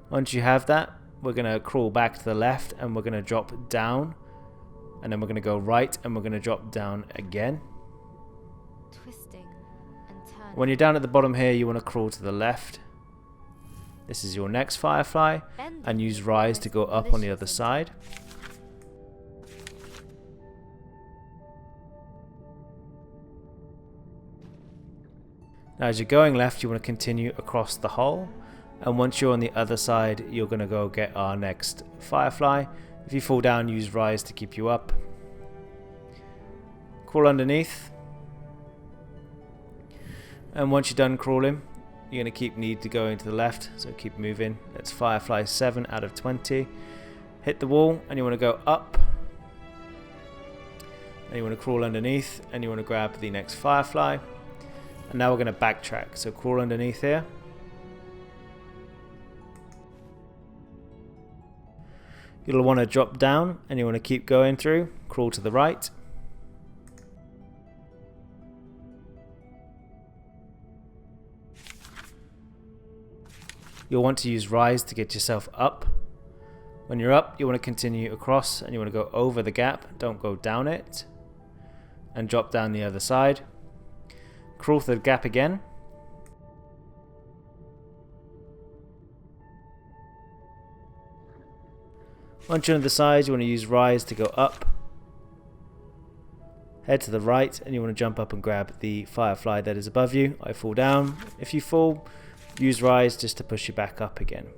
Once you have that, we're going to crawl back to the left, and we're going to drop down. And then we're going to go right, and we're going to drop down again. Twisting and turning. When you're down at the bottom here, you want to crawl to the left. This is your next firefly, and use rise to go up on the other side. Now as you're going left, you want to continue across the hole, and once you're on the other side, you're going to go get our next firefly. If you fall down, use rise to keep you up. Crawl underneath, and once you're done crawling, you're going to need to go to the left, so keep moving. That's firefly 7 out of 20. Hit the wall, and you want to go up, and you want to crawl underneath, and you want to grab the next firefly. And now we're going to backtrack, so crawl underneath here. You'll want to drop down, and you want to keep going through. Crawl to the right. You'll want to use rise to get yourself up. When you're up, you want to continue across, and you want to go over the gap. Don't go down it. And drop down the other side. Crawl through the gap again. Once you're on the side, you want to use rise to go up. Head to the right, and you want to jump up and grab the firefly that is above you. I fall down. If you fall, use rise just to push you back up again.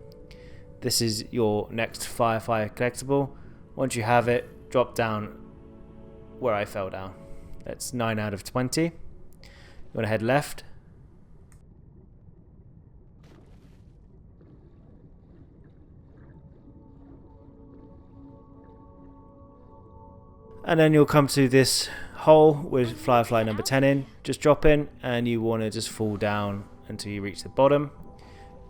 This is your next firefly collectible. Once you have it, drop down where I fell down. That's 9 out of 20. You want to head left. And then you'll come to this hole with firefly number 10 in. Just drop in, and you want to just fall down until you reach the bottom.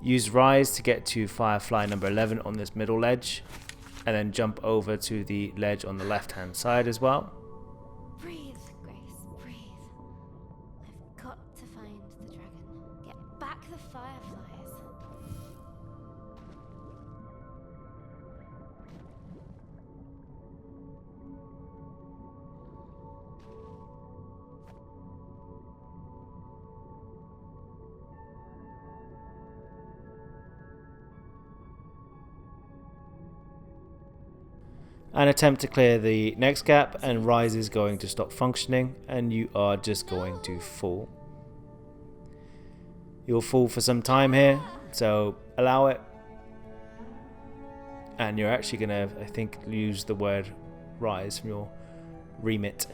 Use rise to get to firefly number 11 on this middle ledge, and then jump over to the ledge on the left hand side as well. Breathe, Grace, breathe. I've got to find the dragon. Get back the fireflies. And attempt to clear the next gap, and rise is going to stop functioning, and you are just going to fall. You'll fall for some time here, so allow it. And you're actually going to, I think, use the word rise from your remit.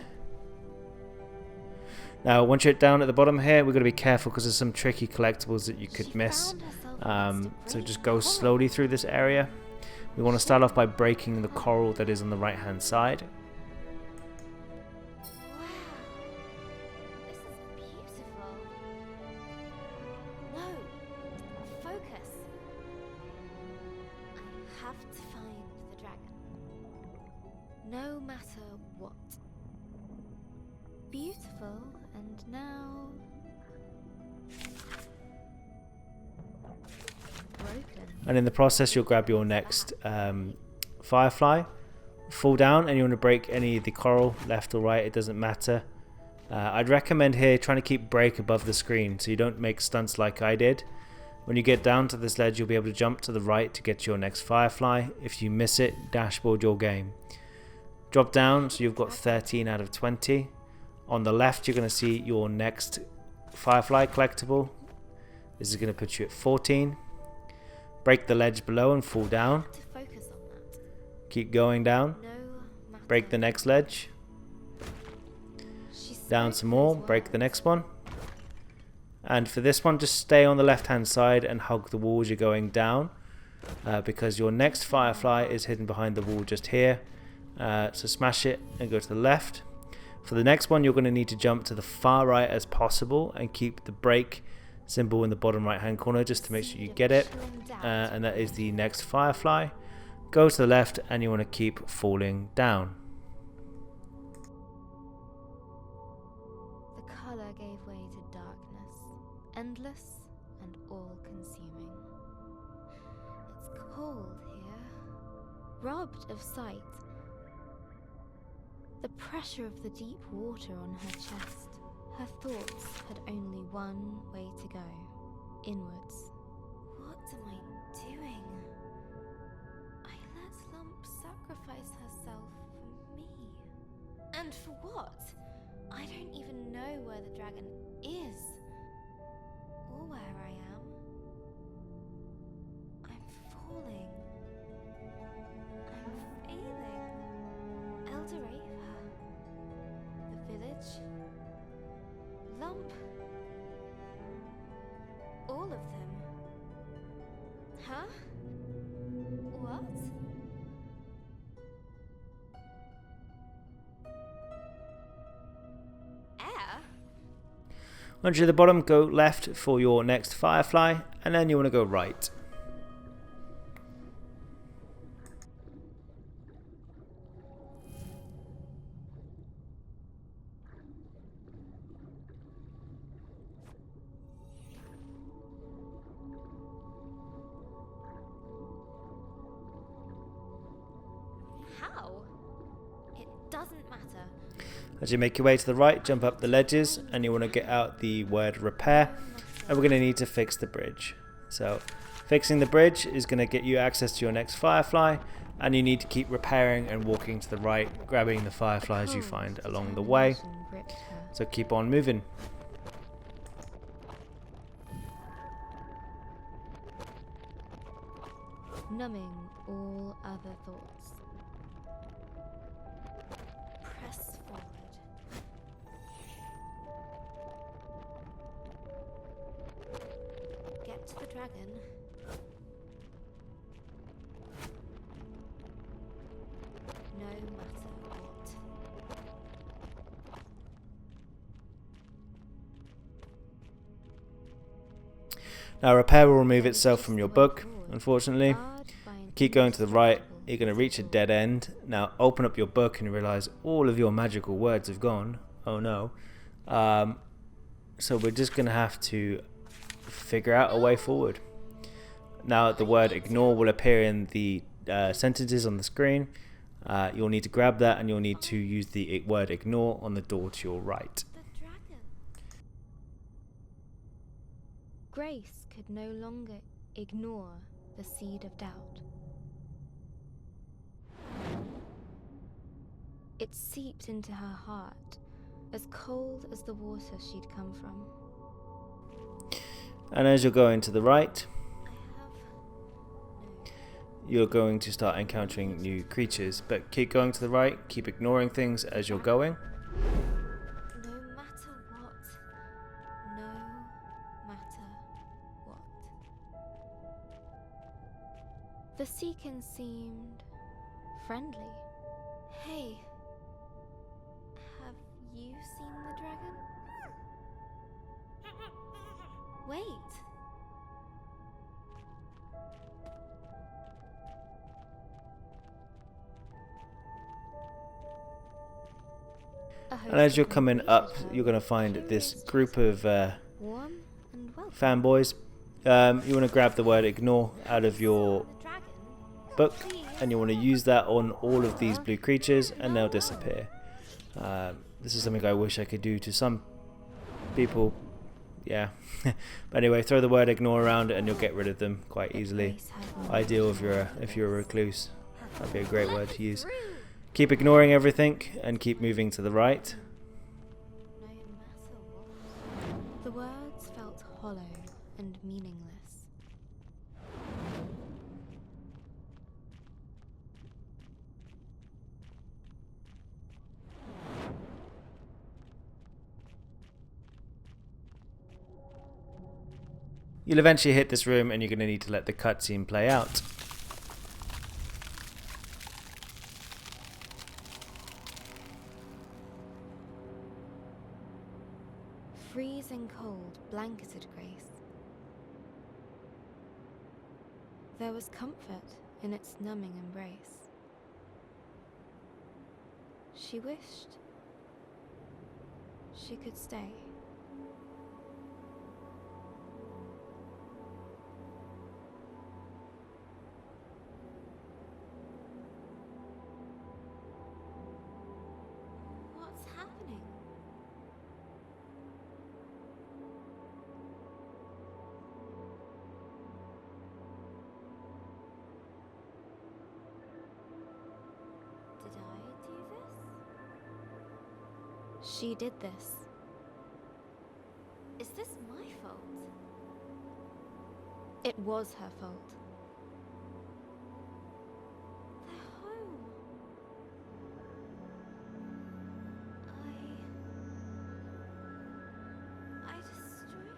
Now once you're down at the bottom here, we've got to be careful because there's some tricky collectibles that you could miss. So just go slowly through this area. We want to start off by breaking the coral that is on the right hand side. Wow. have to find the dragon. No matter what. Beautiful, and now broken. And in the process, you'll grab your next firefly, fall down, and you want to break any of the coral, left or right, it doesn't matter. I'd recommend here trying to keep break above the screen so you don't make stunts like I did. When you get down to this ledge, you'll be able to jump to the right to get your next firefly. If you miss it, dashboard your game. Drop down, so you've got 13 out of 20. On the left, you're going to see your next firefly collectible. This is going to put you at 14. Break the ledge below and fall down. To focus on that. Keep going down. No matter. Break the next ledge. She Down spoke some more. those Break the words. next one. And for this one, just stay on the left hand side and hug the wall as you're going down, because your next firefly is hidden behind the wall just here. So smash it and go to the left. For the next one, you're going to need to jump to the far right as possible and keep the break symbol in the bottom right hand corner just to make sure you get it. And that is the next firefly. Go to the left and you want to keep falling down. The color gave way to darkness, endless and all-consuming. It's cold here, robbed of sight. The pressure of the deep water on her chest. Her thoughts had only one way to go, inwards. What am I doing? I let Lump sacrifice herself for me. And for what? I don't even know where the dragon is, or where I am. I'm falling. I'm failing. Eldoreva. The village. Lump. All of them. Huh? What? Air? Once you're at the bottom, go left for your next firefly, and then you want to go right. How? It doesn't matter. As you make your way to the right, jump up the ledges, and you want to get out the word repair, and we're going to need to fix the bridge. So fixing the bridge is going to get you access to your next firefly, and you need to keep repairing and walking to the right, grabbing the fireflies you find along the way. Gripped her. So keep on moving. Numbing all other thoughts. Press forward. Get to the dragon. No matter what. Now repair will remove itself from your book, unfortunately. Barred by an Keep going to the right, indestructible you're going to reach a dead end. Now open up your book and you realise all of your magical words have gone. Oh no. So we're just going to have to figure out a way forward. Now the word ignore will appear in the sentences on the screen. You'll need to grab that and you'll need to use the word ignore on the door to your right. The dragon. Grace could no longer ignore the seed of doubt. It seeped into her heart, as cold as the water she'd come from. And as you're going to the right, I have no. you're going to start encountering new creatures, but keep going to the right, keep ignoring things as you're going. No matter what. No matter what. The Seekin seemed friendly. Hey, have you seen the dragon? Wait. And as you're had coming greeted up, her you're going to with find this curious group of warm and welcome. fanboys. You want to grab the word ignore out of your The dragon, book, and you want to use that on all of these blue creatures, and they'll disappear. This is something I wish I could do to some people. Yeah. But anyway, throw the word ignore around and you'll get rid of them quite easily. Ideal if you're a recluse. That'd be a great word to use. Keep ignoring everything and keep moving to the right. no matter what. The words felt hollow and meaningless. You'll eventually hit this room and you're going to need to let the cutscene play out. Freezing cold blanketed Grace. There was comfort in its numbing embrace. She wished she could stay. What's happening? Did I do this? She did this. Is this my fault? It was her fault. They're home. I destroyed it.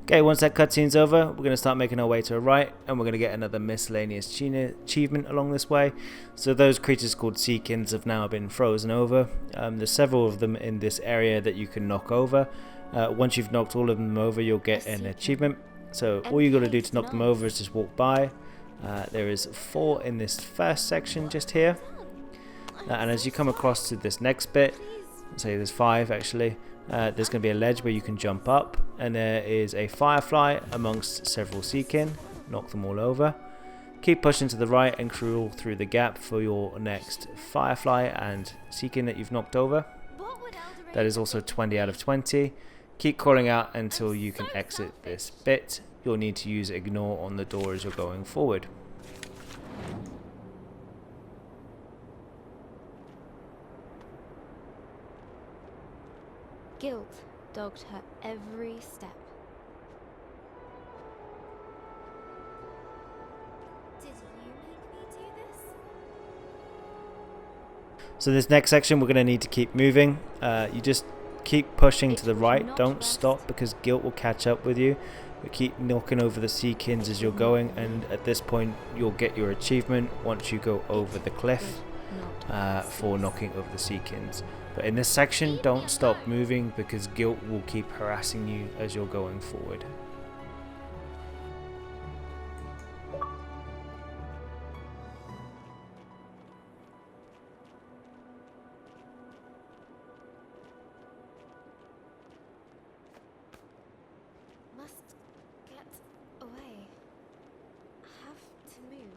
Okay, once that cutscene's over, we're going to start making our way to the right, and we're going to get another miscellaneous achievement along this way. So those creatures called Seekins have now been frozen over. There's several of them in this area that you can knock over. Once you've knocked all of them over, you'll get an achievement. So all you got to do to knock them over is just walk by. There is 4 in this first section just here. And as you come across to this next bit, say there's 5 actually, there's going to be a ledge where you can jump up, and there is a firefly amongst several Seekin. Knock them all over. Keep pushing to the right and crawl through the gap for your next firefly and Seekin that you've knocked over. That is also 20 out of 20. Keep crawling out until you can exit this bit. You'll need to use ignore on the door as you're going forward. Guilt dogged her every step. Did you make me do this? So this next section we're going to need to keep moving. You just keep pushing to the right. Don't stop because guilt will catch up with you. But keep knocking over the Seekins as you're going, and at this point you'll get your achievement once you go over the cliff for knocking over the Seekins. But in this section, don't stop moving because guilt will keep harassing you as you're going forward. Must get away. Have to move.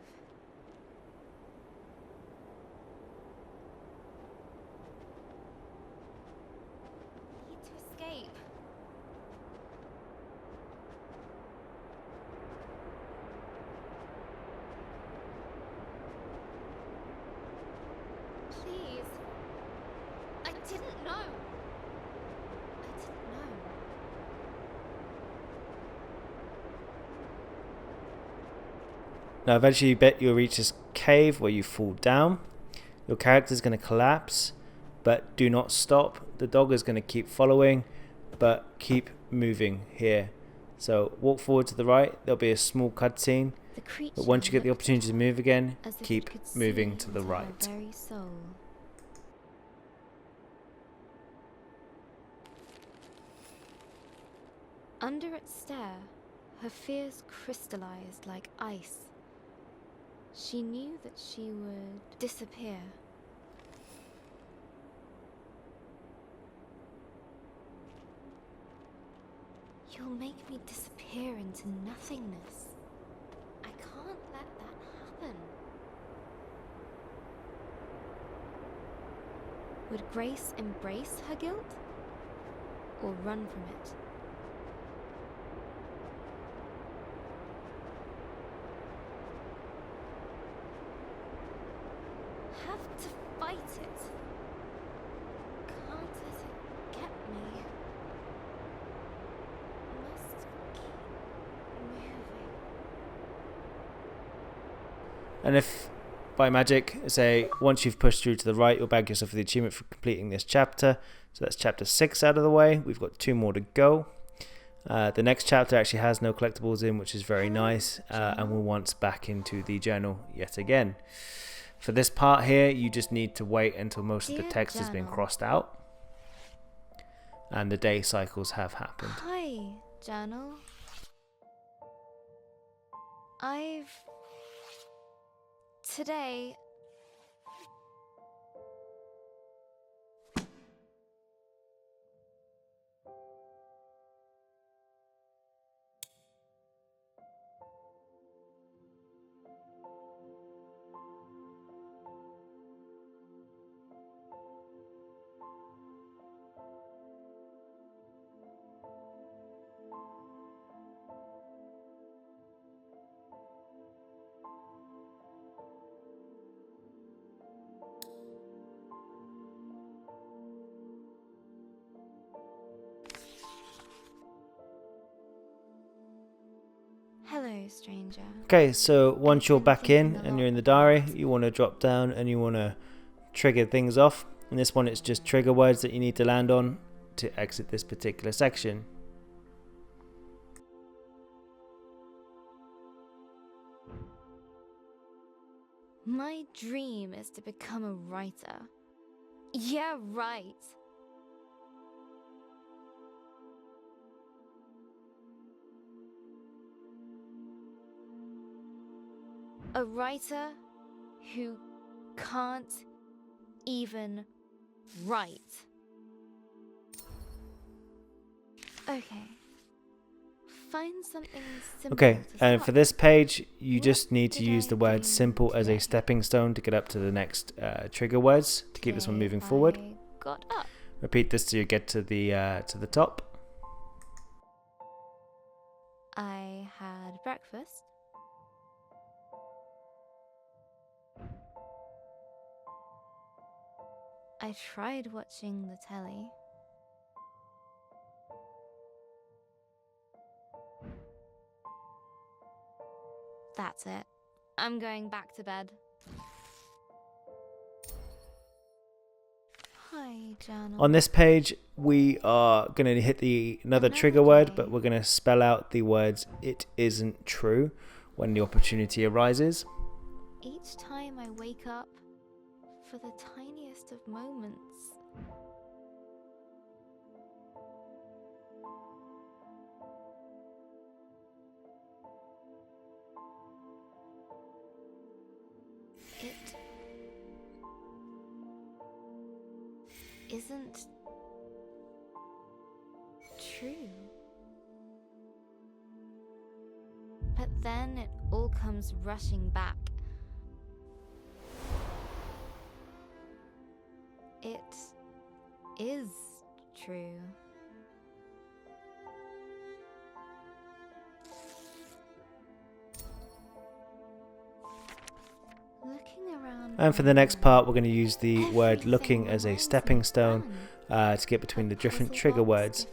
Need to escape. Please. I didn't know. I didn't know. Now eventually you bet you'll reach this cave where you fall down. Your character's going to collapse, but do not stop. The dog is going to keep following, but keep moving here. So walk forward to the right, there'll be a small cutscene, but once you get the opportunity to move again, keep moving to the right. Very soul. Under its stare, Her fears crystallized like ice. She knew that she would disappear. You'll make me disappear into nothingness. I can't let that happen. Would Grace embrace her guilt or run from it? Have to fight it. Can't let it get me. Must keep moving. And if by magic, say, once you've pushed through to the right, you'll bag yourself the achievement for completing this chapter. So that's chapter 6 out of the way. We've got 2 more to go. The next chapter actually has no collectibles in, which is very nice, and we're once back into the journal yet again. For this part here, you just need to wait until most of the text has been crossed out and the day cycles have happened. Hi, journal. Today... Hello, stranger. Okay, so once you're back in and you're in the diary, you want to drop down and you want to trigger things off. In this one, it's just trigger words that you need to land on to exit this particular section. My dream is to become a writer. Yeah, right. A writer who can't even write. Okay. Find something simple. Okay, and for this page, you just need to use the word simple as a stepping stone to get up to the next trigger words to keep this one moving forward. I got up. Repeat this till you get to the top. I had breakfast. I tried watching the telly. That's it. I'm going back to bed. Hi, journal. On this page, we are going to hit another trigger word, but we're going to spell out the words "it isn't true" when the opportunity arises. Each time I wake up, for the tiniest of moments, it isn't true. But then it all comes rushing back. It is true. Looking around. And for the next part, we're going to use the word looking as a stepping stone to get between the different trigger words.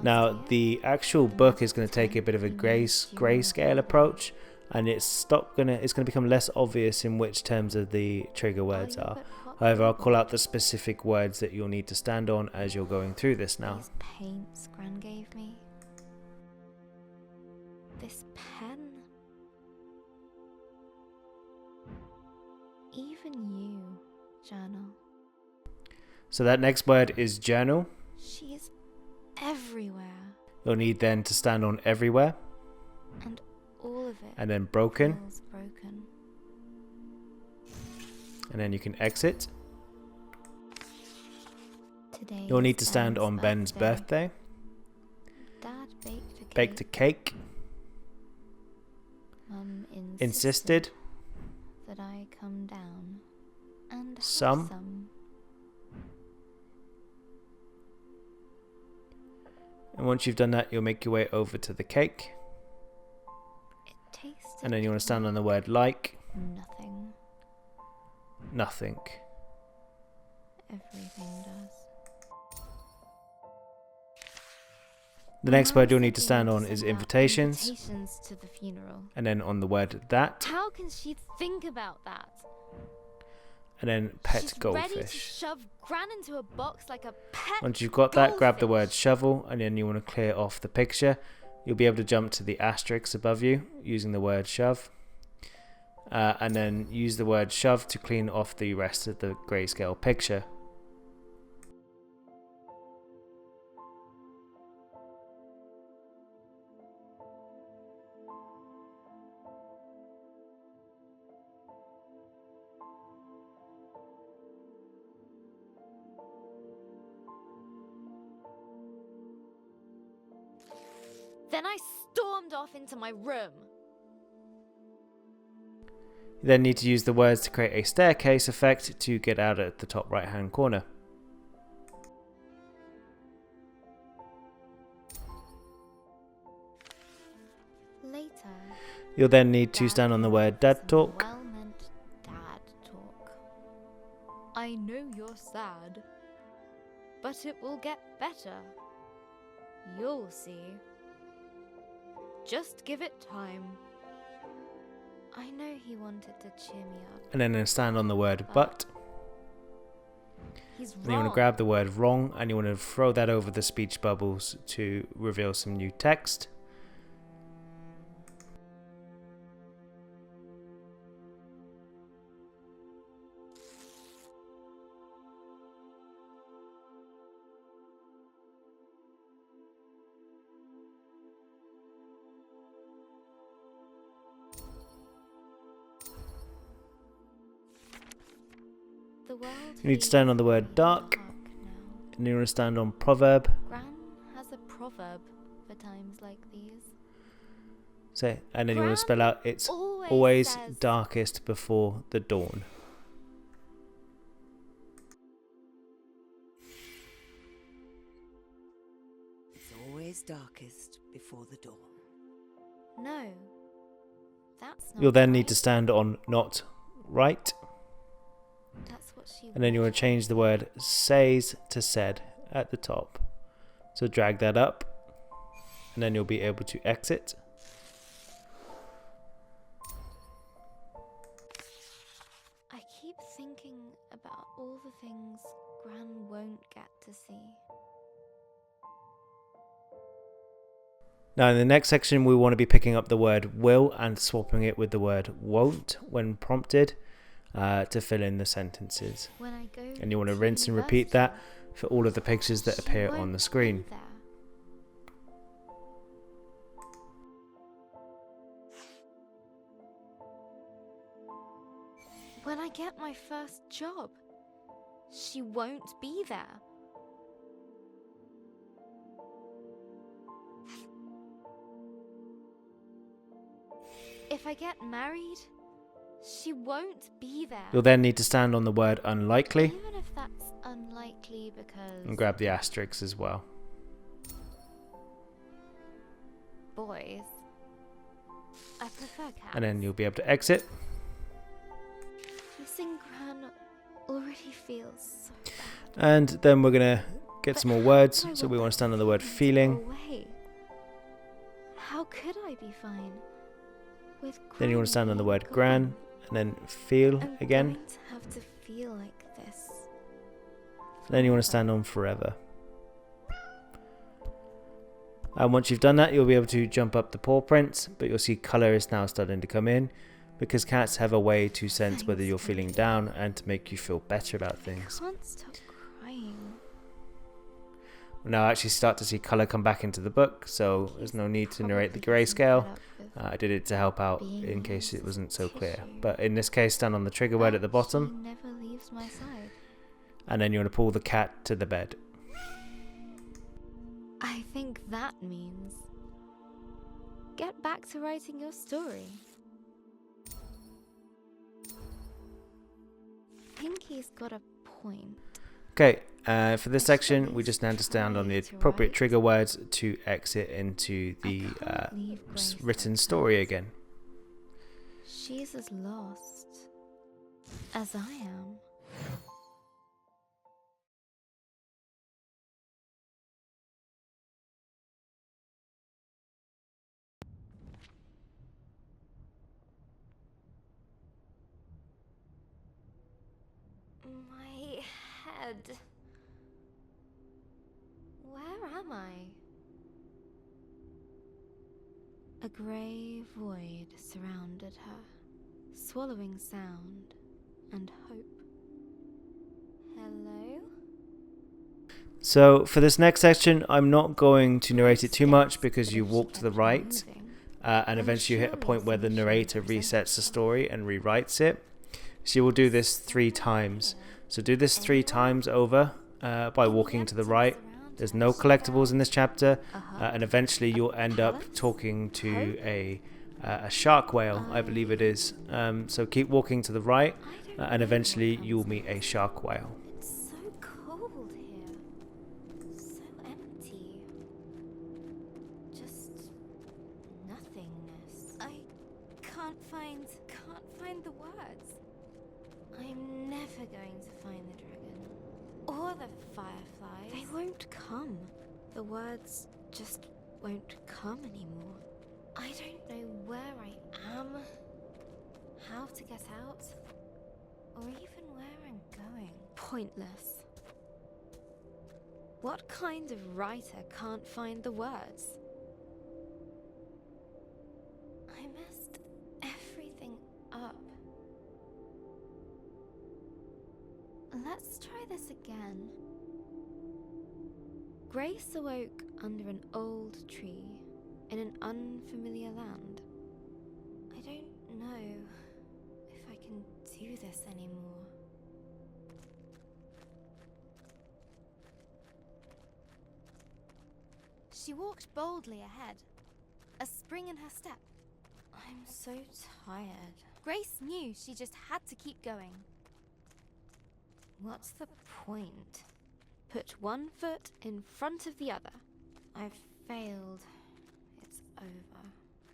Now, the actual book is going to take a bit of a grayscale approach, and it's going to become less obvious in which terms of the trigger words are. However, I'll call out the specific words that you'll need to stand on as you're going through this now. These paints Gran gave me. This pen. Even you, journal. So that next word is journal. She's everywhere. You'll need then to stand on everywhere. And all of it and then broken, feels broken. and then you can exit. Today You'll is need to stand on Ben's birthday. Dad Baked a cake. Mum Insisted. that I come down and have Some. some. And once you've done that, you'll make your way over to the cake. It tasted And then you want to stand on the word like. nothing. Nothing. Everything does. The next word you'll Mum need to said stand you on need to is send out invitations. Invitations to the funeral. And then on the word that. How can she think about that? And then pet She's goldfish. ready to shove Gran into a box like a pet. Once you've got that, grab the word goldfish. shovel, and then you want to clear off the picture. You'll be able to jump to the asterisk above you using the word shove. And then use the word shove to clean off the rest of the grayscale picture. Then I stormed off into my room. You then need to use the words to create a staircase effect to get out at the top right hand corner. Later. You'll then need to stand on the word dad talk. Well-meant dad talk. I know you're sad, but it will get better. You'll see. Just give it time. I know he wanted to cheer me up. And then stand on the word but. He's And you want to wrong. grab the word wrong and you want to throw that over the speech bubbles to reveal some new text. The world You need to stand on the word feels dark. now. And you want to stand on proverb. Gran has a proverb for times like these. And then you want to spell out it's Always always says- darkest before the dawn. It's always darkest before the dawn. No. That's not You'll then right. need to stand on not right. That's what she And then you want to change the word says to said at the top. So drag that up. And then you'll be able to exit. I keep thinking about all the things Gran won't get to see. Now in the next section we want to be picking up the word will and swapping it with the word won't when prompted to fill in the sentences. When I go And you want to to rinse and repeat that university, for all of the pictures that she appear won't on the be screen. there. When I get my first job, she won't be there. If I get married, she won't be there. You'll then need to stand on the word unlikely Even if that's unlikely because and grab the asterisk as well. boys, I prefer cats. And then you'll be able to exit. Missing Gran already feels so bad. And then we're going to get But some more how words. could I So we want to that stand on the word feeling to feeling. go away? How could I be fine with Then you want Gran to stand on the word gone? gran. And then feel I'm again. going to have to feel like this. Then you want to stand on forever. And once you've done that, you'll be able to jump up the paw prints, but you'll see colour is now starting to come in because cats have a way to sense whether you're feeling down and to make you feel better about things. I can't stop crying. We'll now actually start to see colour come back into the book, so there's no need to narrate the grayscale. I did it to help out in case it wasn't so clear. But in this case, stand on the trigger word at the bottom, never leaves my side. and then you want to pull the cat to the bed. I think that means get back to writing your story. Pinky's got a point. Okay, for this section, we just need to stand on the appropriate trigger words to exit into the written story again. She's as lost as I am. My head. Where am I? A grey void surrounded her, swallowing sound and hope. Hello? So for this next section, I'm not going to narrate it too much because you walk to the right, and eventually you hit a point where the narrator resets the story and rewrites it. So you will do this 3 times. So do this 3 times over by walking to the right. There's no collectibles in this chapter, and eventually you'll end up talking to a shark whale, I believe it is. So keep walking to the right, and eventually you'll meet a shark whale. It's so cold here. So empty. Just nothingness. I can't find the words. I'm never going to find the dragon. Or the fireflies. They won't come. The words just won't come anymore. I don't know where I am, how to get out, or even where I'm going. Pointless. What kind of writer can't find the words? I messed everything up. Let's try this again. Grace awoke under an old tree in an unfamiliar land. I don't know if I can do this anymore. She walked boldly ahead, a spring in her step. I'm so tired. Grace knew she just had to keep going. What's the point? Put one foot in front of the other. I've failed. It's over.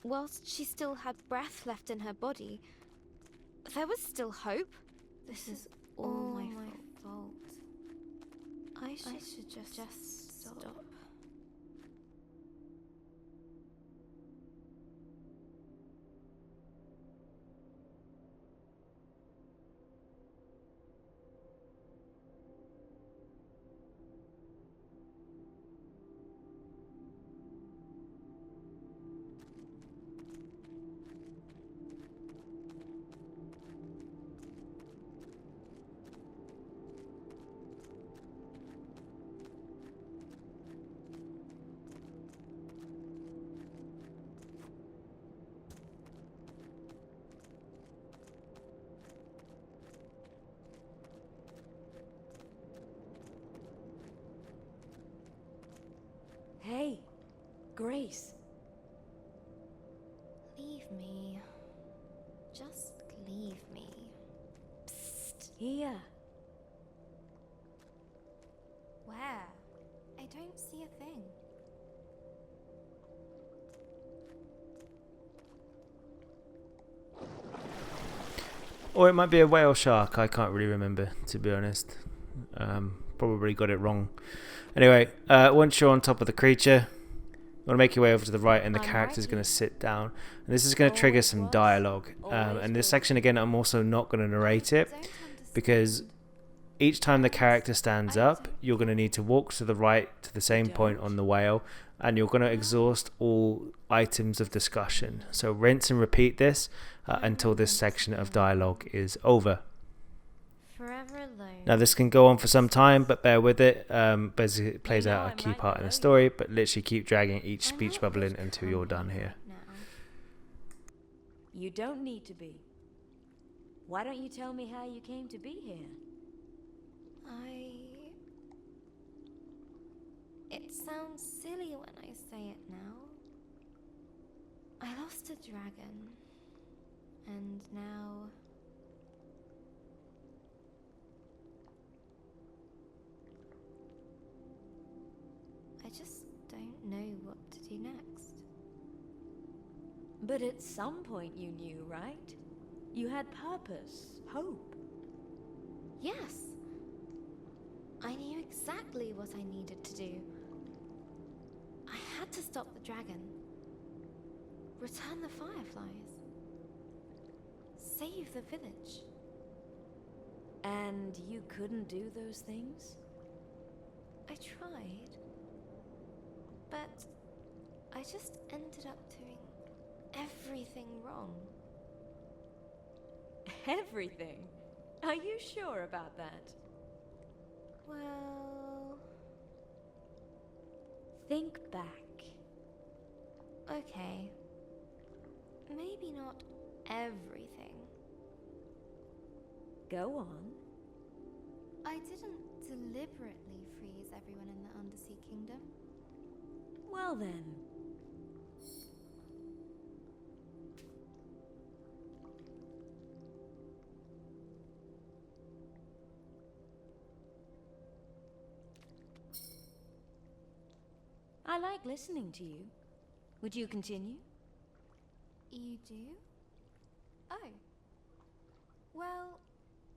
Whilst she still had breath left in her body, there was still hope. This is all my fault. I should just stop. Hey, Grace. Leave me. Just leave me. Psst, here. Where? I don't see a thing. Or it might be a whale shark, I can't really remember, to be honest. Probably got it wrong. Anyway, once you're on top of the creature, you want to make your way over to the right, and the character's going to sit down. And this is going to trigger some dialogue. And this section, again, I'm also not going to narrate it, because each time the character stands up, you're going to need to walk to the right to the same point on the whale, and you're going to exhaust all items of discussion. So rinse and repeat this until this section of dialogue is over. forever alone. Now this can go on for some time, but bear with it. Basically it plays out a key part in the story, but literally keep dragging each speech bubble in until you're done here. Now. You don't need to be. Why don't you tell me how you came to be here? It sounds silly when I say it now. I lost a dragon, and now I just don't know what to do next. But at some point you knew, right? You had purpose, hope. Yes, I knew exactly what I needed to do. I had to stop the dragon, return the fireflies, save the village. And you couldn't do those things? I tried, but I just ended up doing everything wrong. Everything? Are you sure about that? Well, Think back. okay. Maybe not everything. Go on. I didn't deliberately freeze everyone in the Undersea Kingdom. Well then. I like listening to you. Would you continue? You do? Oh. Well,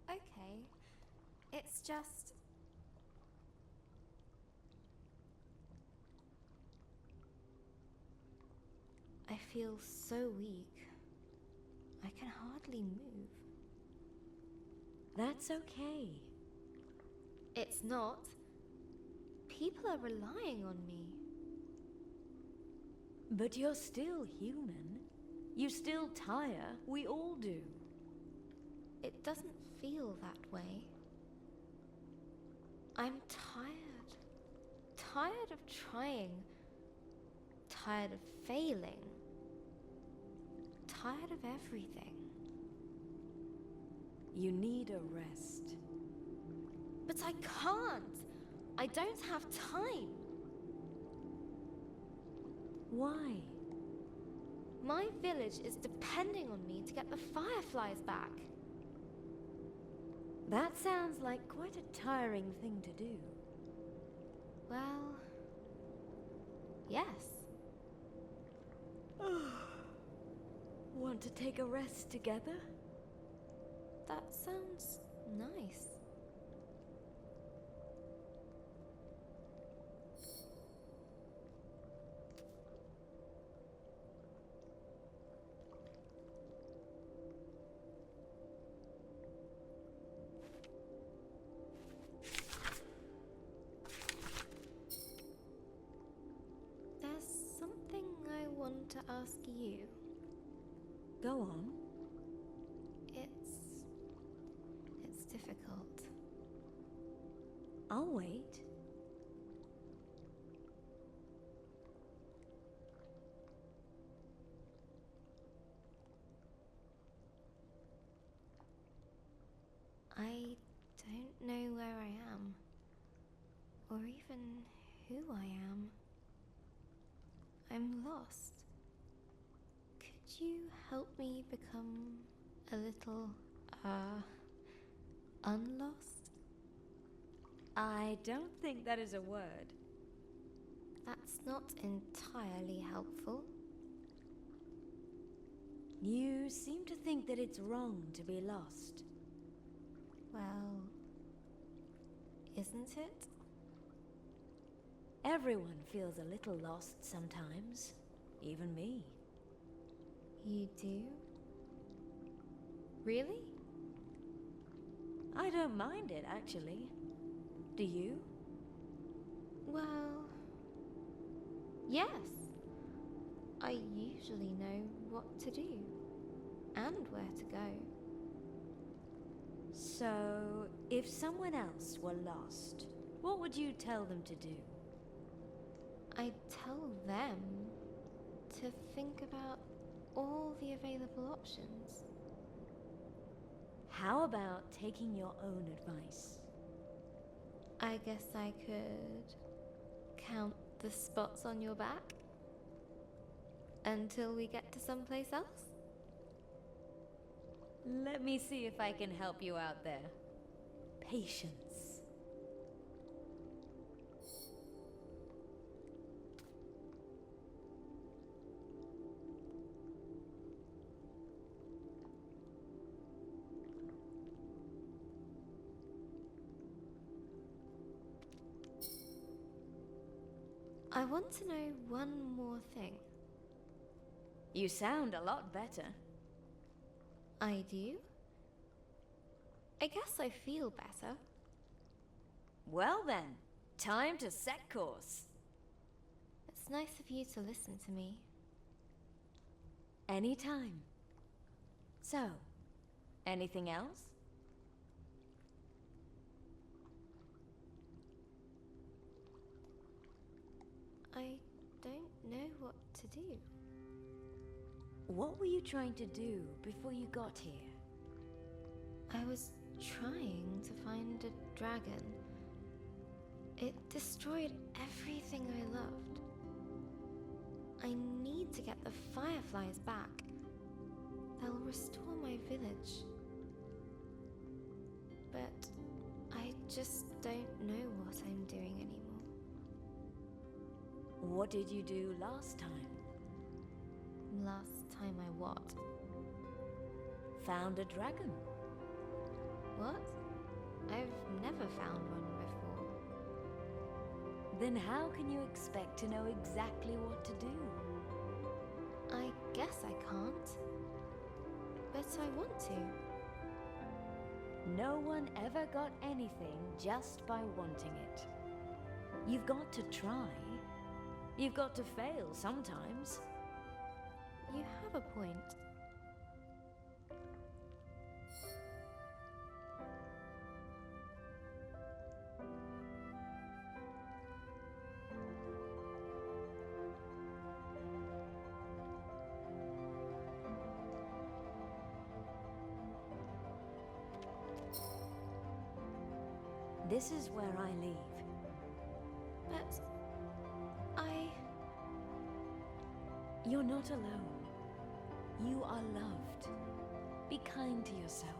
okay. It's just... I feel so weak. I can hardly move. That's okay. It's not. People are relying on me. But you're still human. You still tire. We all do. It doesn't feel that way. I'm tired. Tired of trying. Tired of failing. Tired of everything. You need a rest. But I can't. I don't have time. Why? My village is depending on me to get the fireflies back. That sounds like quite a tiring thing to do. Well, yes. Want to take a rest together? That sounds nice. There's something I want to ask you. Go on. It's difficult. I'll wait. I don't know where I am, or even who I am. I'm lost. Could you help me become a little, unlost? I don't think that is a word. That's not entirely helpful. You seem to think that it's wrong to be lost. Well, isn't it? Everyone feels a little lost sometimes. Even me. You do? Really? I don't mind it, actually. Do you? Well, yes. I usually know what to do and where to go. So, if someone else were lost, what would you tell them to do? I'd tell them to think about all the available options. How about taking your own advice? I guess I could count the spots on your back until we get to someplace else. Let me see if I can help you out there. Patience. I want to know one more thing. You sound a lot better. I do? I guess I feel better. Well then, time to set course. It's nice of you to listen to me. Anytime. So, anything else? I don't know what to do. What were you trying to do before you got here? I was trying to find a dragon. It destroyed everything I loved. I need to get the fireflies back. They'll restore my village. But I just don't know what I'm doing anymore. What did you do last time? Last time I what? Found a dragon. What? I've never found one before. Then how can you expect to know exactly what to do? I guess I can't. But I want to. No one ever got anything just by wanting it. You've got to try. You've got to fail sometimes. You have a point. This is where I leave. But You're not alone. You are loved. Be kind to yourself.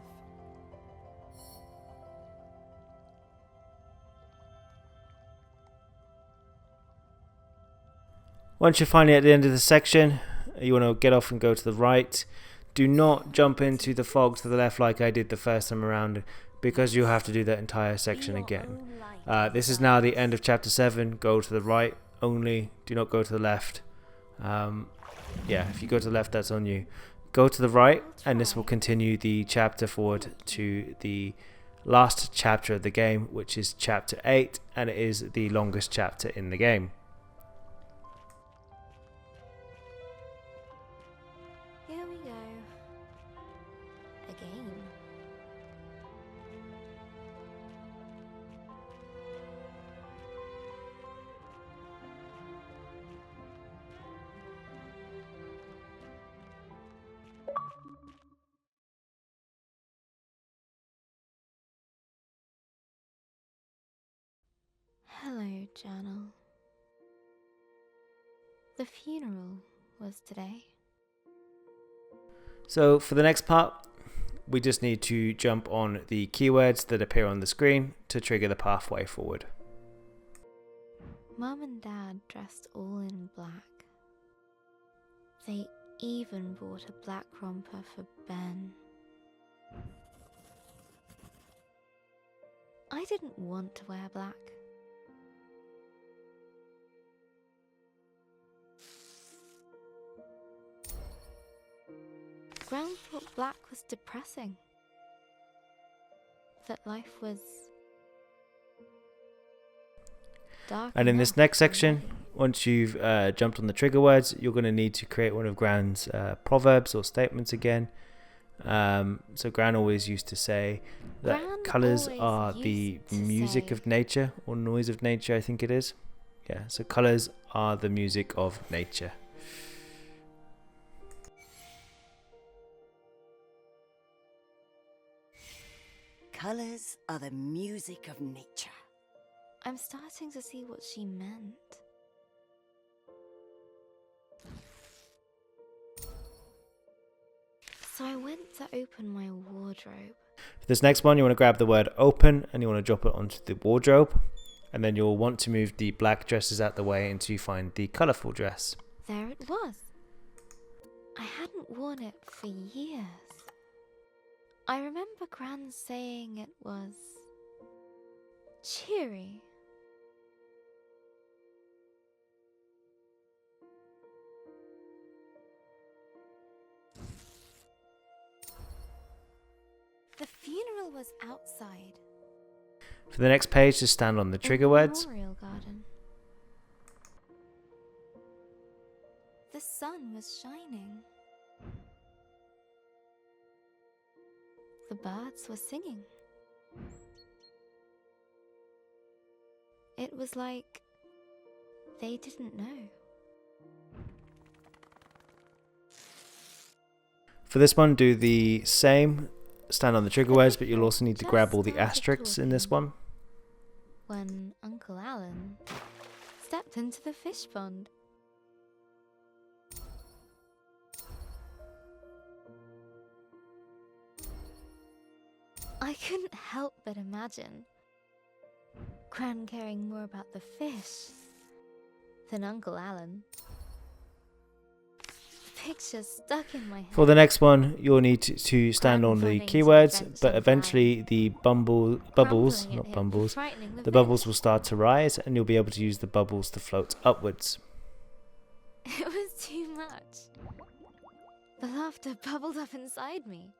Once you're finally at the end of the section, you want to get off and go to the right. Do not jump into the fog to the left like I did the first time around, because you have to do that entire section again. This is now the end of chapter 7. Go to the right only. Do not go to the left. Yeah, if you go to the left, that's on you. Go to the right, and this will continue the chapter forward to the last chapter of the game, which is chapter 8, and it is the longest chapter in the game. here we go. Again. Hello, journal. The funeral was today. So for the next part, we just need to jump on the keywords that appear on the screen to trigger the pathway forward. Mum and Dad dressed all in black. They even bought a black romper for Ben. I didn't want to wear black. Gran thought black was depressing. That life was dark. And in this enough next already. section, once you've jumped on the trigger words, you're going to need to create one of Gran's proverbs or statements again. So Gran always used to say that Gran colours always are the used to music say- of nature, or noise of nature, I think it is. Yeah, so colours are the music of nature. Colors are the music of nature. I'm starting to see what she meant. So I went to open my wardrobe. For this next one, you want to grab the word open and you want to drop it onto the wardrobe. And then you'll want to move the black dresses out the way until you find the colourful dress. There it was. I hadn't worn it for years. I remember Gran saying it was cheery. The funeral was outside. For the next page, just stand on the trigger in the words. Memorial garden. The sun was shining. The birds were singing. It was like they didn't know. For this one, do the same. Stand on the trigger words, but you'll also need to grab all the Just started asterisks in this one. When Uncle Alan stepped into the fish pond. I couldn't help but imagine Gran caring more about the fish than Uncle Alan. The picture stuck in my head. For the next one, you'll need to stand on the running to keywords, adventure but and eventually the bubbles, Crumbling at not him, bumbles, frightening the fish. bubbles will start to rise and you'll be able to use the bubbles to float upwards. It was too much. The laughter bubbled up inside me.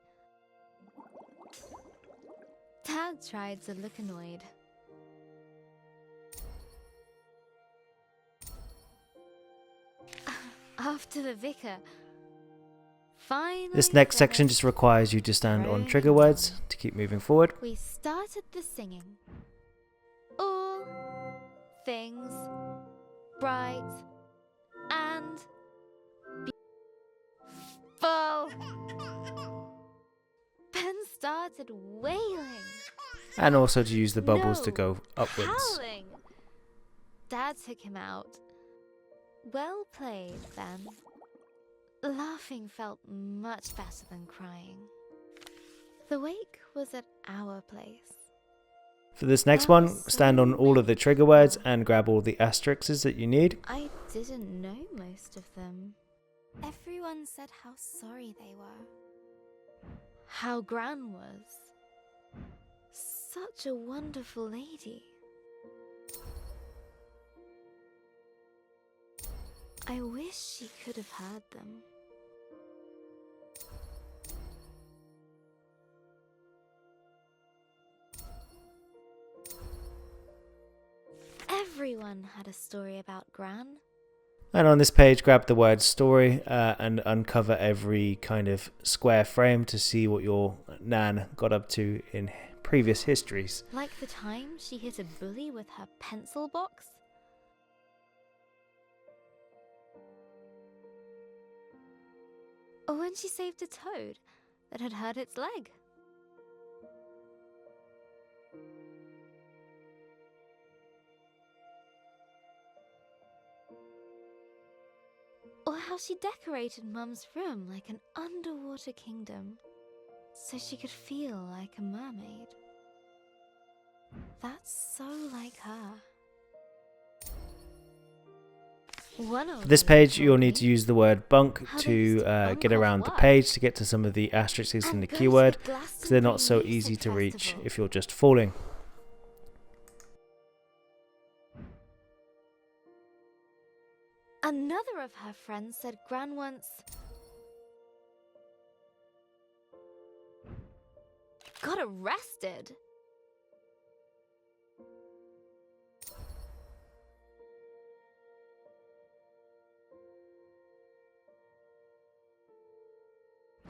Dad tried to look annoyed. After the vicar finally This next section finished just requires you to stand on droning trigger on, words to keep moving forward. we started the singing. All things bright and beautiful. Ben started wailing. And also to use the bubbles to No, go upwards. howling. Dad took him out. Well played, Ben. Laughing felt much better than crying. The wake was at our place. For this next There one, were stand so on all of the many trigger words people. and grab all the asterisks that you need. I didn't know most of them. Everyone said how sorry they were. How Gran was. Such a wonderful lady. I wish she could have heard them. Everyone had a story about Gran. And on this page, grab the word story and uncover every kind of square frame to see what your Nan got up to in previous histories. Like the time she hit a bully with her pencil box. Or when she saved a toad that had hurt its leg. Or how she decorated Mum's room like an underwater kingdom, so she could feel like a mermaid. That's so like her. For this page, you'll need to use the word bunk how they to used to get bunk around off the work page to get to some of the asterisks in and the go to keyword, the because they're not so Glastonbury easy Music to reach Festival. if you're just falling. Another of her friends said Gran once got arrested.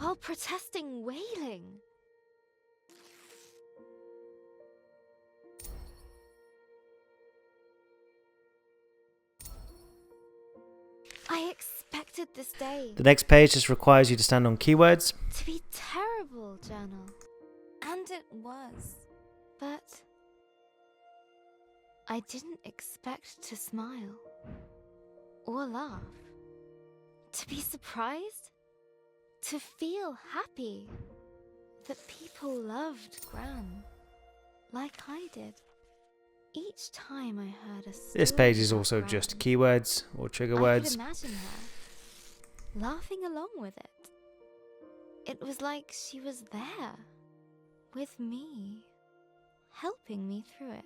while protesting whaling. I expected this day The next page just requires you to stand on keywords. to be terrible, journal. And it was. But I didn't expect to smile or laugh. To be surprised. To feel happy that people loved Gran like I did. Each time I heard a story This page is about also Gran, just keywords or trigger I words. could imagine her laughing along with it. It was like she was there with me, helping me through it.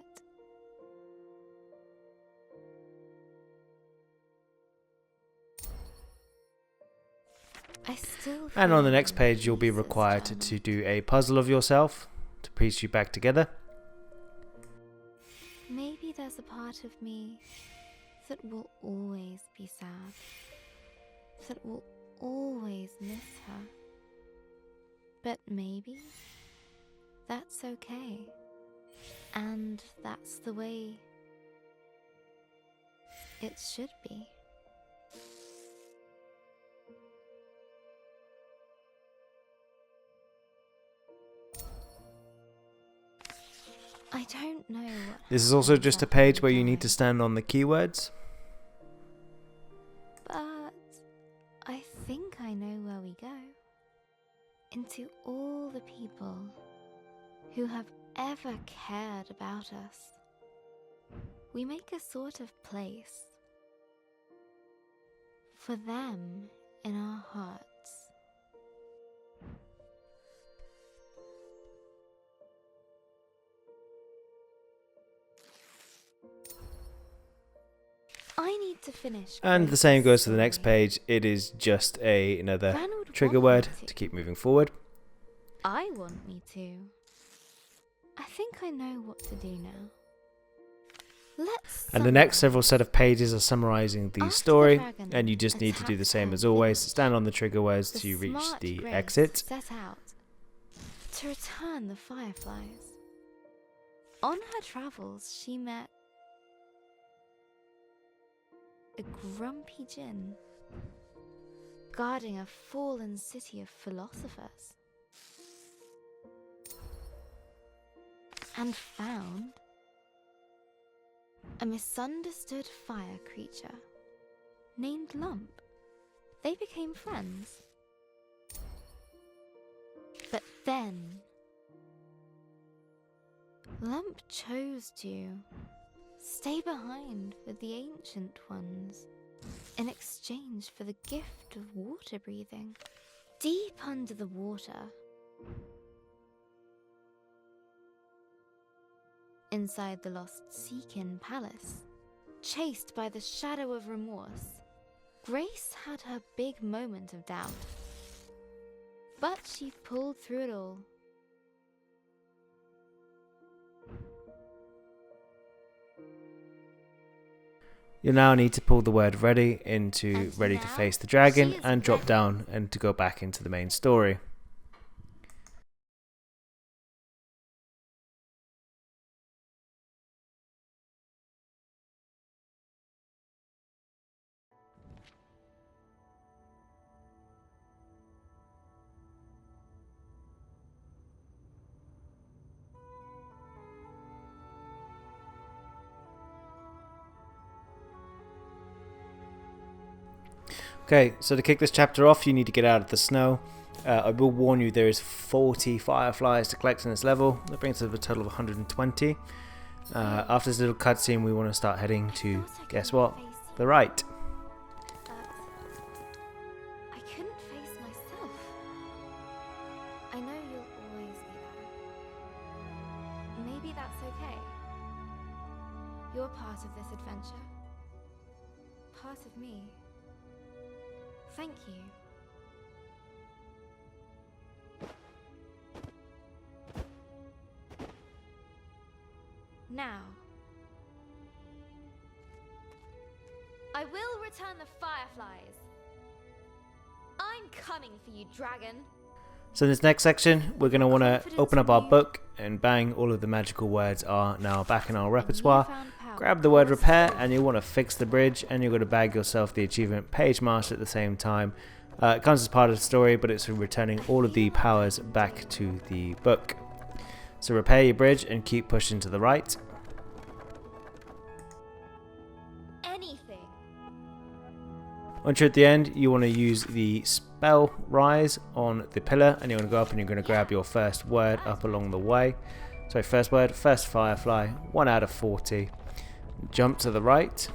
I still And on the feel next page, you'll be pieces, required journal. to do a puzzle of yourself to piece you back together. Maybe there's a part of me that will always be sad, that will always miss her. But maybe that's okay. And that's the way it should be. I don't know what This is also happens just a after page we where you need die, to stand on the keywords. but I think I know where we go. Into all the people who have ever cared about us. We make a sort of place for them in our hearts. I need to finish. And the same goes to the next page. It is just another Gran would trigger want word me to keep moving forward. I want me to. I think I know what to do now. Let's And the next summarize. several set of pages are summarizing the After the story, dragon and you just need to do the attacked same her as always. village, Stand on the trigger words The to reach smart the Grace exit. set out to return the fireflies. On her travels, she met a grumpy djinn guarding a fallen city of philosophers, and found a misunderstood fire creature named Lump. They became friends. But then Lump chose to stay behind with the ancient ones in exchange for the gift of water breathing. Deep under the water, inside the lost Seekin Palace, chased by the shadow of remorse, Grace had her big moment of doubt. But she pulled through it all. You'll now need to pull the word ready into And ready to now face the dragon she is and drop ready. down and to go back into the main story. Okay, so to kick this chapter off, you need to get out of the snow. I will warn you, there is 40 fireflies to collect in this level. That brings us to a total of 120. After this little cutscene, we want to start heading to, guess what? The right. But I couldn't face myself. I know you'll always be there. Maybe that's okay. You're part of this adventure. Part of me. Thank you. Now, I will return the fireflies. I'm coming for you, dragon. So in this next section, we're going to want to open up our book and bang, all of the magical words are now back in our repertoire. Grab the word repair and you want to fix the bridge, and you're going to bag yourself the achievement Page Master at the same time. It comes as part of the story, but it's returning all of the powers back to the book. So repair your bridge and keep pushing to the right. Anything. Once you're at the end, you want to use the spell Rise on the pillar, and you're going to go up and you're going to grab your first word up along the way. So first word, first Firefly, 1 out of 40. Jump to the right.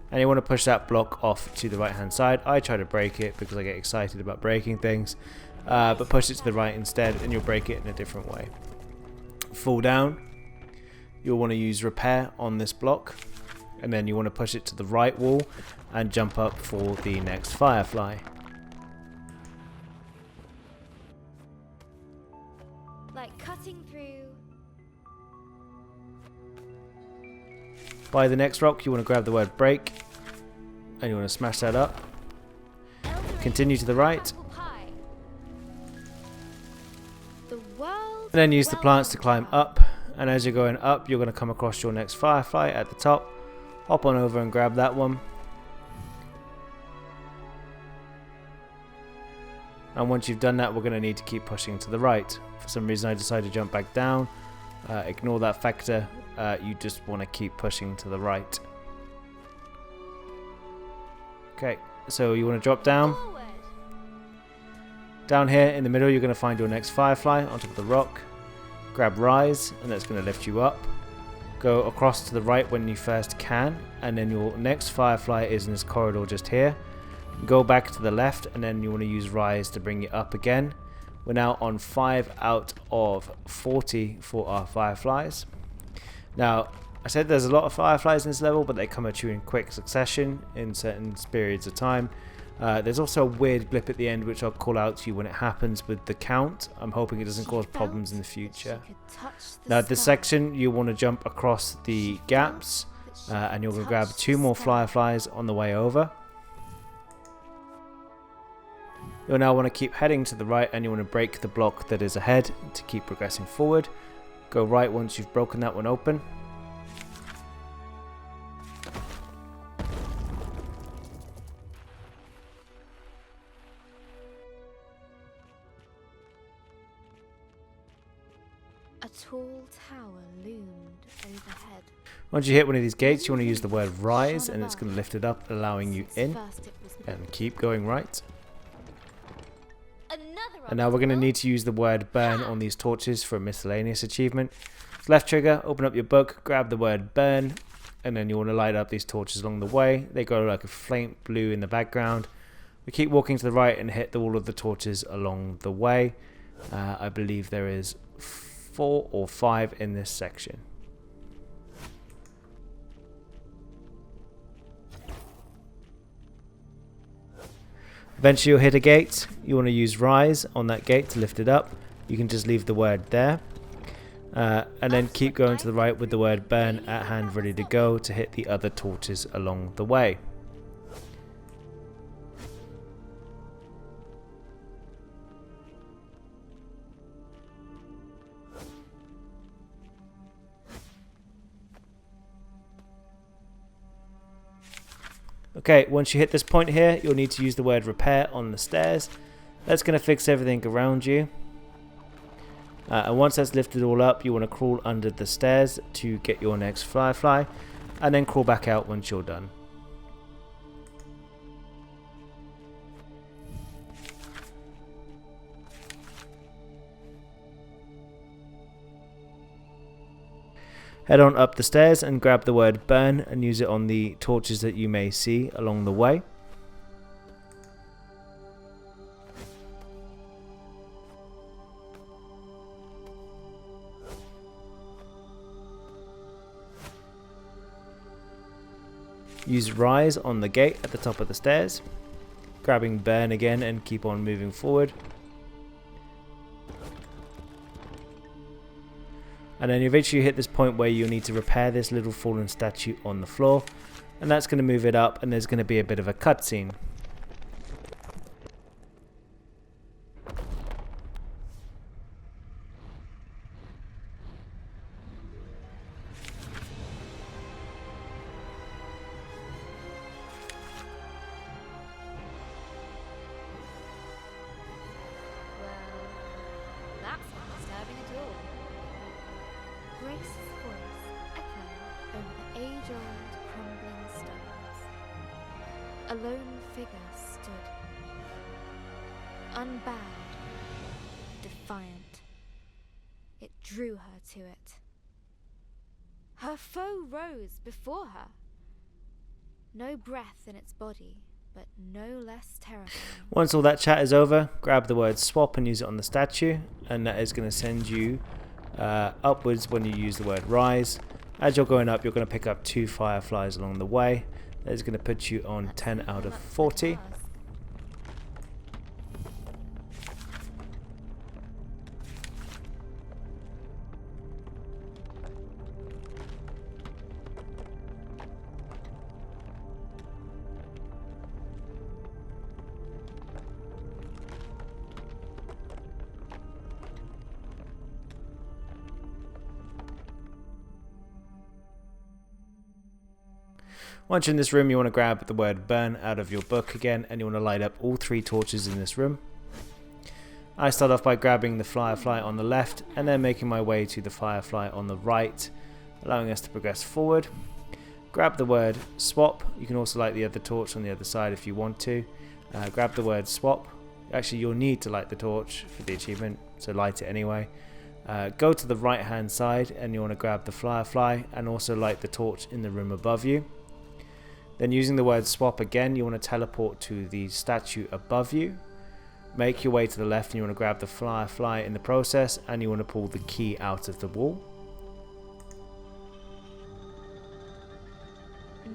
And you want to push that block off to the right hand side. I try to break it because I get excited about breaking things. But push it to the right instead and you'll break it in a different way. Fall down. You'll want to use repair on this block. And then you want to push it to the right wall and jump up for the next Firefly. Like cutting through. By the next rock, you want to grab the word break. And you want to smash that up. Continue to the right. And then use the plants to climb up. And as you're going up, you're going to come across your next Firefly at the top. Hop on over and grab that one. And once you've done that, we're going to need to keep pushing to the right. For some reason I decided to jump back down. Ignore that factor. You just want to keep pushing to the right. Okay, so you want to drop down. Down here in the middle, you're going to find your next Firefly on top of the rock. Grab Rise, and that's going to lift you up. Go across to the right when you first can, and then your next Firefly is in this corridor just here. Go back to the left, and then you want to use Rise to bring you up again. We're now on 5 out of 40 for our Fireflies. Now, I said there's a lot of Fireflies in this level, but they come at you in quick succession in certain periods of time. There's also a weird blip at the end, which I'll call out to you when it happens with the count. I'm hoping it doesn't cause problems in the future. Now, at this section, you want to jump across the gaps, and you're going to grab 2 more Fireflies on the way over. You'll now want to keep heading to the right, and you want to break the block that is ahead to keep progressing forward. Go right once you've broken that one open. A tall tower loomed overhead. Once you hit one of these gates, you want to use the word Rise, and it's going to lift it up, allowing you in. And keep going right. And now we're going to need to use the word burn on these torches for a miscellaneous achievement. So left trigger, open up your book, grab the word burn, and then you want to light up these torches along the way. They go like a faint blue in the background. We keep walking to the right and hit all of the torches along the way. I believe there is 4 or 5 in this section. Eventually you'll hit a gate. You want to use Rise on that gate to lift it up. You can just leave the word there. And then keep going to the right with the word burn at hand ready to go to hit the other torches along the way. Okay, once you hit this point here, you'll need to use the word repair on the stairs. That's going to fix everything around you. And once that's lifted all up, you want to crawl under the stairs to get your next Firefly, and then crawl back out once you're done. Head on up the stairs and grab the word burn and use it on the torches that you may see along the way. Use Rise on the gate at the top of the stairs, grabbing burn again and keep on moving forward. And then eventually you hit this point where you'll need to repair this little fallen statue on the floor, and that's going to move it up, and there's going to be a bit of a cutscene. a lone figure stood, unbowed, defiant. It drew her to it. Her foe rose before her. No breath in its body, but no less terrifying. Once all that chat is over, grab the word swap and use it on the statue, and that is going to send you upwards when you use the word rise. As you're going up, you're going to pick up 2 fireflies along the way. That is going to put you on 10 out of 40. Once you're in this room, you want to grab the word burn out of your book again, and you want to light up all 3 torches in this room. I start off by grabbing the firefly on the left and then making my way to the firefly on the right, allowing us to progress forward. Grab the word swap. You can also light the other torch on the other side if you want to. Grab the word swap. Actually, you'll need to light the torch for the achievement, so light it anyway. Go to the right hand side and you want to grab the firefly and also light the torch in the room above you. Then using the word swap again, you want to teleport to the statue above you. Make your way to the left and you want to grab the firefly in the process, and you want to pull the key out of the wall.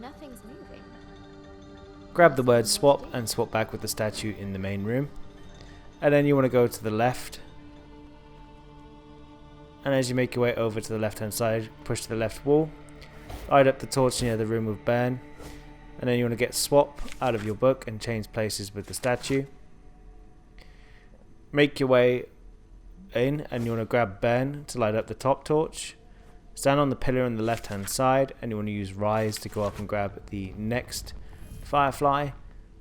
Nothing's moving. Grab the word swap and swap back with the statue in the main room. And then you want to go to the left. And as you make your way over to the left hand side, push to the left wall. Light up the torch near the room of burn. And then you want to get swap out of your book and change places with the statue. Make your way in and you want to grab burn to light up the top torch. Stand on the pillar on the left hand side and you want to use rise to go up and grab the next firefly.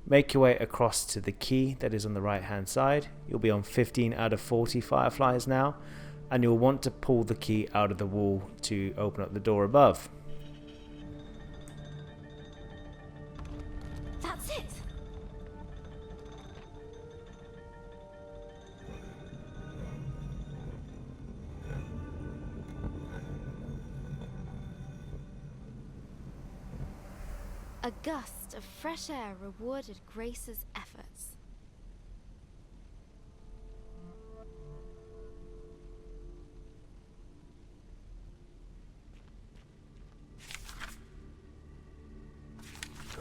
Make your way across to the key that is on the right hand side. You'll be on 15 out of 40 fireflies now, and you'll want to pull the key out of the wall to open up the door above. That's it! A gust of fresh air rewarded Grace's efforts.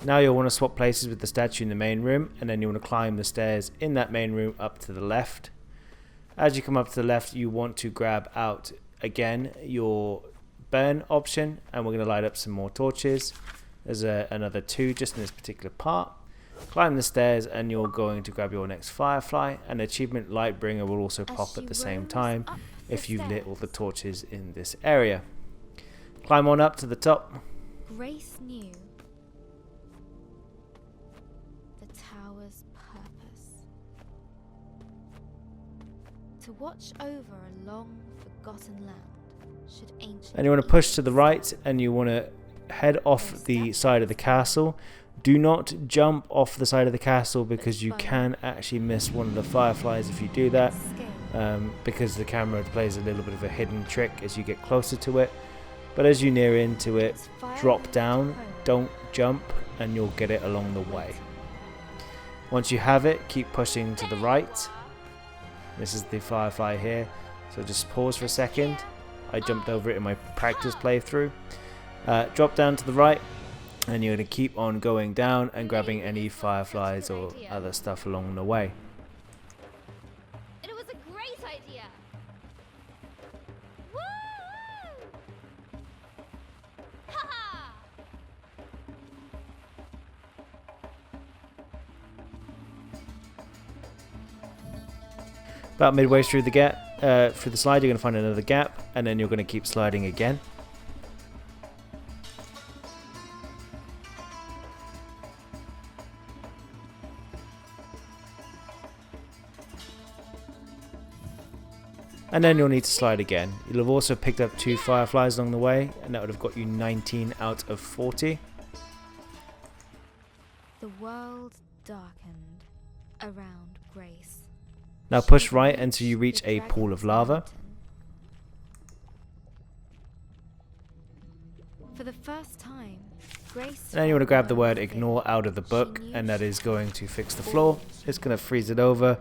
Now you'll want to swap places with the statue in the main room, and then you want to climb the stairs in that main room up to the left. As you come up to the left, you want to grab out again your burn option, and we're going to light up some more torches. There's another 2 just in this particular part. Climb the stairs and you're going to grab your next firefly, and achievement Lightbringer will also pop at the same time if you've lit all the torches in this area. Climb on up to the top. Grace knew the tower's purpose: to watch over a long forgotten land should ancient. And you want to push to the right and you want to head off the side of the castle. Do not jump off the side of the castle because you can actually miss one of the fireflies if you do that, because the camera plays a little bit of a hidden trick as you get closer to it. But as you near into it, drop down, don't jump, and you'll get it along the way. Once you have it, keep pushing to the right. This is the firefly here, so just pause for a second. I jumped over it in my practice playthrough. Drop down to the right, and you're going to keep on going down and grabbing any fireflies or other stuff along the way. It was a great idea! Woo! Ha! About midway through the gap, through the slide, you're going to find another gap, and then you're going to keep sliding again. And then you'll need to slide again. You'll have also picked up 2 fireflies along the way, and that would have got you 19 out of 40. The world darkened around Grace. Now push right until you reach a pool of lava. For the first time, Grace. And then you want to grab the word ignore out of the book, and that is going to fix the floor. It's going to freeze it over.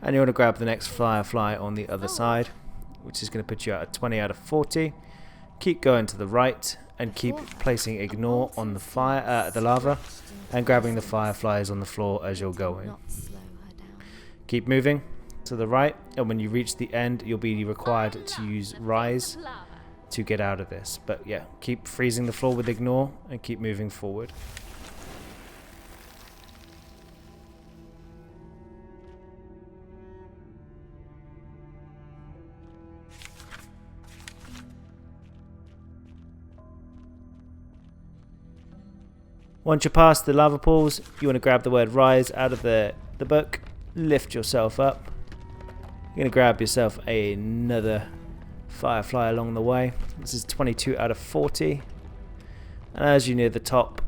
And you want to grab the next firefly on the other side, which is going to put you at a 20 out of 40. Keep going to the right and keep placing ignore on the lava and grabbing the fireflies on the floor as you're going. Keep moving to the right, and when you reach the end you'll be required to use rise to get out of this. But yeah, keep freezing the floor with ignore and keep moving forward. Once you're past the lava pools, you want to grab the word rise out of the book, lift yourself up. You're going to grab yourself another firefly along the way. This is 22 out of 40. And as you near the top,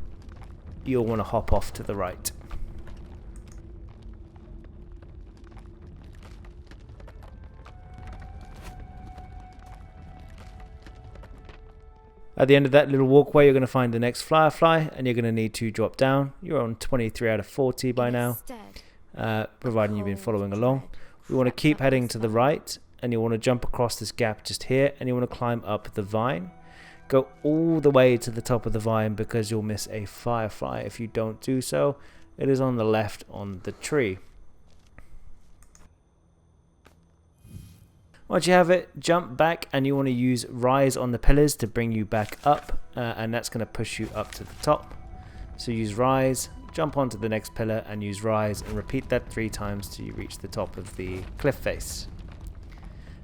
you'll want to hop off to the right. At the end of that little walkway, you're going to find the next firefly, and you're going to need to drop down. You're on 23 out of 40 by now, providing you've been following along. We want to keep heading to the right, and you want to jump across this gap just here, and you want to climb up the vine. Go all the way to the top of the vine, because you'll miss a firefly if you don't do so. It is on the left on the tree. Once you have it, jump back, and you want to use rise on the pillars to bring you back up, and that's going to push you up to the top. So use rise, jump onto the next pillar and use rise, and repeat that 3 times till you reach the top of the cliff face.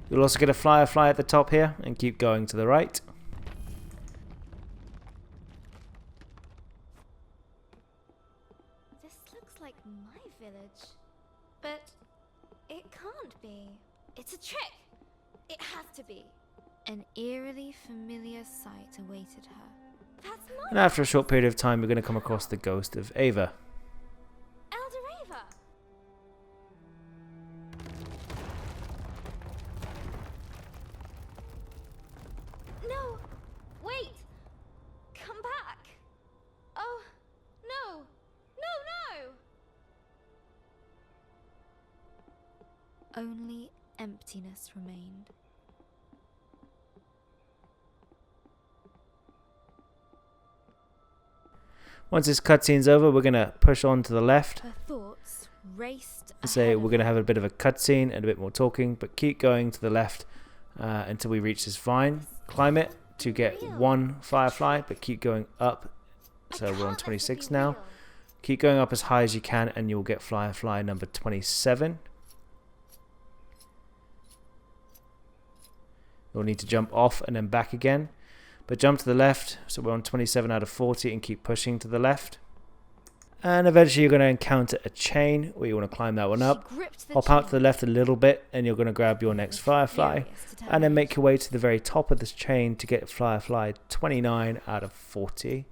You'll also get a firefly at the top here, and keep going to the right. This looks like my village, but it can't be. It's a trick. It has to be. An eerily familiar sight awaited her. That's my. And after a short period of time, you're going to come across the ghost of Ava. Elder Ava. No, wait. Come back. Oh, no, no, no. Only emptiness remained. Once this cutscene's over, we're going to push on to the left. Her thoughts raced Say we're going to have a bit of a cutscene and a bit more talking, but keep going to the left until we reach this vine. Climb it to get 1 firefly, but keep going up. So we're on 26 now. Keep going up as high as you can, and you'll get firefly number 27. You'll need to jump off and then back again. But jump to the left, so we're on 27 out of 40, and keep pushing to the left. And eventually you're going to encounter a chain where you want to climb that one up. Hop out to the left a little bit, and you're going to grab your next firefly. And then make your way to the very top of this chain to get firefly 29 out of 40.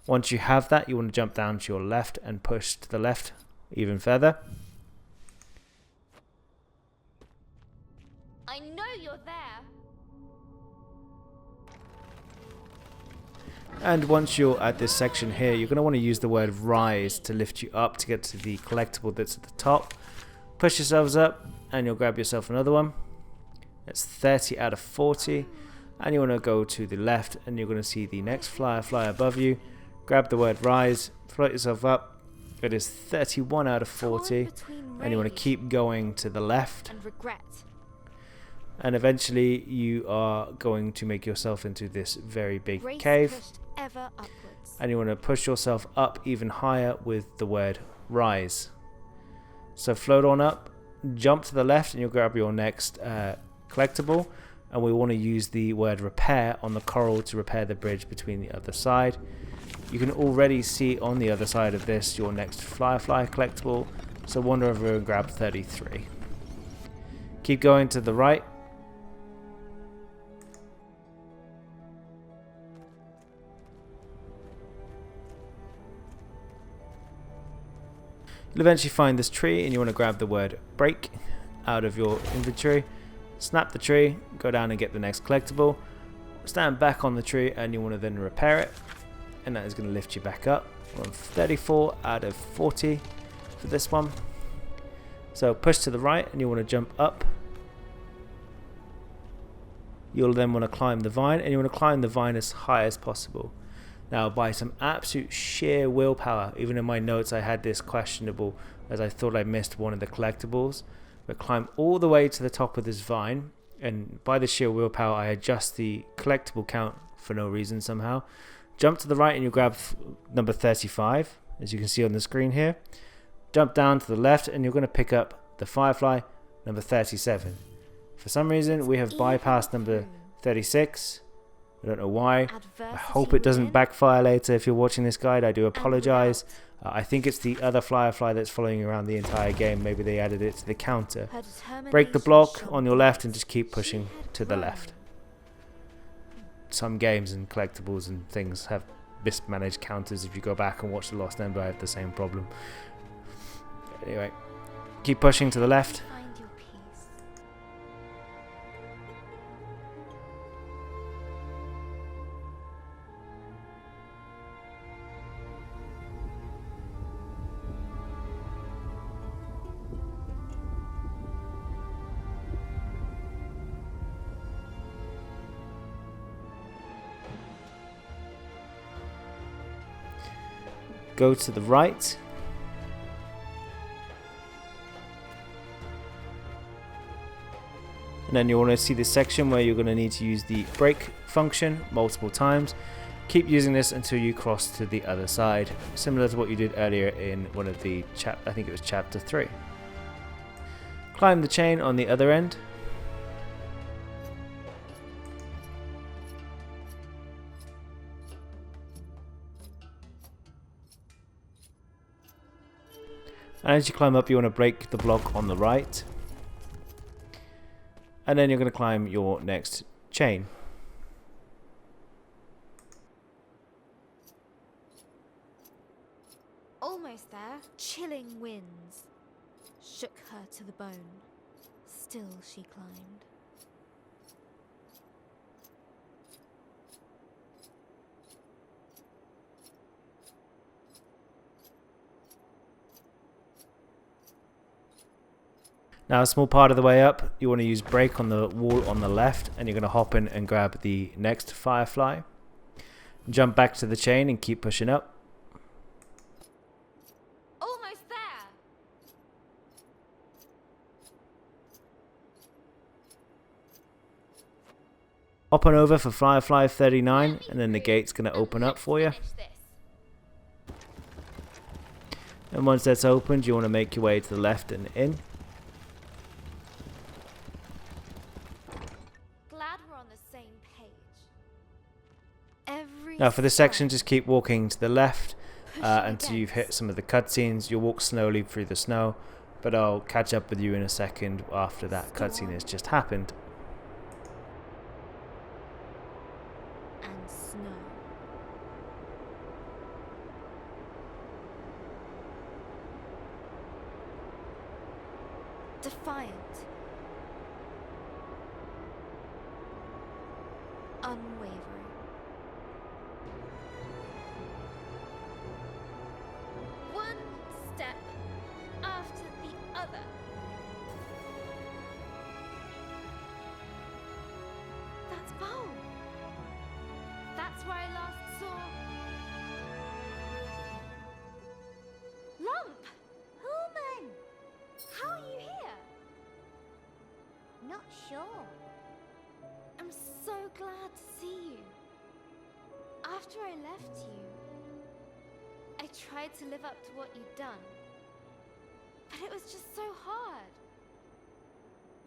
Once you have that, you want to jump down to your left and push to the left even further. I know you're there. And once you're at this section here, you're going to want to use the word rise to lift you up to get to the collectible that's at the top. Push yourselves up, and you'll grab yourself another one. That's 30 out of 40. And you want to go to the left, and you're going to see the next firefly above you. Grab the word rise, float yourself up. It is 31 out of 40. And you want to keep going to the left. And eventually you are going to make yourself into this very big cave. And you want to push yourself up even higher with the word rise. So float on up, jump to the left, and you'll grab your next collectible. And we want to use the word repair on the coral to repair the bridge between the other side. You can already see on the other side of this your next firefly collectible. So wander over and grab 33. Keep going to the right. You'll eventually find this tree and you want to grab the word break out of your inventory. Snap the tree, go down and get the next collectible. Stand back on the tree and you want to then repair it. And that is going to lift you back up. We're on 34 out of 40 for this one. So push to the right and you want to jump up. You'll then want to climb the vine and you want to climb the vine as high as possible. Now by some absolute sheer willpower, even in my notes I had this questionable as I thought I missed one of the collectibles, but climb all the way to the top of this vine, and by the sheer willpower I adjust the collectible count for no reason somehow. Jump to the right and you grab number 35 as you can see on the screen here. Jump down to the left and you're going to pick up the firefly number 37. For some reason we have bypassed number 36. I don't know why. I hope it doesn't backfire later if you're watching this guide. I do apologize. I think it's the other firefly that's following around the entire game. Maybe they added it to the counter. Break the block on your left and just keep pushing to the left. Some games and collectibles and things have mismanaged counters. If you go back and watch The Lost Ember, I have the same problem. Anyway, keep pushing to the left. Go to the right. And then you want to see this section where you're going to need to use the break function multiple times. Keep using this until you cross to the other side, similar to what you did earlier in one of the I think it was chapter 3. Climb the chain on the other end. And as you climb up, you want to break the block on the right. And then you're going to climb your next chain. Almost there. Chilling winds shook her to the bone. Still she climbed. Now a small part of the way up, you want to use break on the wall on the left, and you're going to hop in and grab the next firefly. Jump back to the chain and keep pushing up. Almost there. Hop on over for firefly 39 and then the gate's going to open up for you. And once that's opened, you want to make your way to the left and in. Now for this section, just keep walking to the left until you've hit some of the cutscenes. You'll walk slowly through the snow, but I'll catch up with you in a second after that cutscene has just happened. And snow. Defiant. Unwavering. One step after the other. That's Bo. That's where I last saw Lump. Human! How are you here? Not sure. I'm so glad to see you. After I left you, I tried to live up to what you'd done, but it was just so hard.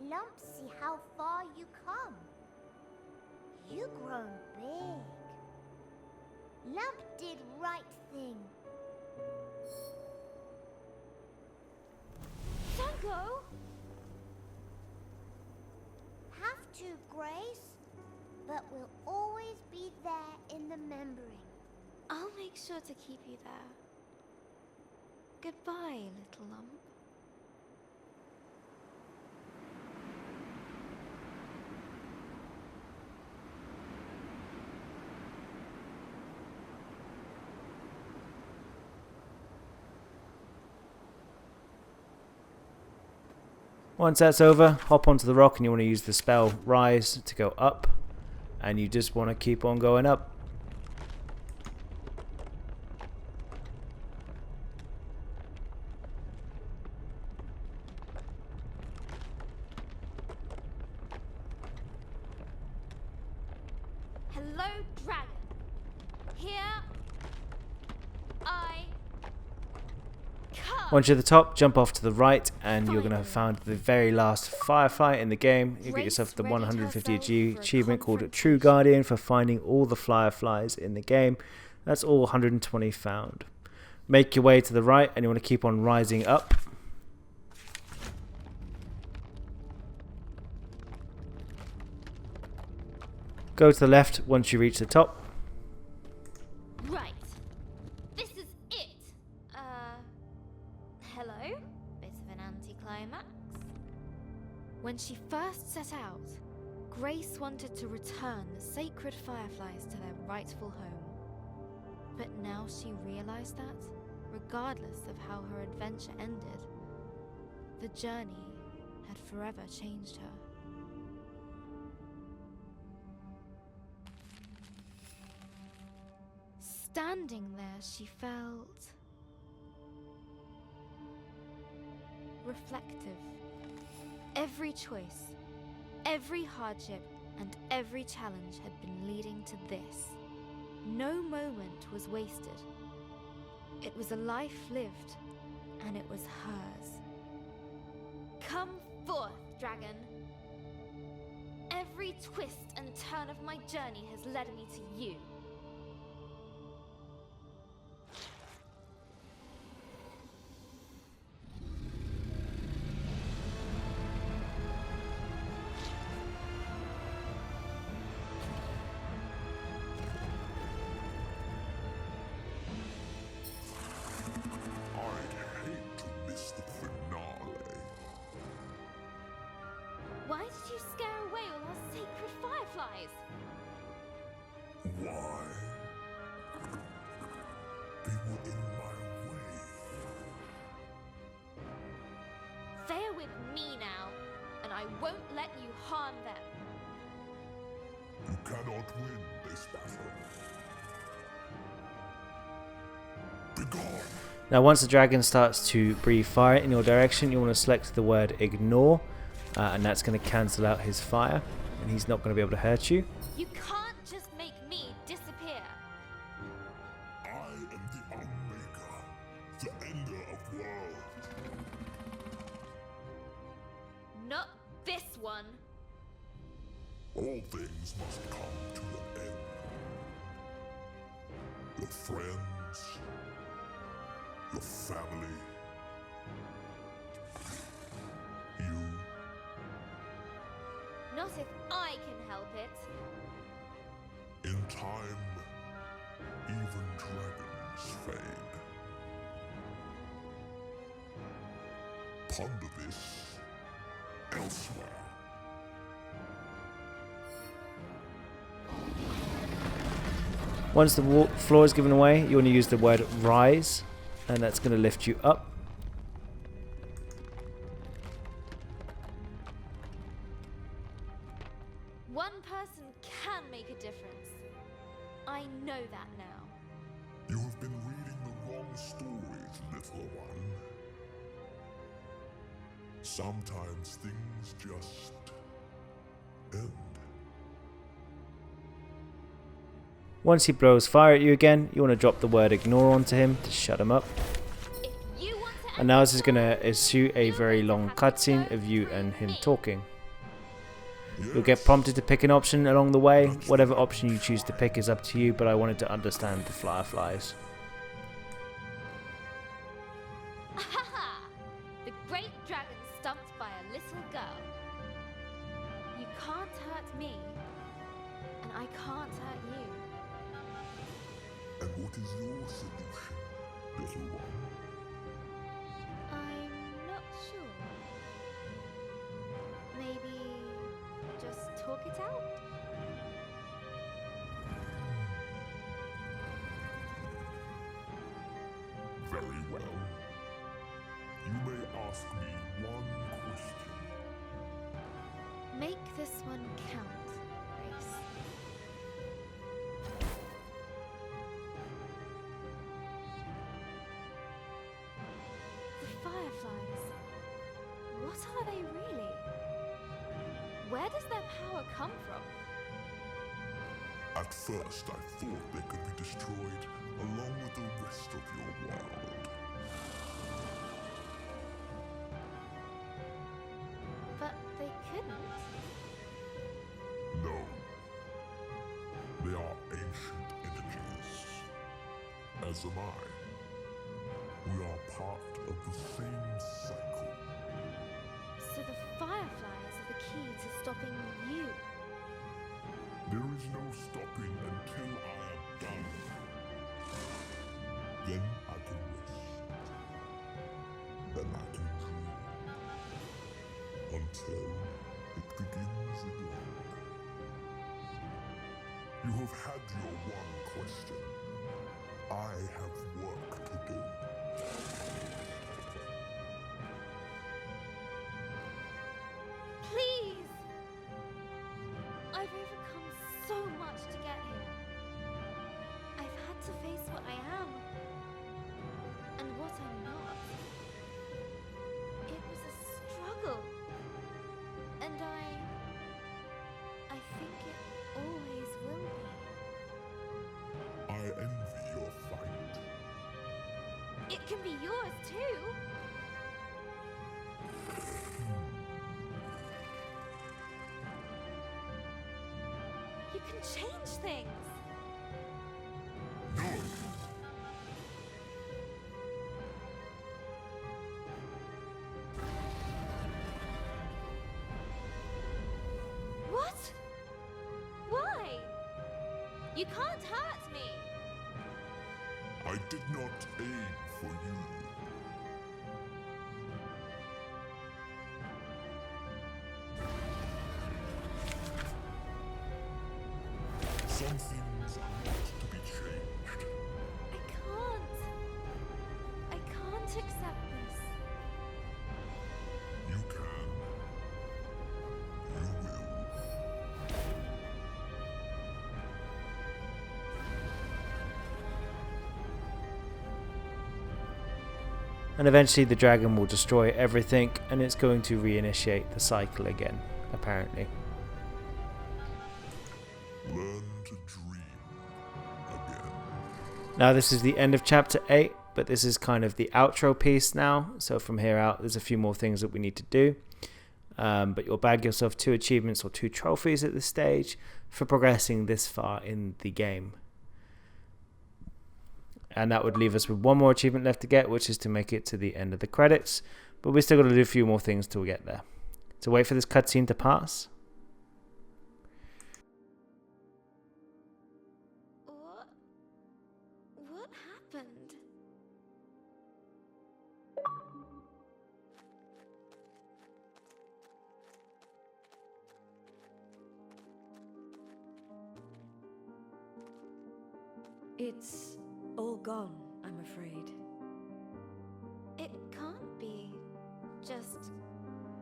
Lump, see how far you come. You grown big. Lump did right thing. Don't go. Have to, Grace, but we'll always be there in the remembering. I'll make sure to keep you there. Goodbye, little lump. Once that's over, hop onto the rock and you want to use the spell Rise to go up, and you just want to keep on going up. Hello, dragon. Here I come. Once you're at the top, jump off to the right and you're going to have found the very last firefly in the game. You get yourself the 150 achievement called True Guardian for finding all the fireflies in the game. That's all 120 found. Make your way to the right and you want to keep on rising up. Go to the left once you reach the top. Right. This is it. Hello? Bit of an anticlimax. When she first set out, Grace wanted to return the sacred fireflies to their rightful home. But now she realized that, regardless of how her adventure ended, the journey had forever changed her. Standing there, she felt reflective. Every choice, every hardship, and every challenge had been leading to this. No moment was wasted. It was a life lived, and it was hers. Come forth, dragon. Every twist and turn of my journey has led me to you. I'd hate to miss the finale. Why did you scare away all our sacred fireflies? Why? They were in my way. They're with me now, and I won't let you harm them. You cannot win this battle. Begone! Now once the dragon starts to breathe fire in your direction, you want to select the word ignore, and that's going to cancel out his fire, and he's not going to be able to hurt you. You can't just make me disappear. I am the Unmaker, the Ender of worlds. Not this one. All things must come to an end. Your friends, your family, you. Not if I can help it. In time, even dragons fade. Ponder this elsewhere. Once the floor is given away, you want to use the word rise, and that's going to lift you up. One person can make a difference. I know that now. You have been reading the wrong stories, little one. Sometimes things just end. Once he blows fire at you again, you want to drop the word ignore onto him to shut him up. If you want to And now this is going to issue a very long cutscene of you and him talking. You'll get prompted to pick an option along the way. Whatever option you choose to pick is up to you, but I wanted to understand the fireflies. Ahaha! The great dragon stumped by a little girl. You can't hurt me, and I can't hurt you. And what is your solution, little one? it out. Very well. You may ask me one question. Make this one count, Grace. The fireflies. What are they really? Where does their power come from? At first, I thought they could be destroyed along with the rest of your world. But they couldn't. No. They are ancient energies. As am I. We are part of the same cycle. So the fireflies are the key to stopping you. There is no stopping until I am done. Then I can rest. Then I can dream. Until it begins again. You have had your one question. I have work to do. Please! I've overcome so much to get here. I've had to face what I am and what I'm not. It was a struggle. And I think it always will be. I envy your fight. It can be yours too. You can change things. No! What? Why? You can't hurt me. I did not aim for you. Some things are not to be changed. I can't accept this. You can. You will. And eventually the dragon will destroy everything and it's going to reinitiate the cycle again, apparently. Learn to dream again. Now this is the end of chapter 8, but this is kind of the outro piece now. So from here out there's a few more things that we need to do. But you'll bag yourself 2 achievements or 2 trophies at this stage for progressing this far in the game. And that would leave us with 1 more achievement left to get, which is to make it to the end of the credits. But we're still going to do a few more things till we get there. So wait for this cutscene to pass. What happened? It's all gone, I'm afraid. It can't be just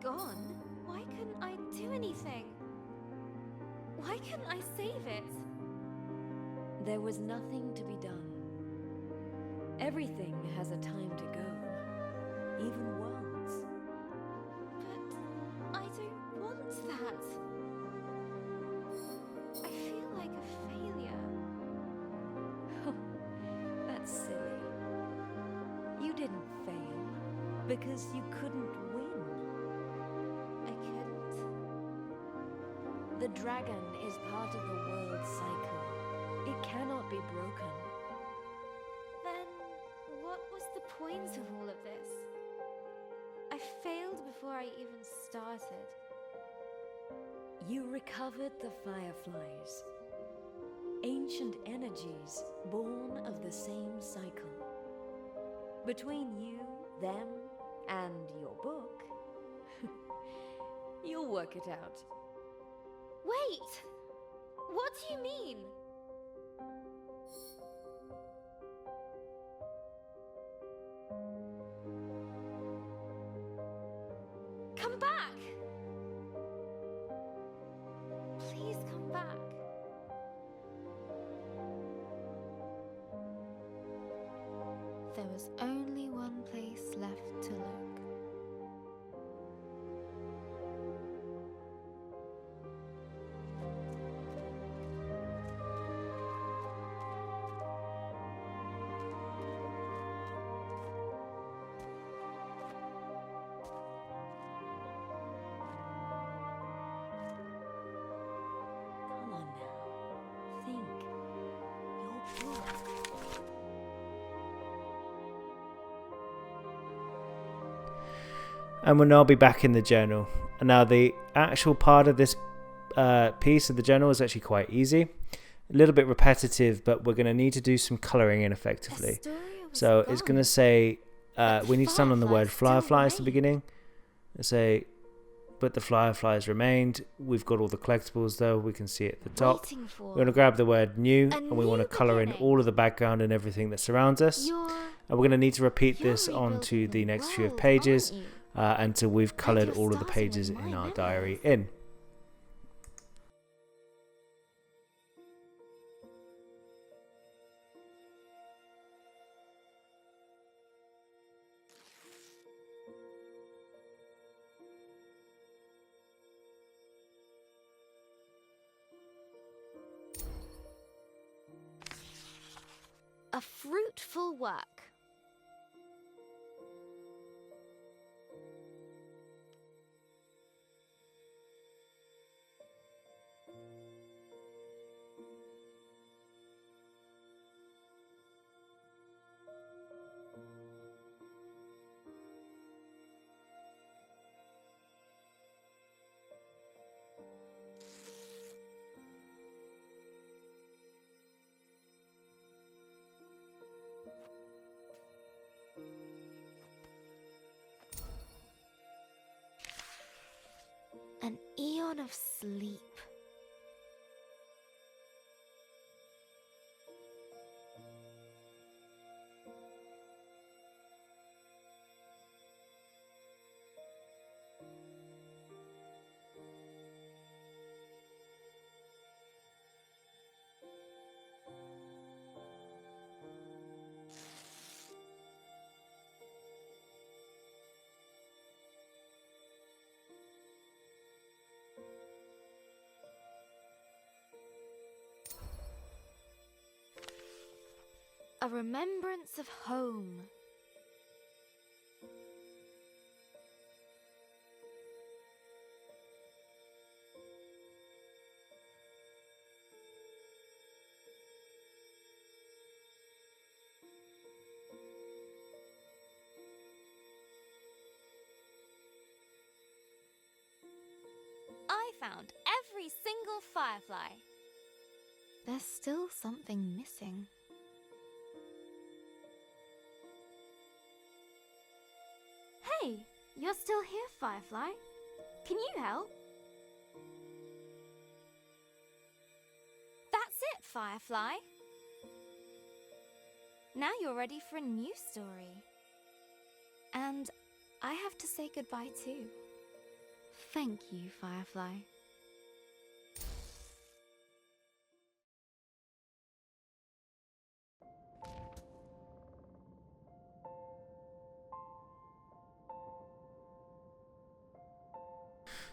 gone. Why couldn't I do anything? Why couldn't I save it? There was nothing to be done. Everything has a time to go, even worlds. But I don't want that. I feel like a failure. That's silly. You didn't fail because you couldn't win. I couldn't. The dragon is part of the world's cycle. It cannot be broken. Then what was the point of all of this? I failed before I even started. You recovered the fireflies. Ancient energies born of the same cycle. Between you, them, and your book, you'll work it out. Wait! What do you mean? Come back! Please come back. There was only one place left to look. Come on now. Think. You're poor. And we'll now be back in the journal. And now the actual part of this piece of the journal is actually quite easy. A little bit repetitive, but we're going to need to do some colouring in effectively. So it's going to say, we need to stand on the word fireflies at the beginning. Let's say, but the fireflies remained. We've got all the collectibles though, we can see it at the top. We're going to grab the word new, and we want to colour in all of the background and everything that surrounds us. And we're going to need to repeat this onto the next few pages until we've coloured all of the pages in our diary in. A fruitful work. An eon of sleep. A remembrance of home. I found every single firefly. There's still something missing. Hey, you're still here, Firefly. Can you help? That's it, Firefly. Now you're ready for a new story. And I have to say goodbye too. Thank you, Firefly.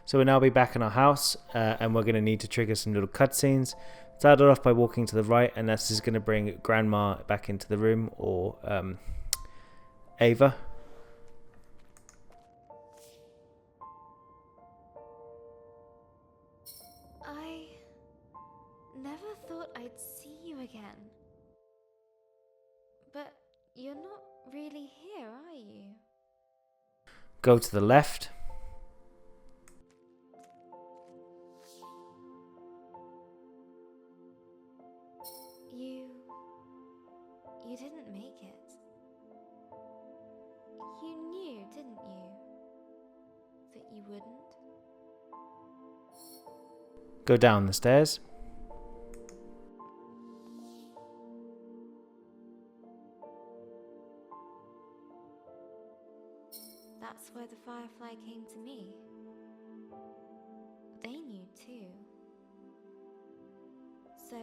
So we'll now be back in our house, and we're going to need to trigger some little cutscenes. Started off by walking to the right, and this is going to bring Grandma back into the room, or Ava. I never thought I'd see you again. But you're not really here, are you? Go to the left. You didn't make it. You knew, didn't you? That you wouldn't? Go down the stairs. That's where the firefly came to me. They knew too. So,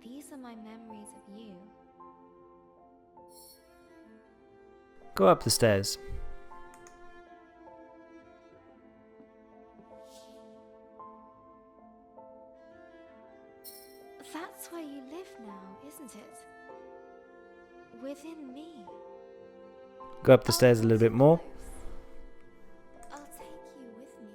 these are my memories of you. Go up the stairs. That's where you live now, isn't it? Within me. Go up the stairs a little bit more. I'll take you with me.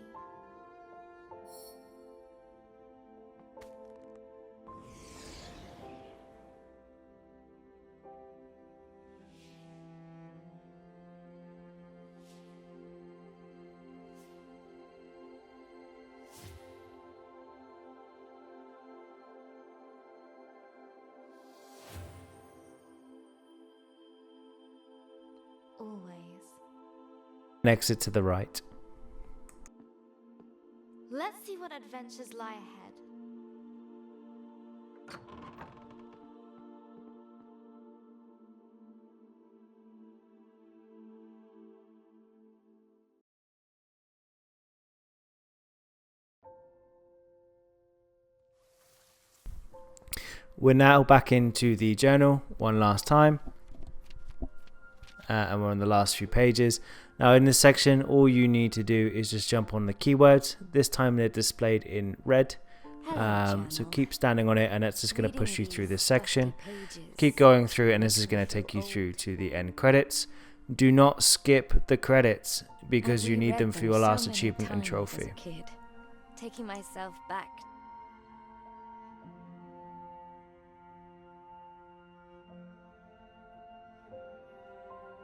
Always. And exit to the right. Let's see what adventures lie ahead. We're now back into the journal one last time. And we're on the last few pages. Now in this section, all you need to do is just jump on the keywords. This time they're displayed in red. So keep standing on it, and that's just going to push you through this section. Keep going through, and this is going to take you through to the end credits. Do not skip the credits because you need them for your last achievement and trophy. Taking myself back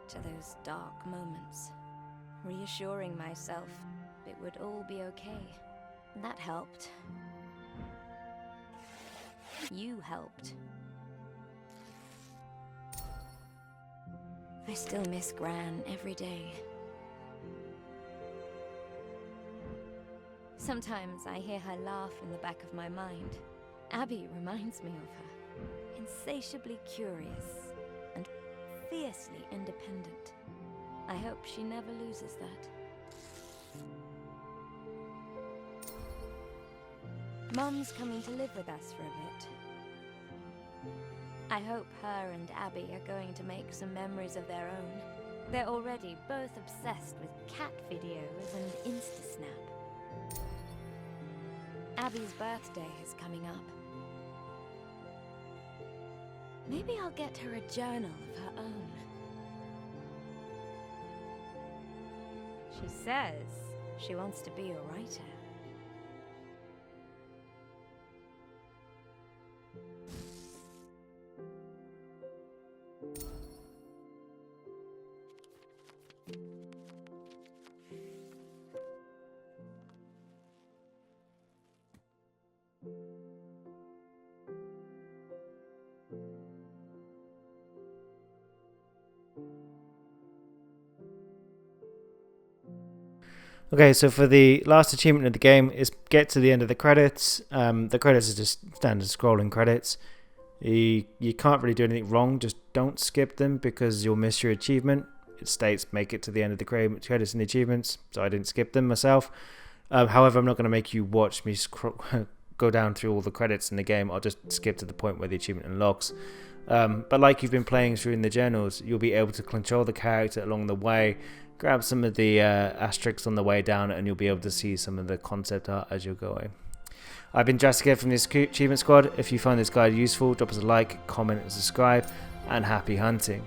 to those dark moments, reassuring myself it would all be okay. That helped. You helped. I still miss Gran every day. Sometimes I hear her laugh in the back of my mind. Abby reminds me of her. Insatiably curious and fiercely independent. I hope she never loses that. Mum's coming to live with us for a bit. I hope her and Abby are going to make some memories of their own. They're already both obsessed with cat videos and Instasnap. Abby's birthday is coming up. Maybe I'll get her a journal of her own. She says she wants to be a writer. Okay, so for the last achievement of the game is get to the end of the credits. The credits are just standard scrolling credits. You can't really do anything wrong, just don't skip them because you'll miss your achievement. It states make it to the end of the credits and the achievements, so I didn't skip them myself. However, I'm not going to make you watch me go down through all the credits in the game. I'll just skip to the point where the achievement unlocks. But like you've been playing through in the journals, you'll be able to control the character along the way, grab some of the asterisks on the way down, and you'll be able to see some of the concept art as you're going. I've been Drastic Ed from this Achievement Squad. If you find this guide useful, drop us a like, comment and subscribe, and happy hunting.